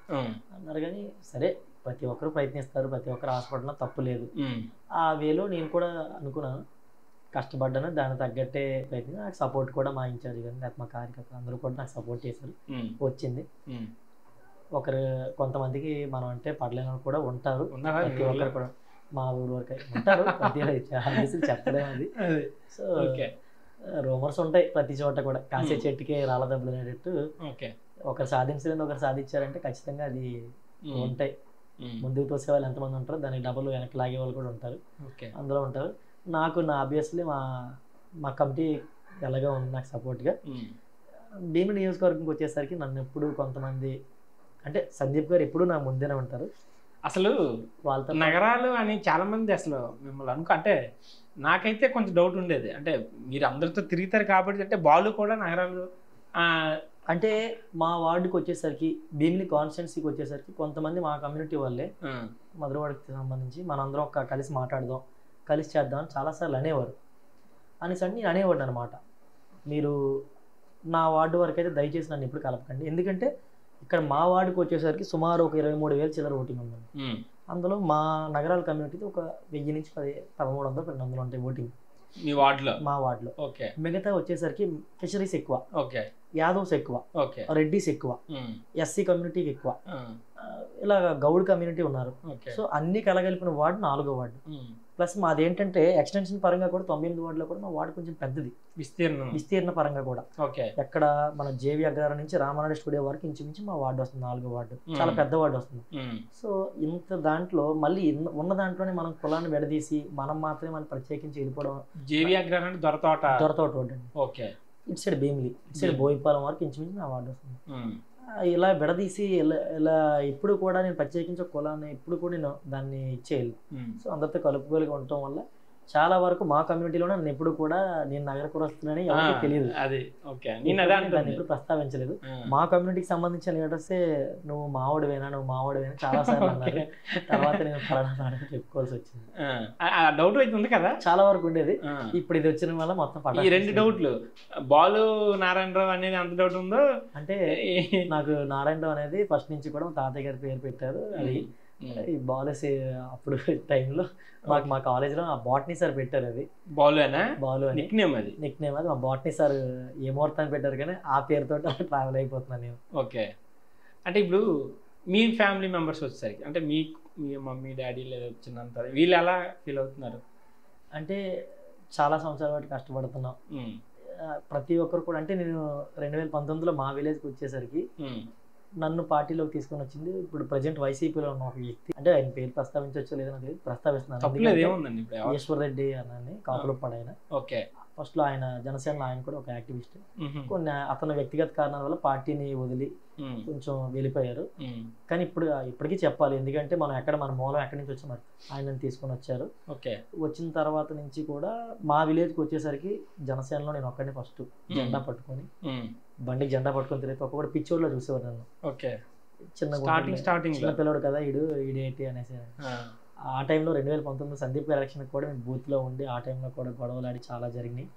అన్నారు కానీ సరే ప్రతి ఒక్కరు ప్రయత్నిస్తారు, ప్రతి ఒక్కరు ఆశపడడం తప్పు లేదు. ఆ వేలో నేను కూడా అనుకున్నాను, కష్టపడ్డాను, దానికి తగ్గట్టే ప్రయత్నం. నాకు సపోర్ట్ కూడా మా ఇన్ఛార్జ్ కానీ లేకపోతే మా కార్యకర్తలు అందరూ కూడా నాకు సపోర్ట్ చేశారు. వచ్చింది. ఒకరు కొంతమందికి మనం అంటే పడలేని వాళ్ళు కూడా ఉంటారు, ప్రతి ఒక్కరు కూడా మా ఊరు వరకు ఉంటారు, చెప్పలేము అది. సో రూమర్స్ ఉంటాయి ప్రతి చోట కూడా, కాసే చెట్టుకే రాళ్ళ దెబ్బలు అనేటట్టు ఒకరు సాధించలేని ఒకరు సాధించారంటే ఖచ్చితంగా అది ఉంటాయి. ముందుకు తోసే వాళ్ళు ఎంతమంది ఉంటారు, దానికి డబ్బులు వెనక్కి లాగే వాళ్ళు కూడా ఉంటారు, అందులో ఉంటారు. నాకు నా ఆబ్వియస్లీ మా కమిటీ ఎలాగో ఉంది నాకు సపోర్ట్గా. భీమిలి నియోజకవర్గంకి వచ్చేసరికి నన్ను ఎప్పుడు కొంతమంది అంటే సందీప్ గారు ఎప్పుడు నా ముందేనే ఉంటారు. అసలు వాళ్ళతో నగరాలు అని చాలా మంది అసలు మిమ్మల్ని అంటే నాకైతే కొంచెం డౌట్ ఉండేది, అంటే మీరు అందరితో తిరుగుతారు కాబట్టి అంటే బాలు కూడా నగరాలు అంటే మా వార్డుకి వచ్చేసరికి భీమిలి కాన్స్టిట్యున్సీకి వచ్చేసరికి కొంతమంది మా కమ్యూనిటీ వాళ్ళే మధురవాడకి సంబంధించి మనందరం కలిసి మాట్లాడదాం, కలిసి చేద్దాం అని చాలాసార్లు అనేవారు. అనేసరికి నేను అనేవాడు అనమాట, మీరు నా వార్డు వరకు అయితే దయచేసి నన్ను ఎప్పుడు కలపకండి, ఎందుకంటే ఇక్కడ మా వార్డుకి వచ్చేసరికి సుమారు ఒక 23,000 చిల్లర ఓటింగ్ ఉందండి. అందులో మా నగరాల కమ్యూనిటీకి ఒక 1000 నుంచి 1300-1200 ఉంటాయి ఓటింగ్ మీ వార్డులో, మా వార్డులో. మిగతా వచ్చేసరికి ఫిషరీస్ ఎక్కువ, యాదవ్స్ ఎక్కువ, రెడ్డిస్ ఎక్కువ, ఎస్సీ కమ్యూనిటీకి ఎక్కువ, ఇలా గౌడ్ కమ్యూనిటీ ఉన్నారు. సో అన్ని కలగలిపిన వార్డు 4వ వార్డు. ప్లస్ మాది ఏంటంటే ఎక్స్టెన్షన్ పరంగా కూడా 98 వార్డులో కూడా మా వార్డు కొంచెం పెద్దది, విస్తీర్ణ పరంగా కూడా. ఎక్కడ మన జేవి అగ్రహారం నుంచి రామానాయుడు స్టూడియో వరకు ఇంచుమించి మా వార్డు వస్తుంది, 4వ వార్డు, చాలా పెద్ద వార్డు వస్తుంది. సో ఇంత దాంట్లో మళ్ళీ ఉన్న దాంట్లోనే మనం కులాన్ని విడదీసి మనం మాత్రమే మనం ప్రత్యేకించి వెళ్ళిపోవడం. జేవి అగ్రహారం దొరతోట రోడ్ అండి, ఇటు సైడ్ భీమిలి, ఇటు సైడ్ బోయిపాలెం వరకు ఇంచుమించి నా వార్డు వస్తుంది. ఇలా విడదీసి ఇలా ఎప్పుడు కూడా నేను ప్రత్యేకించే కులాన్ని ఎప్పుడు కూడా నేను దాన్ని ఇచ్చేయాలి. సో అందరితో కలుపుకోలుగా ఉండటం వల్ల చాలా వరకు మా కమ్యూనిటీలో నన్ను ఎప్పుడు కూడా నేను నగరకురస్తున్నానని ఎవరికి తెలియదు, దాన్ని ఎప్పుడు ప్రస్తావించలేదు. మా కమ్యూనిటీకి సంబంధించిన లీడర్సే నువ్వు మావాడివేనా చాలా సార్లు అన్నారు. తర్వాత నేను ఫలానా చెప్పుకోవాల్సి వచ్చింది. డౌట్ అయితే ఉంది కదా, చాలా వరకు ఉండేది. ఇప్పుడు ఇది వచ్చిన వల్ల మొత్తం ఈ 2 డౌట్లు, బాలు నారాయణరావు అనేది అంత డౌట్ ఉందో అంటే నాకు నారాయణరావు అనేది ఫస్ట్ నుంచి కూడా మా తాతయ్య గారి పేరు పెట్టారు. అది ఈ బాలసీ అప్పుడు టైంలో మా కాలేజ్లో ఆ బాటనీ సార్ పెట్టారు, అది బాలు అని నిక్ నేమ్ అది. మా బాటనీ సార్ ఏ ముహూర్తాన్ని పెట్టారు కానీ ఆ పేరుతో ట్రావెల్ అయిపోతున్నాను నేను. ఓకే, అంటే ఇప్పుడు మీ ఫ్యామిలీ మెంబర్స్ వచ్చేసరికి అంటే మీ మమ్మీ డాడీ లేదా వచ్చినంత వీళ్ళు ఎలా ఫీల్ అవుతున్నారు? అంటే చాలా సంవత్సరాల పాటు కష్టపడుతున్నాం ప్రతి ఒక్కరు కూడా. అంటే నేను 2019లో మా విలేజ్కి వచ్చేసరికి నన్ను పార్టీలోకి తీసుకొని వచ్చింది ఇప్పుడు ప్రజెంట్ వైసీపీలో ఉన్న ఒక వ్యక్తి. అంటే ఆయన పేరు ప్రస్తావించవచ్చు లేదని తెలియదు, ప్రస్తావిస్తున్నాను. ఈశ్వర్ రెడ్డి అని కాపులపాడు ఆయన. ఫస్ట్ లో ఆయన జనసేనలో ఆయన కూడా ఒక యాక్టివిస్ట్. కొన్ని అతని వ్యక్తిగత కారణాల వల్ల పార్టీని వదిలి కొంచెం వెళ్ళిపోయారు. కానీ ఇప్పటికీ చెప్పాలి, ఎందుకంటే మన మూలం ఎక్కడి నుంచి వచ్చి మరి ఆయన తీసుకొని వచ్చారు. వచ్చిన తర్వాత నుంచి కూడా మా విలేజ్కి వచ్చేసరికి జనసేనలో నేను ఒక్కడిని ఫస్ట్ జెండా పట్టుకొని బండికి జెండా పట్టుకొని తిరిగితే ఒక్కొక్కటి పిచ్చోడ్లో చూసేవారు నన్ను. చిన్న పిల్లడు కదా ఈడేంటి అనేసి. ఆ టైంలో 2019 సందీప్ గారి ఎలక్షన్ కూడా మేము బూత్ లో ఉండి ఆ టైంలో కూడా గొడవలు ఆడి చాలా జరిగినాయి.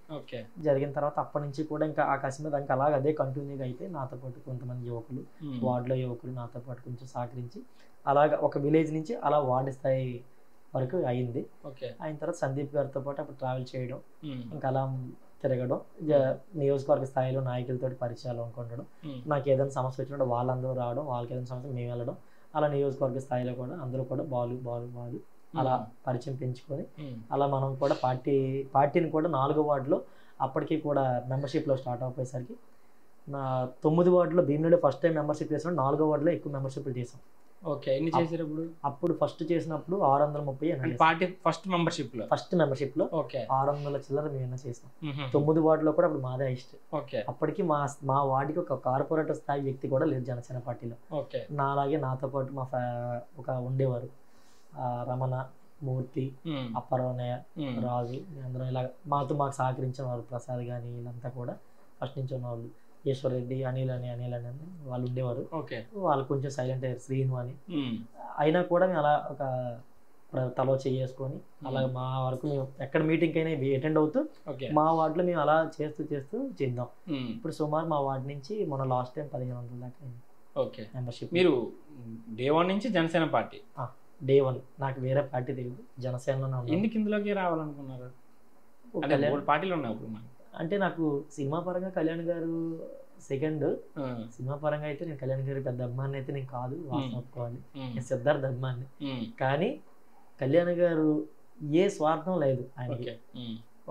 జరిగిన తర్వాత అప్పటి నుంచి కూడా ఇంకా ఆ కసి మీద ఇంకా అలాగే అదే కంటిన్యూగా అయితే నాతో పాటు కొంతమంది యువకులు, వార్డులో యువకులు నాతో పాటు కొంచెం సహకరించి అలాగా ఒక విలేజ్ నుంచి అలా వార్డు స్థాయి వరకు అయింది. అయిన తర్వాత సందీప్ గారితో పాటు అప్పుడు ట్రావెల్ చేయడం, ఇంకా అలా తిరగడం, నియోజకవర్గ స్థాయిలో నాయకులతో పరిచయాలు అనుకుంటడం, నాకు ఏదైనా సమస్య వచ్చినప్పుడు వాళ్ళందరూ రావడం, వాళ్ళకి ఏదైనా సమస్య మేము వెళ్ళడం, అలా నియోజకవర్గ స్థాయిలో కూడా అందరూ కూడా బాలు అలా పరిచయం పెంచుకొని అలా మనం కూడా పార్టీని కూడా 4వ వార్డులో అప్పటికి కూడా మెంబర్షిప్లో స్టార్ట్ అయిపోయేసరికి 9 వార్డులో భీమిలిలో ఫస్ట్ టైం మెంబర్షిప్ చేసాం, 4వ వార్డులో ఎక్కువ మెంబర్షిప్లు చేసాం. ఓకే, ఎన్ని చేశారు ఇప్పుడు? అప్పుడు ఫస్ట్ చేసినప్పుడు 630 పార్టీ ఫస్ట్ మెంబర్షిప్ లో ఓకే 600 చిల్లర మేము చేసాం. 9 వార్డులో కూడా అప్పుడు మాదే హైయెస్ట్. ఓకే, అప్పటికి మా వార్డుకి ఒక కార్పొరేటర్ స్థాయి వ్యక్తి కూడా లేదు జనసేన పార్టీలో. ఓకే, నాలాగే నాతో పాటు ఒక ఉండేవారు, రమణ, మూర్తి, అప్పరవనయ్య, రాజు, అందరం ఇలా మాకు సహకరించిన వాళ్ళు, ప్రసాద్ కానీ వీళ్ళంతా కూడా ఫస్ట్ నుంచి ఉన్న వాళ్ళు, ఈశ్వర్ రెడ్డి, అనిల్ అని వాళ్ళు ఉండేవారు. వాళ్ళు కొంచెం సైలెంట్ అయ్యారు, శ్రీను అని. అయినా కూడా మేము అలా ఒక తలో చేసుకొని అలా మా వరకు మేము ఎక్కడ మీటింగ్ అయినా అటెండ్ అవుతూ మా వార్డులో మేము అలా చేస్తూ చేద్దాం. ఇప్పుడు సుమారు మా వార్డు నుంచి మన లాస్ట్ టైం 1500 దాకా అయింది. Okay, membership. మీరు డే 1 నుంచి జనసేన పార్టీ? డే 1 నాకు వేరే పార్టీ తెలియదు, జనసేనలోనే ఉన్నాను. ఎందుకు ఇందులోకి రావాలనుకున్నారు? పార్టీలు ఉన్నాయి ఇప్పుడు. అంటే నాకు సినిమా పరంగా కళ్యాణ్ గారు సెకండ్, సినిమా పరంగా అయితే నేను కళ్యాణ్ గారి పెద్ద అభిమాని అయితే నేను కాదు, వాసన ఒప్పుకోవాలి, నేను సిద్ధార్థ్ అభిమాని. కానీ కళ్యాణ్ గారు ఏ స్వార్థం లేదు ఆయనకి.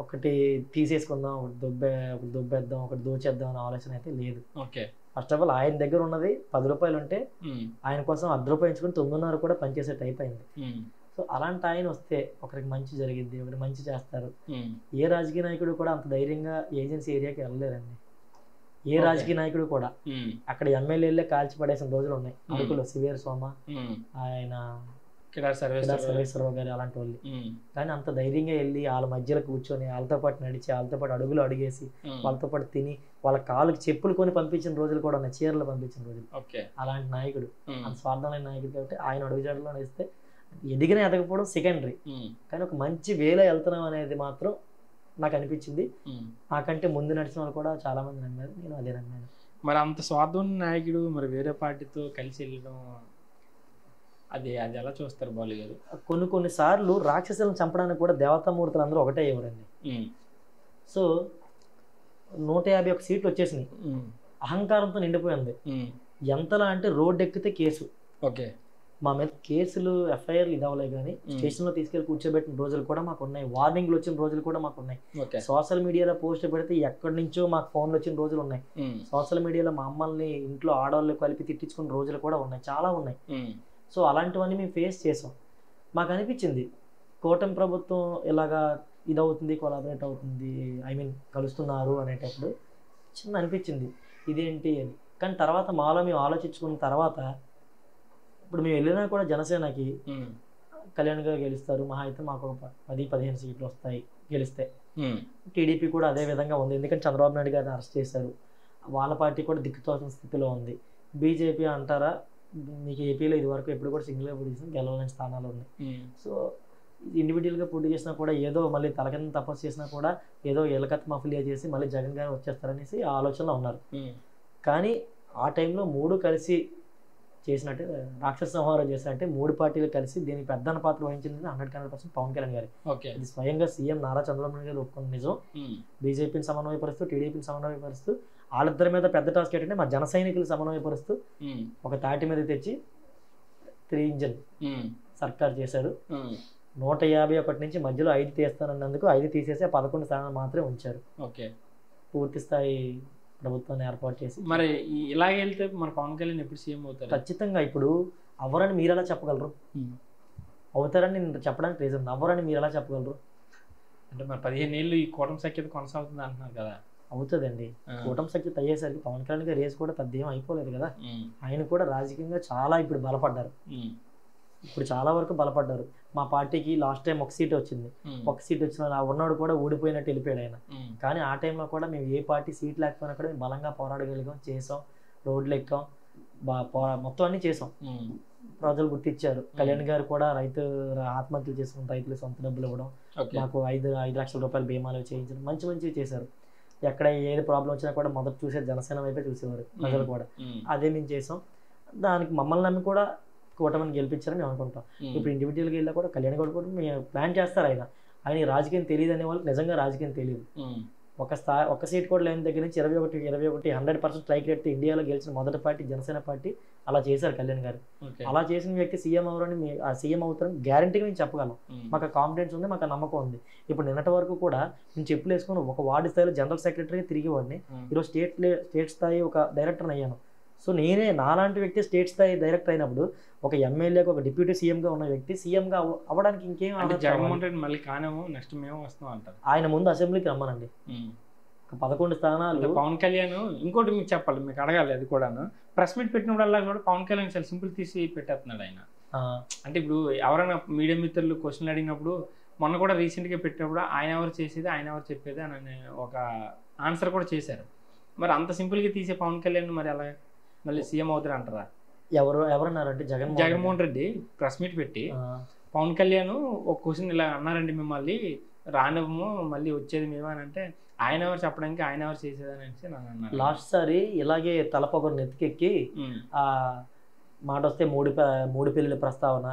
ఒకటి తీసేసుకుందాం, ఒకటి దుబ్బేద్దాం, ఒకటి దోచేద్దాం అనే ఆలోచన అయితే లేదు. ఫస్ట్ ఆఫ్ ఆల్ ఆయన దగ్గర ఉన్నది 10 రూపాయలు ఉంటే ఆయన కోసం 10 రూపాయలు ఎంచుకుని 9.5 కూడా పనిచేసే టైప్ అయింది. సో అలాంటి ఆయన వస్తే ఒకరికి మంచి జరిగిద్ది, ఒకరికి మంచి చేస్తారు. ఏ రాజకీయ నాయకుడు కూడా అంత ధైర్యంగా ఏజెన్సీ ఏరియాకి వెళ్ళలేరండి. ఏ రాజకీయ నాయకుడు కూడా అక్కడ ఎమ్మెల్యేలే కాల్చి పడేసిన రోజులు ఉన్నాయి. అరకులో సివేర్ సోమ, ఆయన సర్వేశ్వరరావు గారు, అలాంటి వాళ్ళు. కానీ అంత ధైర్యంగా వెళ్ళి వాళ్ళ మధ్యలో కూర్చొని వాళ్ళతో పాటు నడిచి వాళ్ళతో పాటు అడుగులు అడిగేసి వాళ్ళతో పాటు తిని వాళ్ళ కాళ్ళకి చెప్పులు కొని పంపించిన రోజులు కూడా ఉన్నాయి, చీరలు పంపించిన రోజులు. అలాంటి నాయకుడు, అంత స్వార్థమైన నాయకుడు. కాబట్టి ఆయన అడుగుజాడలో నడిస్తే ఎదిగిన ఎదగకపోవడం సెకండరీ, కానీ ఒక మంచి వేలో వెళ్తున్నాం అనేది మాత్రం నాకు అనిపించింది. నాకంటే ముందు నడిచిన వాళ్ళు కూడా చాలా మంది నమ్మారు, నేను అదే నమ్మాను. మరి అంత స్వార్థం నాయకుడు మరి వేరే పార్టీతో కలిసి వెళ్ళడం అది ఎలా చూస్తారు బాలు గారు? కొన్ని సార్లు రాక్షసులను చంపడానికి కూడా దేవతామూర్తులు అందరూ ఒకటే ఎవరండి. సో 151 సీట్లు వచ్చేసినాయి, అహంకారంతో నిండిపోయింది. ఎంతలా అంటే రోడ్డు ఎక్కితే కేసు, మా మీద కేసులు ఎఫ్ఐఆర్లు ఇది అవ్వలే, కానీ స్టేషన్లో తీసుకెళ్లి కూర్చోబెట్టిన రోజులు కూడా మాకు ఉన్నాయి, వార్నింగ్లు వచ్చిన రోజులు కూడా మాకు ఉన్నాయి. సోషల్ మీడియాలో పోస్ట్ పెడితే ఎక్కడి నుంచో మాకు ఫోన్లు వచ్చిన రోజులు ఉన్నాయి. సోషల్ మీడియాలో మా అమ్మల్ని ఇంట్లో ఆడవాళ్ళు కలిపి తిట్టించుకున్న రోజులు కూడా ఉన్నాయి, చాలా ఉన్నాయి. సో అలాంటివన్నీ మేము ఫేస్ చేసాం. మాకు అనిపించింది కూటమి ప్రభుత్వం ఇలాగా ఇదవుతుంది, కొలాబరేట్ అవుతుంది, కలుస్తున్నారు అనేటప్పుడు చిన్న అనిపించింది ఇదేంటి అని. కానీ తర్వాత మాలో మేము ఆలోచించుకున్న తర్వాత ఇప్పుడు మేము వెళ్ళినా కూడా జనసేనకి కళ్యాణ్ గారు గెలుస్తారు, మహా అయితే మాకు 10-15 సీట్లు వస్తాయి గెలిస్తే. టీడీపీ కూడా అదే విధంగా ఉంది, ఎందుకంటే చంద్రబాబు నాయుడు గారిని అరెస్ట్ చేశారు, వాళ్ళ పార్టీ కూడా దిక్కుతోచిన స్థితిలో ఉంది. బీజేపీ అంటారా, మీకు ఏపీలో ఇది వరకు ఎప్పుడు కూడా సింగిల్గా పోటీ చేసిన గెలవలేని స్థానాలు ఉన్నాయి. సో ఇండివిజువల్గా పోటీ చేసినా కూడా ఏదో మళ్ళీ తలకింద తపస్సు చేసినా కూడా ఏదో ఎలకత్ మఫిలియా చేసి మళ్ళీ జగన్ గారు వచ్చేస్తారనేసి ఆ ఆలోచనలో ఉన్నారు. కానీ ఆ టైంలో 3 కలిసి చేసినట్టే, రాక్షస సంహారం చేసినట్టే 3 పార్టీలు కలిసి దీనికి పెద్దన్న పాత్ర వహించింది 100% పవన్ కళ్యాణ్ గారి. ఇది స్వయంగా సీఎం నారా చంద్రబాబు నాయుడు గారు ఒప్పుకున్న నిజం. బీజేపీని సమన్వయపరుస్తూ, టీడీపీని సమన్వయపరుస్తూ, వాళ్ళిద్దరి మీద పెద్ద టాస్క్ ఏంటంటే మా జన సైనికులు సమన్వయపరుస్తూ ఒక తాటి మీద తెచ్చి 3 ఇంజన్ సర్కార్ చేశారు. 151 నుంచి మధ్యలో 5 తీస్తానన్నందుకు 5 తీసేసి 11 స్థానాలు మాత్రమే ఉంచారు. పూర్తి స్థాయి ప్రభుత్వాన్ని ఏర్పాటు చేసి. మరి ఇలాగే వెళ్తే మన పవన్ కళ్యాణ్ ఎప్పుడు సీఎం అవుతారు? ఖచ్చితంగా. ఇప్పుడు అవరని మీరు ఎలా చెప్పగలరు? అవుతారని నేను చెప్పడానికి రీజన్, అవరని మీరు ఎలా చెప్పగలరు? అంటే మరి 15 ఏళ్ళు ఈ కూటమి సఖ్యత కొనసాగుతుంది అంటున్నారు కదా. అవుతుందండి, కూటమి సఖ్యత అయ్యేసరికి పవన్ కళ్యాణ్ గారు రేసు కూడా పెద్ద ఏం అయిపోలేదు కదా. ఆయన కూడా రాజకీయంగా చాలా ఇప్పుడు బలపడ్డారు, ఇప్పుడు చాలా వరకు బలపడ్డారు. మా పార్టీకి లాస్ట్ టైం 1 సీట్ వచ్చింది, 1 సీట్ వచ్చిన ఉన్నాడు కూడా ఊడిపోయినట్టు వెళ్ళిపోయాడు ఆయన. కానీ ఆ టైంలో కూడా మేము ఏ పార్టీ సీట్ లేకపోయినా కూడా మేము బలంగా పోరాడగలిగాం, చేసాం, రోడ్లు ఎక్కాం, మొత్తం అన్ని చేసాం. ప్రజలు గుర్తించారు. కళ్యాణ్ గారు కూడా ఆత్మహత్యలు చేసుకున్న రైతులు సొంత డబ్బులు ఇవ్వడం, మాకు 5 లక్షల రూపాయలు బీమాలు చేయించడం, మంచివి చేశారు. ఎక్కడ ఏది ప్రాబ్లం వచ్చినా కూడా మొదట చూసేది జనసేన వైపే చూసేవారు ప్రజలు కూడా. అదే మేము చేసాం. దానికి మమ్మల్ని నమ్మి కూడా కూటమిని గెలిపించారని మేము అనుకుంటాం. ఇప్పుడు ఇండివిజువల్గా వెళ్ళా కూడా కళ్యాణ్ గారు కూడా మేము ప్లాన్ చేస్తారు. ఆయన రాజకీయం తెలియదు అనే వాళ్ళకి నిజంగా రాజకీయం తెలియదు. ఒక సీట్ కూడా లేని దగ్గర నుంచి 21 100% స్ట్రైక్ రేట్తో ఇండియాలో గెలిచిన మొదటి పార్టీ జనసేన పార్టీ. అలా చేశారు కళ్యాణ్ గారు. అలా చేసిన వ్యక్తి సీఎం అవుతారని గ్యారంటీగా మేము చెప్పగలం. మాకు కాన్ఫిడెన్స్ ఉంది, మాకు నమ్మకం ఉంది. ఇప్పుడు నిన్నటి వరకు కూడా నేను చెప్పులు వేసుకుని ఒక వార్డు స్థాయిలో జనరల్ సెక్రటరీ తిరిగేవాడిని, ఈరోజు స్టేట్ స్థాయి ఒక డైరెక్టర్ అయ్యాను. సో నేనే నాలాంటి వ్యక్తి స్టేట్ స్థాయి డైరెక్టర్ అయినప్పుడు ఒక ఎమ్మెల్యేగా ఒక డిప్యూటీ సీఎంగా ఉన్న వ్యక్తి సీఎంగా అవ్వడానికి ఇంకేం జగన్మోహన్ రెడ్డి మళ్ళీ కానేమో నెక్స్ట్ మేము వస్తాం అంటారు. ఆయన ముందు అసెంబ్లీకి రమ్మనండి. 11 స్థానాలు. పవన్ కళ్యాణ్ ఇంకోటి మీకు చెప్పాలి, మీకు అడగాలి అది కూడాను. ప్రెస్ మీట్ పెట్టినప్పుడల్లా కూడా పవన్ కళ్యాణ్ చాలా సింపుల్ తీసి పెట్టేస్తున్నాడు ఆయన. అంటే ఇప్పుడు ఎవరైనా మీడియా మిత్రులు క్వశ్చన్లు అడిగినప్పుడు మొన్న కూడా రీసెంట్గా పెట్టినప్పుడు ఆయన ఎవరు చేసేది ఆయన ఎవరు చెప్పేది అని ఒక ఆన్సర్ కూడా చేశారు. మరి అంత సింపుల్గా తీసే పవన్ కళ్యాణ్ మరి అలా మళ్ళీ సీఎం అవుతారు అంటారా? ఎవరన్నారంటే జగన్మోహన్ రెడ్డి ప్రెస్ మీట్ పెట్టి పవన్ కళ్యాణ్ ఒక క్వశ్చన్ ఇలా అన్నారండి, మిమ్మల్ని రానివ్వము మళ్ళీ వచ్చేది మేము అని అంటే ఆయన ఎవరు చెప్పడానికి ఆయన ఎవరు చేసేదని అనేసి నన్ను అన్నారు. లాస్ట్ సారి ఇలాగే తలపొగరు నెత్తికెక్కి మాట వస్తే మూడు పిల్లల ప్రస్తావన,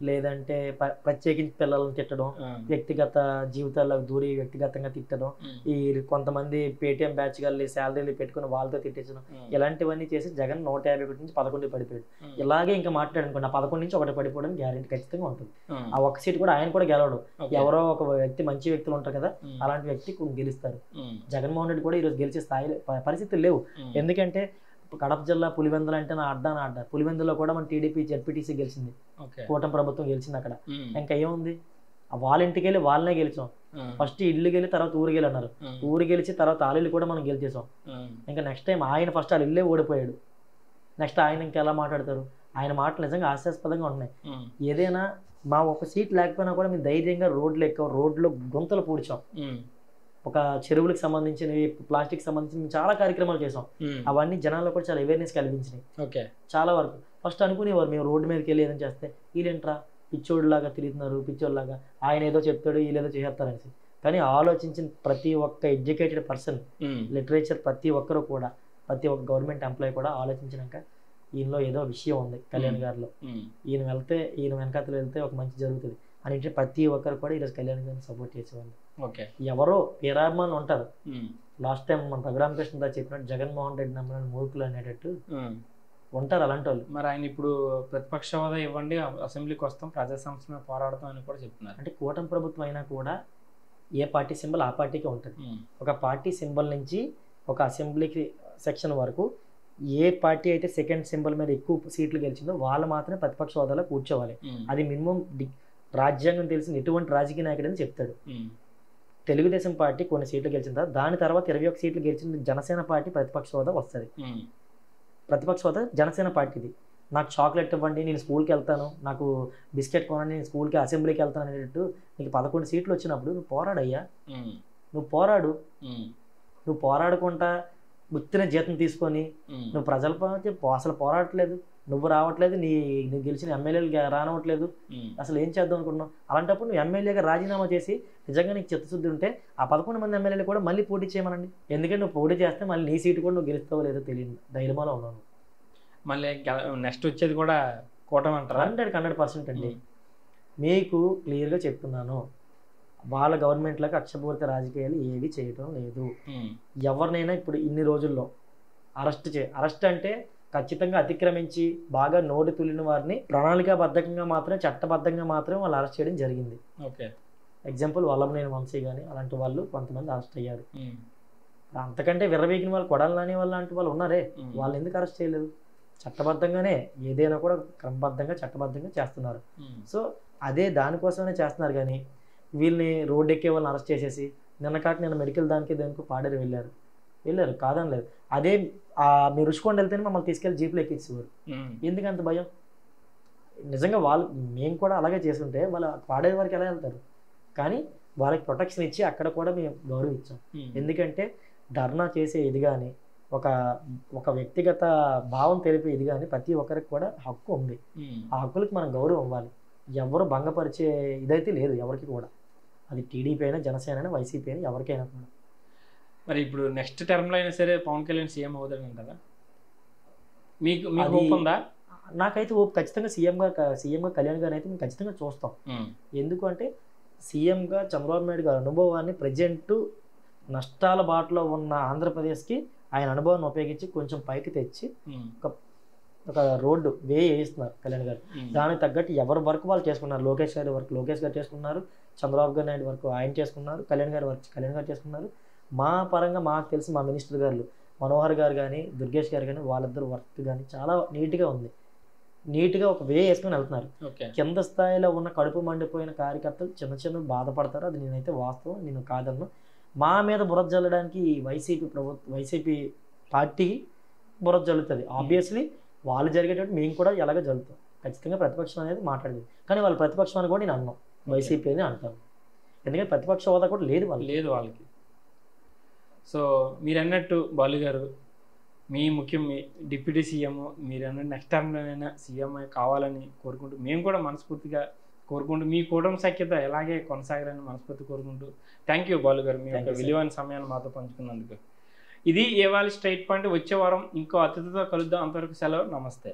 లేదంటే ప్రత్యేకించి పిల్లలను తిట్టడం, వ్యక్తిగత జీవితాల్లో దూరి వ్యక్తిగతంగా తిట్టడం, ఈ కొంతమంది పేటిఎం బ్యాచ్ గారి శాలరీలు పెట్టుకుని వాళ్ళతో తిట్టించడం, ఇలాంటివన్నీ చేసి జగన్ 151 నుంచి 11 పడిపోయాడు. ఇలాగే ఇంకా మాట్లాడనుకోండి 11 నుంచి 1 పడిపోవడం గ్యారెంటీ ఖచ్చితంగా ఉంటుంది. ఆ ఒక్క సీట్ కూడా ఆయన కూడా గెలవడు. ఎవరో ఒక వ్యక్తి మంచి వ్యక్తులు ఉంటారు కదా, అలాంటి వ్యక్తి గెలుస్తారు. జగన్మోహన్ రెడ్డి కూడా ఈరోజు గెలిచే స్థాయి పరిస్థితులు లేవు. ఎందుకంటే కడప జిల్లా పులివెందుల అంటే నా అడ్డా పులివెందులో కూడా మన టీడీపీ జెడ్పీటీసీ గెలిచింది, కూటమి ప్రభుత్వం గెలిచింది. అక్కడ ఇంకా ఏముంది, వాళ్ళ ఇంటికి వెళ్ళి వాళ్ళనే గెలిచాం. ఫస్ట్ ఇల్లు గెలి తర్వాత ఊరు గెలి అన్నారు, ఊరు గెలిచి తర్వాత ఆలీలు కూడా మనం గెలిచేసాం. ఇంకా నెక్స్ట్ టైం ఆయన ఫస్ట్ వాళ్ళ ఇల్లే ఓడిపోయాడు. నెక్స్ట్ ఆయన ఇంకా ఎలా మాట్లాడతారు? ఆయన మాటలు నిజంగా హాస్యాస్పదంగా ఉంటున్నాయి. ఏదైనా మా ఒక సీట్ లేకపోయినా కూడా మేము ధైర్యంగా రోడ్లో గుంతలు పూడ్చాం. ఒక చెరువులకు సంబంధించినవి, ప్లాస్టిక్ సంబంధించి చాలా కార్యక్రమాలు చేసాం. అవన్నీ జనాల్లో కూడా చాలా అవేర్నెస్ కలిగించినాయి చాలా వరకు. ఫస్ట్ అనుకునేవారు మేము రోడ్డు మీదకి వెళ్ళి ఏదైనా చేస్తే వీళ్ళేంట్రా పిచ్చోడిలాగా తిరుగుతున్నారు, పిచ్చోడిలాగా ఆయన ఏదో చెప్తాడు వీళ్ళేదో చేస్తారనేసి. కానీ ఆలోచించిన ప్రతి ఒక్క ఎడ్యుకేటెడ్ పర్సన్, లిటరేచర్ ప్రతి ఒక్కరు కూడా, ప్రతి ఒక్క గవర్నమెంట్ ఎంప్లాయీ కూడా ఆలోచించినాక ఈయనలో ఏదో విషయం ఉంది కళ్యాణ్ గారిలో, ఈయన వెనకాతలు వెళ్తే ఒక మంచి జరుగుతుంది అని ప్రతి ఒక్కరు కూడా ఈరోజు కళ్యాణ్ గారిని సపోర్ట్ చేసేవాళ్ళు. ఎవరో పేరాభిమానులు ఉంటారు. లాస్ట్ టైం మన రఘురామకృష్ణ గారు చెప్పినట్టు జగన్మోహన్ రెడ్డి నమ్మని మూర్ఖులు అనేటట్టు ఉంటారు అలాంటి వాళ్ళు. మరి ఆయన ఇప్పుడు ప్రతిపక్ష హోదా ఇవ్వండి, అసెంబ్లీకి వస్తాం, ప్రజా సంస్థ పోరాడతాం అని కూడా చెప్తున్నారు. అంటే కూటమి ప్రభుత్వం అయినా కూడా ఏ పార్టీ సింబల్ ఆ పార్టీకే ఉంటుంది. ఒక పార్టీ సింబల్ నుంచి ఒక అసెంబ్లీకి సెక్షన్ వరకు ఏ పార్టీ అయితే సెకండ్ సింబల్ మీద ఎక్కువ సీట్లు గెలిచిందో వాళ్ళు మాత్రమే ప్రతిపక్ష హోదాలో కూర్చోవాలి. అది మినిమం రాజ్యాంగం తెలిసిన ఎటువంటి రాజకీయ నాయకుడు అని చెప్తాడు. తెలుగుదేశం పార్టీ కొన్ని సీట్లు గెలిచిన దాని తర్వాత 21 సీట్లు గెలిచిన జనసేన పార్టీ ప్రతిపక్ష హోదా వస్తుంది. ప్రతిపక్ష హోదా జనసేన పార్టీది. నాకు చాక్లెట్ ఇవ్వండి, నేను స్కూల్కి వెళ్తాను, నాకు బిస్కెట్ కొనండి, నేను స్కూల్కి అసెంబ్లీకి వెళ్తాను అనేటట్టు నీకు 11 సీట్లు వచ్చినప్పుడు నువ్వు పోరాడయ్యా, నువ్వు పోరాడు. నువ్వు పోరాడుకుంటా గుర్తిన జీతం తీసుకొని నువ్వు ప్రజలపై అసలు పోరాడట్లేదు, నువ్వు రావట్లేదు, నువ్వు గెలిచిన ఎమ్మెల్యేలు రానవట్లేదు, అసలు ఏం చేద్దాం అనుకుంటున్నావు? అలాంటప్పుడు నువ్వు ఎమ్మెల్యేగా రాజీనామా చేసి నిజంగా నీకు చిత్తశుద్ధి ఉంటే ఆ 11 మంది ఎమ్మెల్యేలు కూడా మళ్ళీ పోటీ చేయమనండి. ఎందుకంటే నువ్వు పోటీ చేస్తే మళ్ళీ నీ సీటు కూడా నువ్వు గెలుస్తావో లేదో తెలియదు, ధైర్యంలో ఉన్నాను. మళ్ళీ నెక్స్ట్ వచ్చేది కూడా కూటమి అంటారు. 100% అండి. మీకు క్లియర్గా చెప్తున్నాను, వాళ్ళ గవర్నమెంట్లకు అక్షపూరిత రాజకీయాలు ఏవి చేయడం లేదు. ఎవరినైనా ఇప్పుడు ఇన్ని రోజుల్లో అరెస్ట్ అంటే ఖచ్చితంగా అతిక్రమించి బాగా నోటు తులిన వారిని ప్రణాళికాబద్ధంగా మాత్రమే, చట్టబద్ధంగా మాత్రమే వాళ్ళు అరెస్ట్ చేయడం జరిగింది. ఎగ్జాంపుల్ వల్లభనేని వంశీ కానీ అలాంటి వాళ్ళు కొంతమంది అరెస్ట్ అయ్యారు. అంతకంటే విర్రవీగిన వాళ్ళు, కొడాలని వాళ్ళు లాంటి వాళ్ళు ఉన్నారే, వాళ్ళు ఎందుకు అరెస్ట్ చేయలేదు? చట్టబద్ధంగానే ఏదైనా కూడా క్రమబద్ధంగా చట్టబద్ధంగా చేస్తున్నారు. సో అదే దానికోసమే చేస్తున్నారు. కానీ వీళ్ళని రోడ్డు ఎక్కే వాళ్ళని అరెస్ట్ చేసేసి నిన్న మెడికల్ దానికి పాడేరు వెళ్ళారు కాదని లేదు. అదే మీరు రుషికొండ వెళ్తేనే మమ్మల్ని తీసుకెళ్ళి జీప్లో ఎక్కించేవారు. ఎందుకంత భయం? నిజంగా మేము కూడా అలాగే చేస్తుంటే వాళ్ళు పాడేరు వరకు ఎలా వెళ్తారు? కానీ వాళ్ళకి ప్రొటెక్షన్ ఇచ్చి అక్కడ కూడా మేము గౌరవించాం. ఎందుకంటే ధర్నా చేసే ఇది కానీ ఒక వ్యక్తిగత భావం తెలిపే ఇది కానీ ప్రతి ఒక్కరికి కూడా హక్కు ఉంది. ఆ హక్కులకి మనం గౌరవం ఇవ్వాలి. ఎవరు భంగపరిచే ఇదైతే లేదు ఎవరికి కూడా. అది టీడీపీ అయినా, జనసేన అయినా, వైసీపీ అయినా, ఎవరికైనా కూడా. మరి ఇప్పుడు నెక్స్ట్ టర్మ్లో అయినా సరే పవన్ కళ్యాణ్ సీఎం అవుతాడంటారా? మీకు హోప్ ఉందా? నాకైతే హోప్ ఖచ్చితంగా సీఎంగా కళ్యాణ్ గారిని అయితే మేము ఖచ్చితంగా చూస్తాం. ఎందుకంటే సీఎంగా చంద్రబాబు నాయుడు గారి అనుభవాన్ని ప్రజెంట్ నష్టాల బాటలో ఉన్న ఆంధ్రప్రదేశ్కి ఆయన అనుభవాన్ని ఉపయోగించి కొంచెం పైకి తెచ్చి ఒక రోడ్డు వేయిస్తున్నారు కళ్యాణ్ గారు. దానికి తగ్గట్టు ఎవరి వర్క్ వాళ్ళు చేసుకున్నారు. లోకేష్ గారు చేసుకున్నారు, చంద్రబాబు నాయుడు వర్క్ ఆయన చేసుకున్నారు, కళ్యాణ్ గారు చేసుకున్నారు. మా పరంగా మాకు తెలిసి మా మినిస్టర్ గారు మనోహర్ గారు కానీ దుర్గేష్ గారు కానీ వాళ్ళిద్దరు వర్క్ కానీ చాలా నీట్గా ఉంది. నీట్గా ఒక వే వేసుకొని వెళ్తున్నారు. కింద స్థాయిలో ఉన్న కడుపు మండిపోయిన కార్యకర్తలు చిన్న చిన్న బాధపడతారు. అది నేనైతే వాస్తవం, నేను కాదన్ను. మా మీద బురద జల్లడానికి వైసీపీ పార్టీ బురద జల్లుతుంది. ఆబ్వియస్లీ వాళ్ళు జరిగేటట్టు మేము కూడా ఎలాగో జల్లుతాం. ఖచ్చితంగా ప్రతిపక్షం అనేది మాట్లాడేది. కానీ వాళ్ళ ప్రతిపక్షం అని కూడా నేను అన్నాం, వైసీపీ అని అంటాను. ఎందుకంటే ప్రతిపక్ష హోదా కూడా లేదు వాళ్ళకి. సో మీరు అన్నట్టు బాలు గారు, మీ డిప్యూటీ సీఎం మీరు అన్నట్టు నెక్స్ట్ టర్మ్లోనైనా సీఎం కావాలని కోరుకుంటూ, మేము కూడా మనస్ఫూర్తిగా కోరుకుంటూ, మీ కూటమి సఖ్యత ఎలాగే కొనసాగాలని మనస్ఫూర్తి కోరుకుంటూ, థ్యాంక్ యూ బాలు గారు, మీ యొక్క విలువైన సమయాన్ని మాతో పంచుకున్నందుకు. ఇది ఇవాళ స్ట్రైట్ పాయింట్. వచ్చే వారం ఇంకో అతిథితో కలుద్దాం. అంతవరకు సెలవు, నమస్తే.